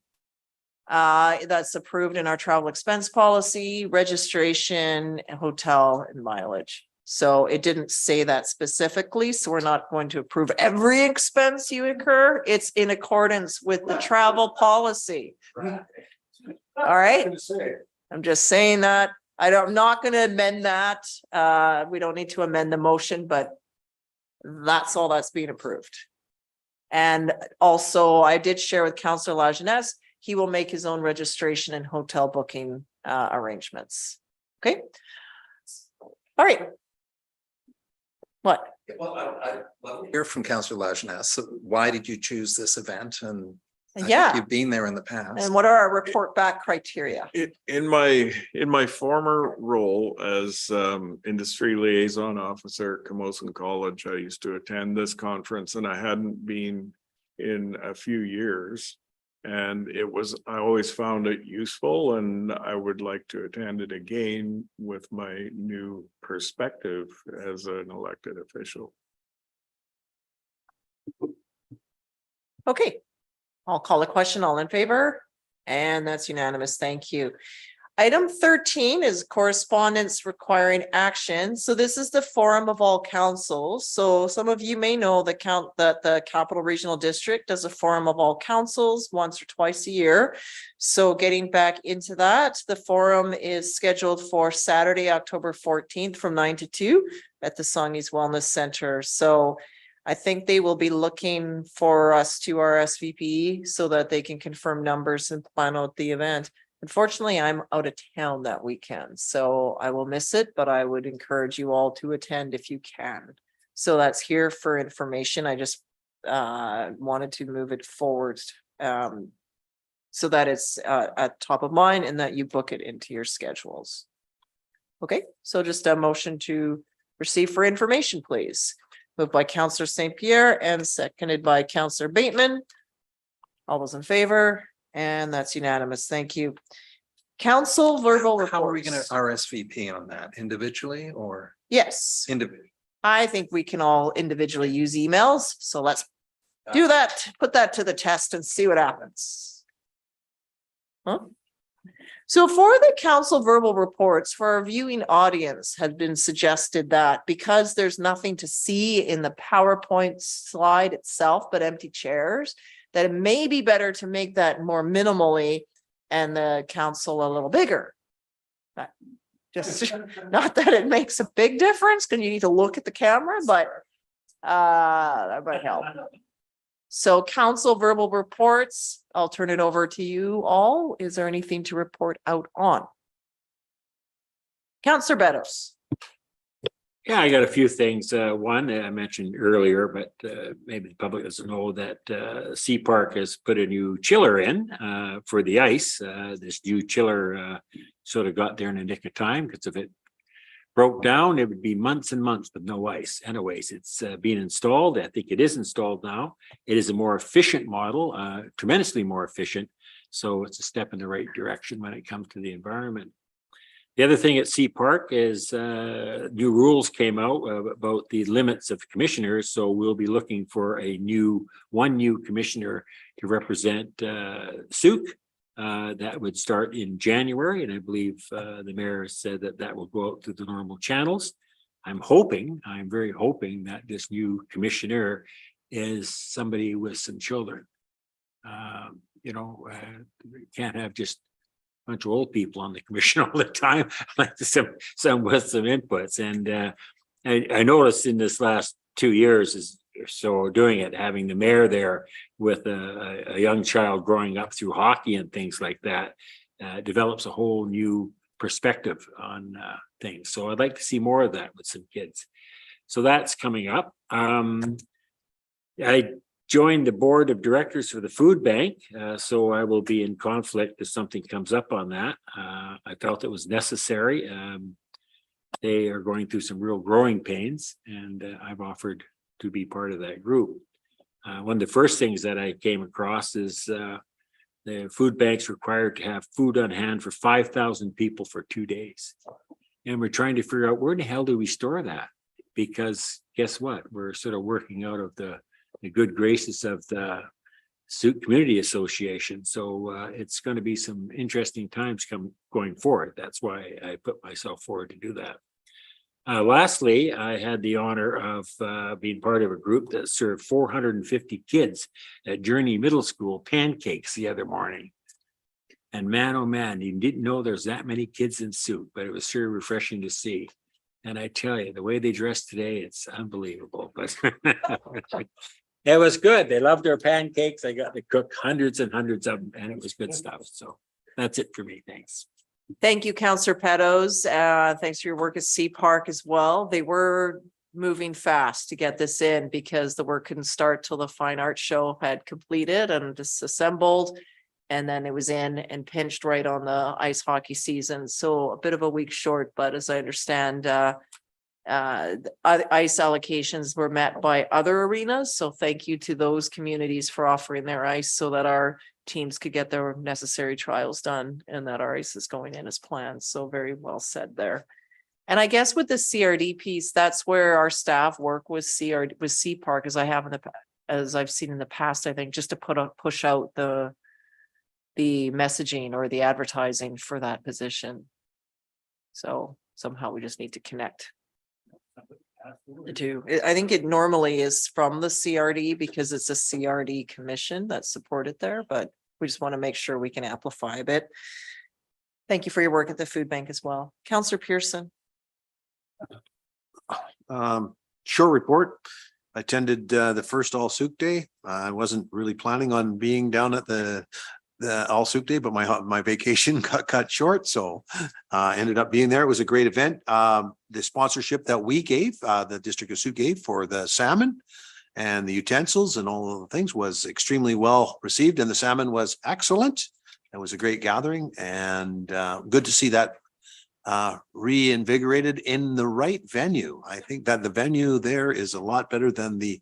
that's approved in our travel expense policy, registration, hotel and mileage. So it didn't say that specifically, so we're not going to approve every expense you incur. It's in accordance with the travel policy. All right. I'm just saying that. I'm not going to amend that. We don't need to amend the motion, but that's all that's being approved. And also I did share with Councillor Lajeunesse, he will make his own registration and hotel booking arrangements. Okay. All right. What? Well, I hear from Councillor Lajeunesse. So why did you choose this event? And I think Yeah. you've been there in the past. And what are our report back criteria? In my former role as industry liaison officer at Camosun College, I used to attend this conference and I hadn't been in a few years. And I always found it useful and I would like to attend it again with my new perspective as an elected official. Okay. I'll call a question. All in favor? And that's unanimous. Thank you. Item 13 is correspondence requiring action. So this is the forum of all councils. So some of you may know that the Capital Regional District does a forum of all councils once or twice a year. So getting back into that, the forum is scheduled for Saturday, October 14th from 9 to 2 at the Songhees Wellness Center. So I think they will be looking for us to RSVP so that they can confirm numbers and plan out the event. Unfortunately, I'm out of town that weekend, so I will miss it, but I would encourage you all to attend if you can. So that's here for information. I just wanted to move it forward so that it's at top of mind and that you book it into your schedules. Okay, so just a motion to receive for information, please. Moved by Councillor St. Pierre and seconded by Councillor Bateman. All those in favor? And that's unanimous. Thank you. Council verbal reports. How are we going to RSVP on that? Individually or? Yes, Individually. I think we can all individually use emails. So let's do that. Put that to the test and see what happens. Huh? So for the council verbal reports for our viewing audience has been suggested that because there's nothing to see in the PowerPoint slide itself, but empty chairs, that it may be better to make that more minimally and the council a little bigger. Just not that it makes a big difference, because you need to look at the camera, but that might help. So council verbal reports, I'll turn it over to you all. Is there anything to report out on? Councillor Beddoes. Yeah, I got a few things. One, I mentioned earlier, but maybe the public doesn't know that Sea Park has put a new chiller in for the ice. This new chiller sort of got there in the nick of time, because if it broke down, it would be months and months with no ice. Anyways, it's being installed. I think it is installed now. It is a more efficient model, tremendously more efficient. So it's a step in the right direction when it comes to the environment. The other thing at Sea Park is new rules came out about the limits of commissioners. So we'll be looking for one new commissioner to represent Souk. That would start in January, and I believe the mayor said that that will go out through the normal channels. I'm very hoping that this new commissioner is somebody with some children. Can't have just bunch of old people on the commission all the time, like some with some inputs. And I noticed in this last 2 years or so doing it, having the mayor there with a young child growing up through hockey and things like that, develops a whole new perspective on things. So I'd like to see more of that with some kids. So that's coming up. I joined the board of directors for the food bank, so I will be in conflict if something comes up on that. I felt it was necessary. They are going through some real growing pains, and I've offered to be part of that group. One of the first things that I came across is the food bank's required to have food on hand for 5,000 people for 2 days. And we're trying to figure out where the hell do we store that? Because guess what? We're sort of working out of the good graces of the Souk Community Association. So it's going to be some interesting times going forward. That's why I put myself forward to do that. Lastly, I had the honor of being part of a group that served 450 kids at Journey Middle School pancakes the other morning. And man, oh man, you didn't know there's that many kids in Souk, but it was sure refreshing to see. And I tell you, the way they dress today, it's unbelievable. But it was good. They loved their pancakes. I got to cook hundreds and hundreds of them, and it was good stuff. So that's it for me. Thanks. Thank you, Councillor Beddoes. Thanks for your work at Sea Park as well. They were moving fast to get this in because the work couldn't start till the fine art show had completed and disassembled. And then it was in and pinched right on the ice hockey season. So a bit of a week short, but as I understand, ice allocations were met by other arenas. So thank you to those communities for offering their ice so that our teams could get their necessary trials done and that our ice is going in as planned. So very well said there. And I guess with the CRD piece, that's where our staff work with Sea Park, as I've seen in the past, I think, just to push out the messaging or the advertising for that position. So somehow we just need to connect the two. I think it normally is from the CRD because it's a CRD commission that's supported there, but we just want to make sure we can amplify a bit. Thank you for your work at the food bank as well. Councillor Pearson. Short report. I attended the first All Souk Day. I wasn't really planning on being down at the All Souk Day, but my vacation got cut short, so ended up being there. It was a great event. The sponsorship that we gave, the District of Souk gave for the salmon and the utensils and all of the things was extremely well received, and the salmon was excellent. It was a great gathering, and good to see that reinvigorated in the right venue. I think that the venue there is a lot better than the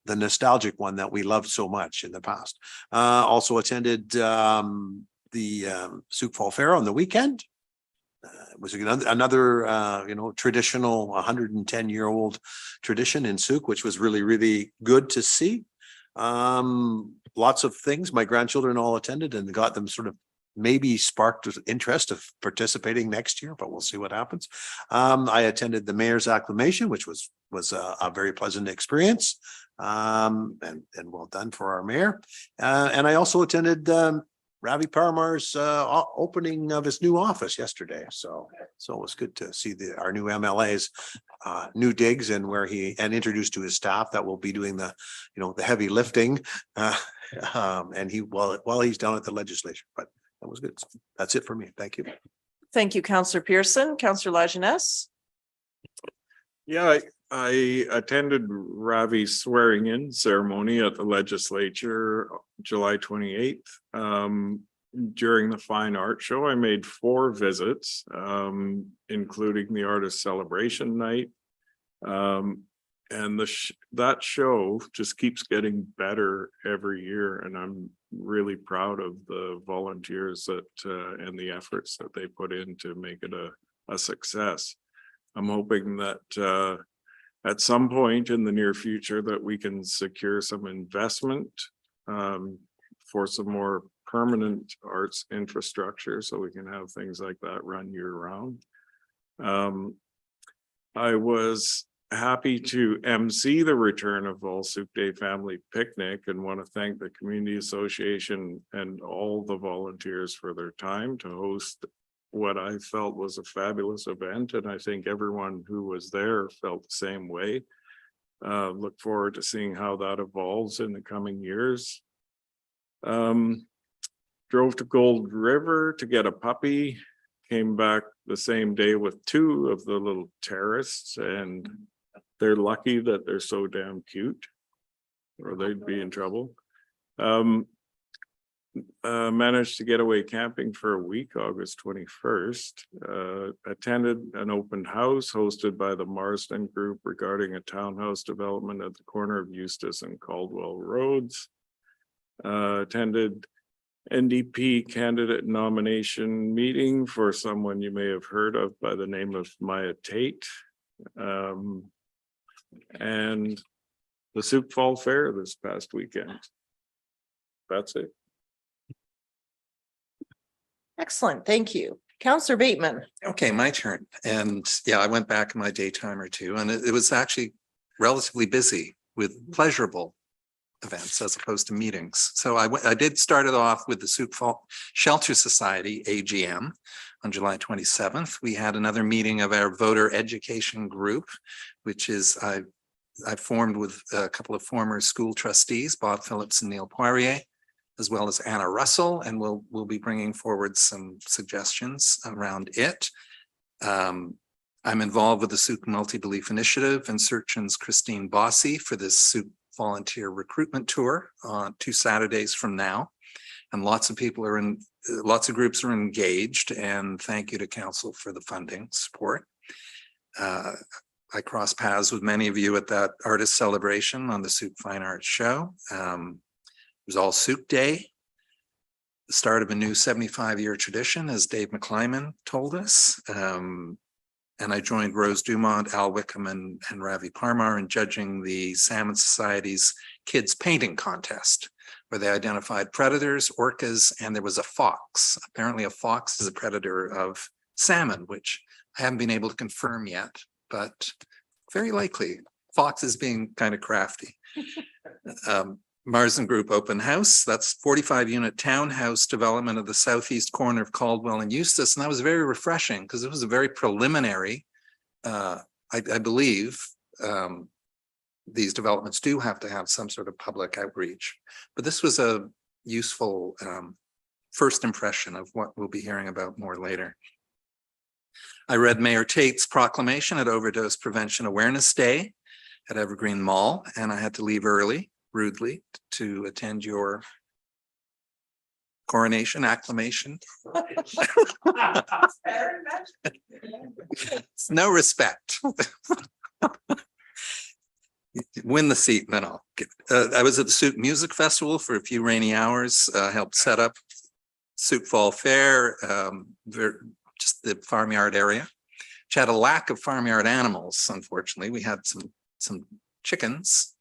nostalgic one that we loved so much in the past. Also attended the Souk Fall Fair on the weekend. It was another traditional 110-year-old tradition in Souk, which was really, really good to see. Lots of things. My grandchildren all attended and got them sort of maybe sparked interest of participating next year, but we'll see what happens. I attended the mayor's acclamation, which was a very pleasant experience. And well done for our mayor. And I also attended Ravi Paramar's opening of his new office yesterday. So it was good to see our new MLA's new digs and and introduced to his staff that will be doing the heavy lifting. And while he's down at the legislature, but that was good. That's it for me. Thank you. Thank you, Councillor Pearson. Councillor Lajeunesse. Yeah, I attended Ravi's swearing in ceremony at the legislature July 28th. During the fine art show, I made 4 visits, including the artist celebration night. And that show just keeps getting better every year, and I'm really proud of the volunteers that and the efforts that they put in to make it a success. I'm hoping that at some point in the near future that we can secure some investment for some more permanent arts infrastructure so we can have things like that run year round. I was happy to MC the return of Vol Soup Day Family Picnic and want to thank the Community Association and all the volunteers for their time to host what I felt was a fabulous event. And I think everyone who was there felt the same way. Look forward to seeing how that evolves in the coming years. Drove to Gold River to get a puppy, came back the same day with 2 of the little terrorists, and they're lucky that they're so damn cute or they'd be in trouble. Managed to get away camping for a week, August 21st. Attended an open house hosted by the Marsden Group regarding a townhouse development at the corner of Eustis and Caldwell Roads. Attended NDP candidate nomination meeting for someone you may have heard of by the name of Maya Tate. And the Sioux Fall Fair this past weekend. That's it. Excellent. Thank you. Councillor Bateman. Okay, my turn. And yeah, I went back in my daytime or two, and it was actually relatively busy with pleasurable events as opposed to meetings. So I did start it off with the Sioux Fall Shelter Society AGM on July 27th. We had another meeting of our voter education group, which is I formed with a couple of former school trustees, Bob Phillips and Neil Poirier, as well as Anna Russell, and we'll be bringing forward some suggestions around it. I'm involved with the Sioux Multi-Belief Initiative and Searchin's Christine Bossy for this Sioux volunteer recruitment tour on 2 Saturdays from now. And lots of groups are engaged, and thank you to council for the funding support. I crossed paths with many of you at that artist celebration on the Sioux Fine Arts Show. It was all Sioux Day, the start of a new 75-year tradition, as Dave McClyman told us. And I joined Rose Dumont, Al Wickham, and Ravi Parmar in judging the Salmon Society's Kids Painting Contest, where they identified predators, orcas, and there was a fox. Apparently a fox is a predator of salmon, which I haven't been able to confirm yet, but very likely. Fox is being kind of crafty. Marsden Group Open House, that's 45-unit townhouse development of the southeast corner of Caldwell and Eustis. And that was very refreshing because it was a very preliminary, I believe these developments do have to have some sort of public outreach, but this was a useful first impression of what we'll be hearing about more later. I read Mayor Tate's proclamation at Overdose Prevention Awareness Day at Evergreen Mall, and I had to leave early, rudely, to attend your coronation acclamation. It's no respect. Win the seat, and then I'll get I was at the Sioux Music Festival for a few rainy hours, helped set up Sioux Fall Fair, just the farmyard area, which had a lack of farmyard animals. Unfortunately, we had some chickens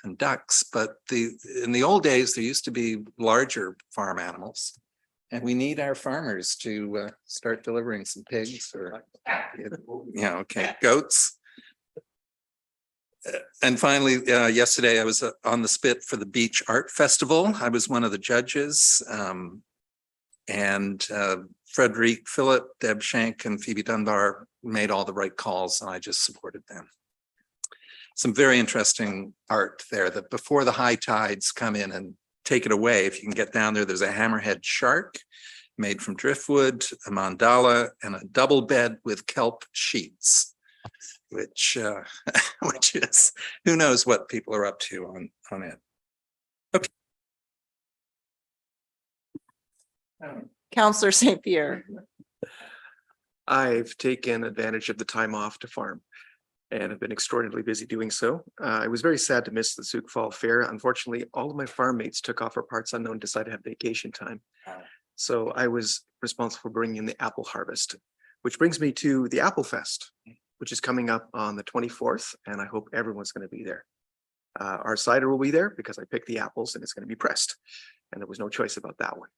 and ducks, but in the old days there used to be larger farm animals, and we need our farmers to start delivering some pigs or goats. And finally, yesterday I was on the spit for the Beach Art Festival. I was one of the judges. And Frederic Phillip, Deb Shank, and Phoebe Dunbar made all the right calls, and I just supported them. Some very interesting art there that before the high tides come in and take it away, if you can get down there, there's a hammerhead shark made from driftwood, a mandala, and a double bed with kelp sheets, which which is, who knows what people are up to on it. Okay. Counselor St. Pierre. I've taken advantage of the time off to farm and have been extraordinarily busy doing so. I was very sad to miss the Sioux Fall Fair. Unfortunately, all of my farm mates took off for parts unknown, decided to have vacation time. So I was responsible for bringing in the apple harvest, which brings me to the Apple Fest, which is coming up on the 24th, and I hope everyone's going to be there. Our cider will be there because I picked the apples and it's going to be pressed, and there was no choice about that one.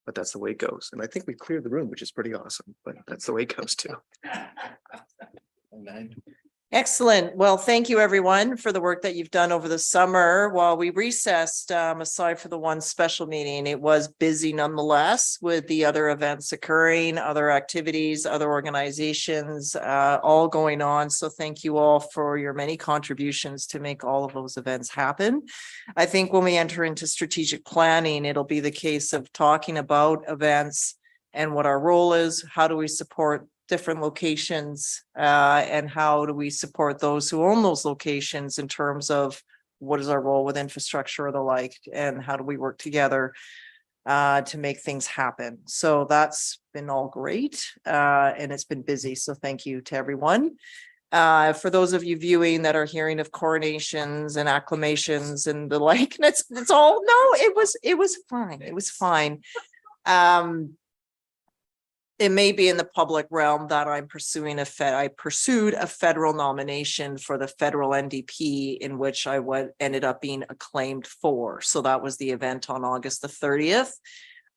But that's the way it goes. And I think we cleared the room, which is pretty awesome, but that's the way it goes too. Excellent. Well, thank you, everyone, for the work that you've done over the summer. While we recessed, aside for the one special meeting, it was busy nonetheless with the other events occurring, other activities, other organizations, all going on. So thank you all for your many contributions to make all of those events happen. I think when we enter into strategic planning, it'll be the case of talking about events and what our role is. How do we support different locations, and how do we support those who own those locations in terms of what is our role with infrastructure or the like, and how do we work together to make things happen. So that's been all great, and it's been busy. So thank you to everyone. For those of you viewing that are hearing of coronations and acclamations and the like, it's all, no, it was fine. It was fine. It may be in the public realm that I'm pursuing I pursued a federal nomination for the federal NDP, in which I ended up being acclaimed for. So that was the event on August the 30th.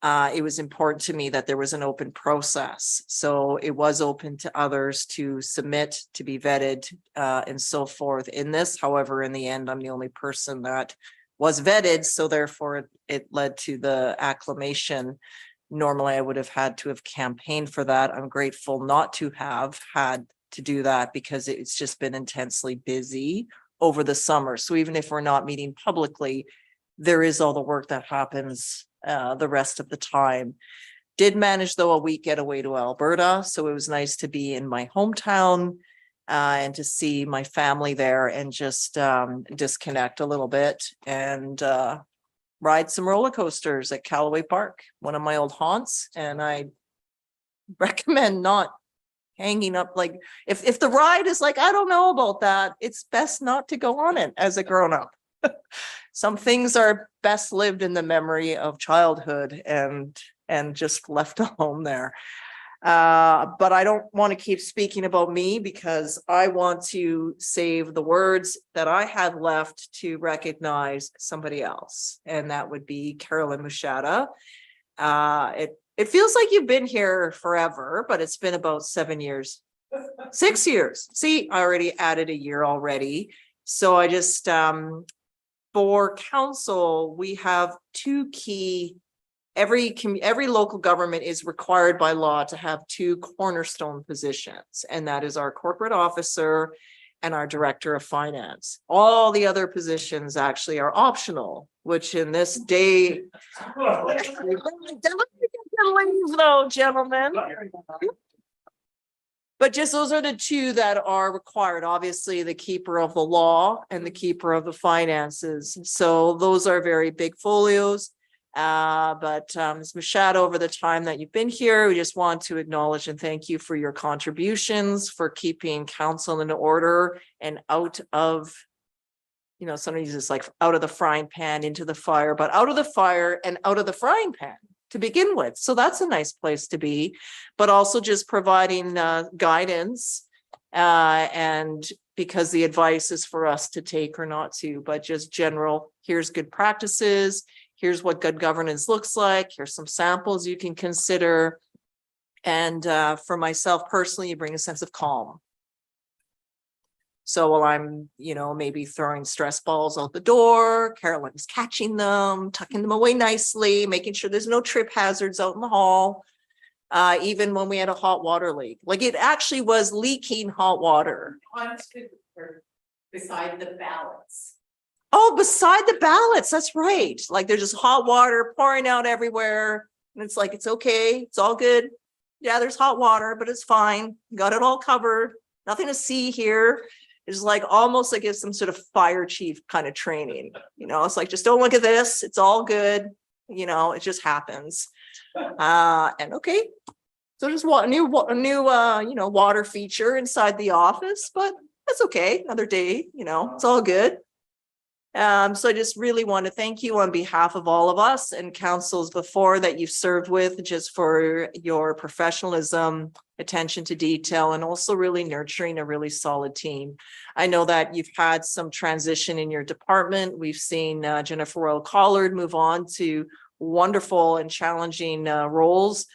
It was important to me that there was an open process. So it was open to others to submit, to be vetted, and so forth in this. However, in the end, I'm the only person that was vetted. So therefore it led to the acclamation. Normally, I would have had to have campaigned for that. I'm grateful not to have had to do that because it's just been intensely busy over the summer. So even if we're not meeting publicly, there is all the work that happens the rest of the time. Did manage, though, a week getaway to Alberta. So it was nice to be in my hometown and to see my family there and just disconnect a little bit and ride some roller coasters at Callaway Park, one of my old haunts. And I recommend not hanging up, like if the ride is like, I don't know about that, it's best not to go on it as a grown-up. Some things are best lived in the memory of childhood and just left alone there. But I don't want to keep speaking about me because I want to save the words that I have left to recognize somebody else. And that would be Carolyn Mushada. It feels like you've been here forever, but it's been about 7 years, 6 years. See, I already added a year already. So I just, for council, we have two key. Every local government is required by law to have two cornerstone positions, and that is our corporate officer and our director of finance. All the other positions actually are optional, which in this day, though, gentlemen. But just those are the two that are required. Obviously, the keeper of the law and the keeper of the finances. So those are very big folios. But Ms. Machado, over the time that you've been here, we just want to acknowledge and thank you for your contributions, for keeping council in order and out of, sometimes it's like out of the frying pan into the fire, but out of the fire and out of the frying pan to begin with. So that's a nice place to be, but also just providing guidance and because the advice is for us to take or not to, but just general, here's good practices. Here's what good governance looks like. Here's some samples you can consider. And for myself personally, you bring a sense of calm. So while I'm, maybe throwing stress balls out the door, Carolyn's catching them, tucking them away nicely, making sure there's no trip hazards out in the hall. Even when we had a hot water leak, like it actually was leaking hot water. Beside the ballots. Oh, beside the ballots, that's right. Like there's just hot water pouring out everywhere. And it's like, it's okay, it's all good. Yeah, there's hot water, but it's fine. Got it all covered. Nothing to see here. It's like almost like it's some sort of fire chief kind of training. It's like, just don't look at this. It's all good. It just happens. And okay. So just a new, water feature inside the office, but that's okay. Another day, it's all good. So I just really want to thank you on behalf of all of us and councils before that you've served with, just for your professionalism, attention to detail, and also really nurturing a really solid team. I know that you've had some transition in your department. We've seen Jennifer Royal Collard move on to wonderful and challenging roles.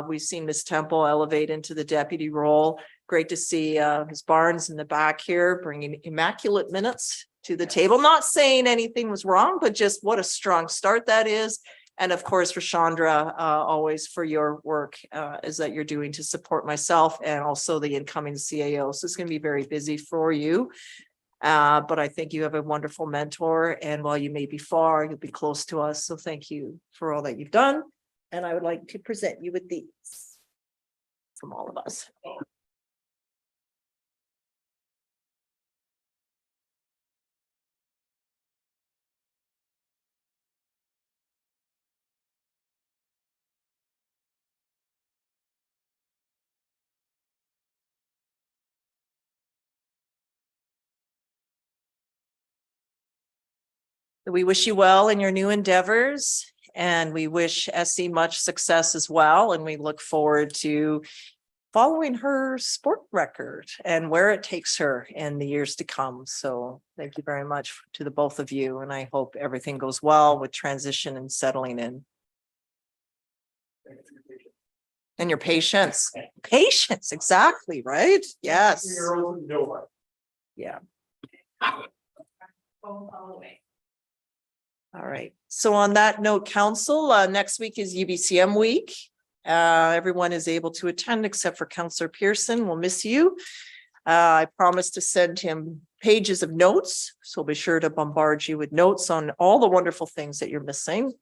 We've seen Ms. Temple elevate into the deputy role. Great to see Ms. Barnes in the back here bringing immaculate minutes to the table. Not saying anything was wrong, but just what a strong start that is. And of course, for Chandra, always for your work is that you're doing to support myself and also the incoming CAO. So it's going to be very busy for you. But I think you have a wonderful mentor, and while you may be far, you'll be close to us. So thank you for all that you've done. And I would like to present you with these from all of us. We wish you well in your new endeavors, and we wish Essie much success as well. And we look forward to following her sport record and where it takes her in the years to come. So thank you very much to the both of you. And I hope everything goes well with transition and settling in. And your patience. Patience, exactly, right? Yes. Yeah. All right. So on that note, council, next week is UBCM week. Everyone is able to attend except for Councillor Pearson. We'll miss you. I promised to send him pages of notes, so be sure to bombard you with notes on all the wonderful things that you're missing.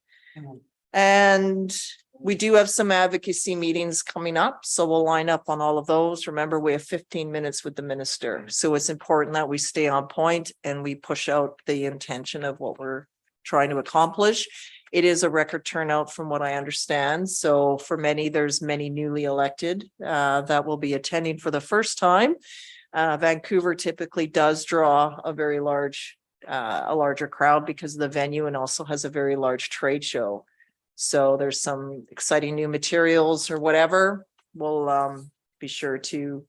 And we do have some advocacy meetings coming up, so we'll line up on all of those. Remember, we have 15 minutes with the minister, so it's important that we stay on point and we push out the intention of what we're trying to accomplish. It is a record turnout from what I understand. So for many, there's many newly elected that will be attending for the first time. Vancouver typically does draw a very large, a larger crowd because of the venue, and also has a very large trade show. So there's some exciting new materials or whatever. We'll be sure to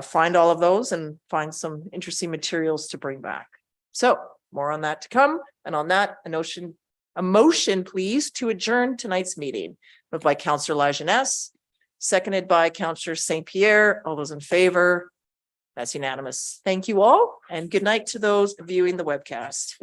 find all of those and find some interesting materials to bring back. So more on that to come. And on that, a motion, please, to adjourn tonight's meeting. Moved by Councillor Lajeunesse, seconded by Councillor St. Pierre. All those in favor? That's unanimous. Thank you all, and good night to those viewing the webcast.